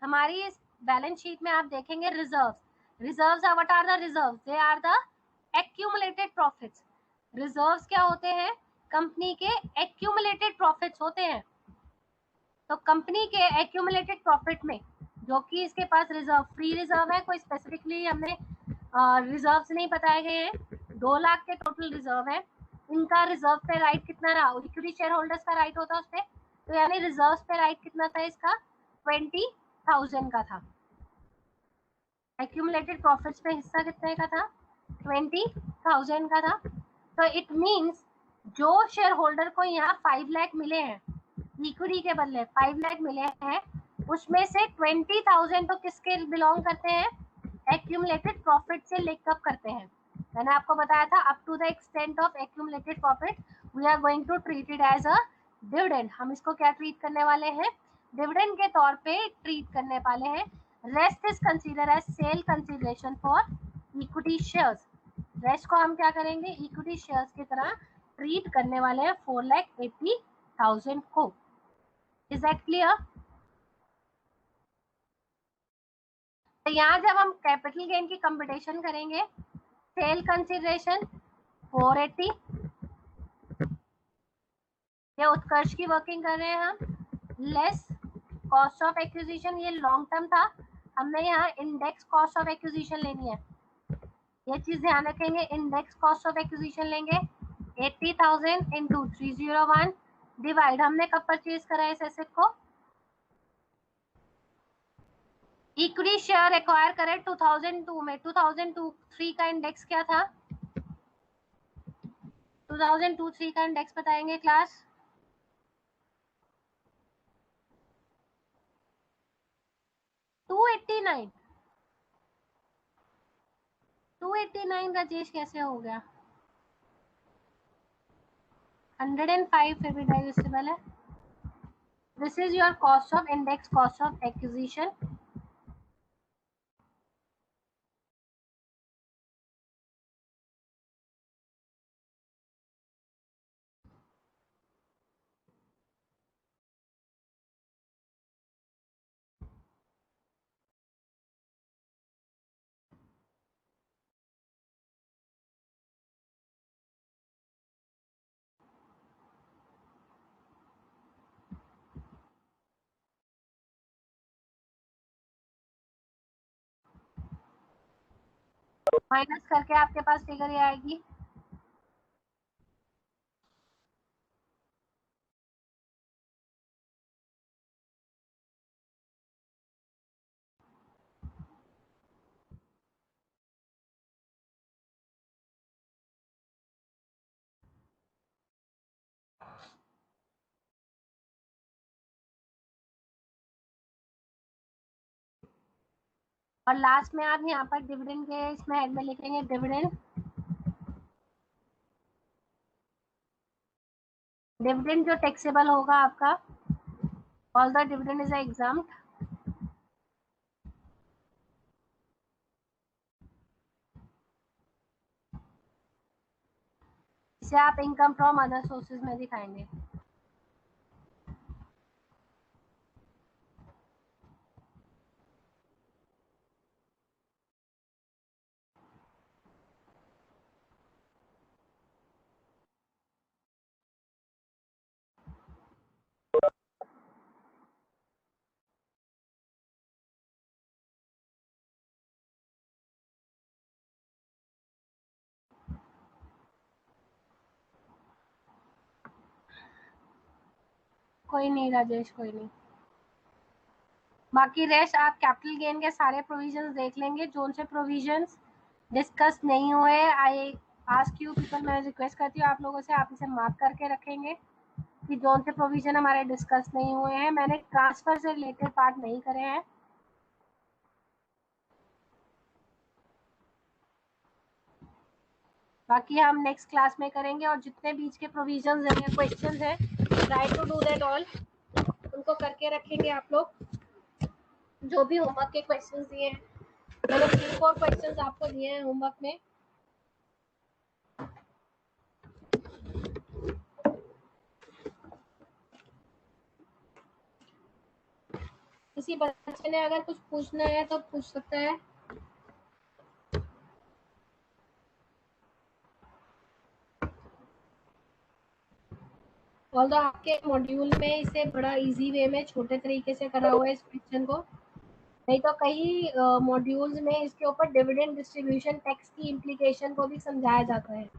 हमारी इस बैलेंस शीट में आप देखेंगे reserves. Reserves what are the reserves? They are the accumulated profits. Reserves क्या होते हैं? कंपनी के एक्यूमुलेटेड प्रॉफिट्स होते हैं. तो कंपनी के एक्यूमुलेटेड प्रॉफिट में जो कि इसके पास रिजर्व, फ्री रिजर्व है, कोई स्पेसिफिकली हमने रिजर्व्स नहीं बताए गए हैं. 2 लाख के टोटल रिजर्व है. इनका रिजर्व पे राइट कितना रहा? इक्विटी शेयर होल्डर्स का राइट होता है उस पर तो यानी रिजर्व्स पे राइट कितना था इसका, 20,000 का था। एक्यूमुलेटेड प्रॉफिट्स पे हिस्सा कितने का था, 20,000 का था। तो इट मींस जो शेयर होल्डर को यहाँ 5 लाख मिले हैं इक्विटी के बदले, 5 लाख मिले हैं, उसमें से 20,000 तो किसके बिलोंग करते हैं, एक्यूमुलेटेड प्रॉफिट से लिंकअप करते हैं। मैंने आपको बताया था up to the extent of accumulated profit we are going to treat it as a dividend. हम इसको क्या ट्रीट करने वाले हैं, डिविडेंड के तौर पे ट्रीट करने वाले हैं। Rest is consider as sale consideration for equity shares. Rest को हम क्या करेंगे, इक्विटी शेयर्स की तरह ट्रीट करने वाले हैं 4,80,000 को। Is that clear? तो यहाँ जब हम कैपिटल गेन की कंप्यूटेशन करेंगे, सेल कंसीडरेशन 480, ये उत्कर्ष की वर्किंग कर रहे हैं हम, लेस कॉस्ट ऑफ एक्विजिशन, ये लॉन्ग टर्म था, हमने यहाँ इंडेक्स कॉस्ट ऑफ एक्विजिशन लेनी है, ये चीज ध्यान रखेंगे। इंडेक्स कॉस्ट ऑफ एक्विजिशन लेंगे 80,000 इंटू 301 डिवाइड, हमने कब परचेज करा इस एसेट को, इक्विटी शेयर एक्वायर करे 2002 में। 2002-3 का इंडेक्स क्या था, 2002-3 का इंडेक्स बताएंगे क्लास, $289। राजेश कैसे हो गया, 105 फिर भी डाइजेस्टिबल है। This is your cost of index cost of acquisition. Minus करके आपके पास फिगर ये आएगी, और लास्ट में आप यहाँ पर डिविडेंड के इसमें हेड में लिखेंगे डिविडेंड। डिविडेंड जो टैक्सेबल होगा आपका, all the dividend is examined, इसे आप इनकम फ्रॉम अदर सोर्सेज में दिखाएंगे। कोई नहीं राजेश, कोई नहीं। बाकी रेस्ट आप कैपिटल गेन के सारे प्रोविजंस देख लेंगे, जो उनसे प्रोविजंस डिस्कस नहीं हुए, आई आस्क यू पीपल, मैं रिक्वेस्ट करती हूँ आप लोगों से, आप इसे मार्क करके रखेंगे कि जो उनसे प्रोविजन हमारे डिस्कस नहीं हुए हैं। मैंने ट्रांसफर से रिलेटेड पार्ट नहीं करे हैं। बाकी हम नेक्स्ट क्लास में करेंगे, और जितने बीच के प्रोविजंस हैं, क्वेश्चंस हैं, try to do that all, उनको करके रखेंगे आप लोग। जो भी होमवर्क के क्वेश्चंस दिए हैं, मैंने 3-4 क्वेश्चंस आपको दिए हैं होमवर्क में, किसी बच्चे ने अगर कुछ पूछना है तो पूछ सकता है। ऑल्दो आपके मॉड्यूल में इसे बड़ा इजी वे में छोटे तरीके से करा हुआ है इस क्वेश्चन को, नहीं तो कई मॉड्यूल्स में इसके ऊपर डिविडेंड डिस्ट्रीब्यूशन टैक्स की इम्प्लीकेशन को भी समझाया जाता है।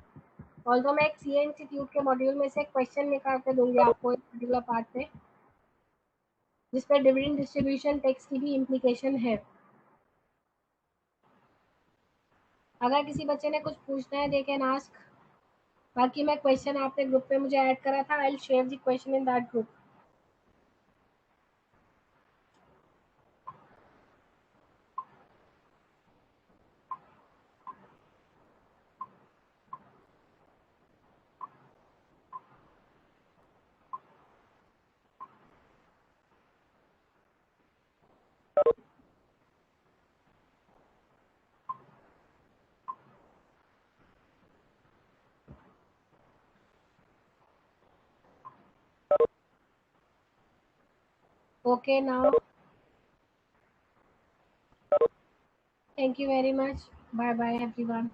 ऑल्दो मैं एक सीए इंस्टीट्यूट के मॉड्यूल में से क्वेश्चन निकाल के दूंगी आपको इस पर्टिकुलर पार्ट पे, जिस पर डिविडेंड डिस्ट्रीब्यूशन टैक्स की भी इम्प्लीकेशन है। अगर किसी बच्चे ने कुछ पूछना है दे कैन आस्क। बाकी मैं क्वेश्चन आपने ग्रुप पे मुझे ऐड करा था, I will share the question in that group. Okay, now thank you very much. Bye bye everyone.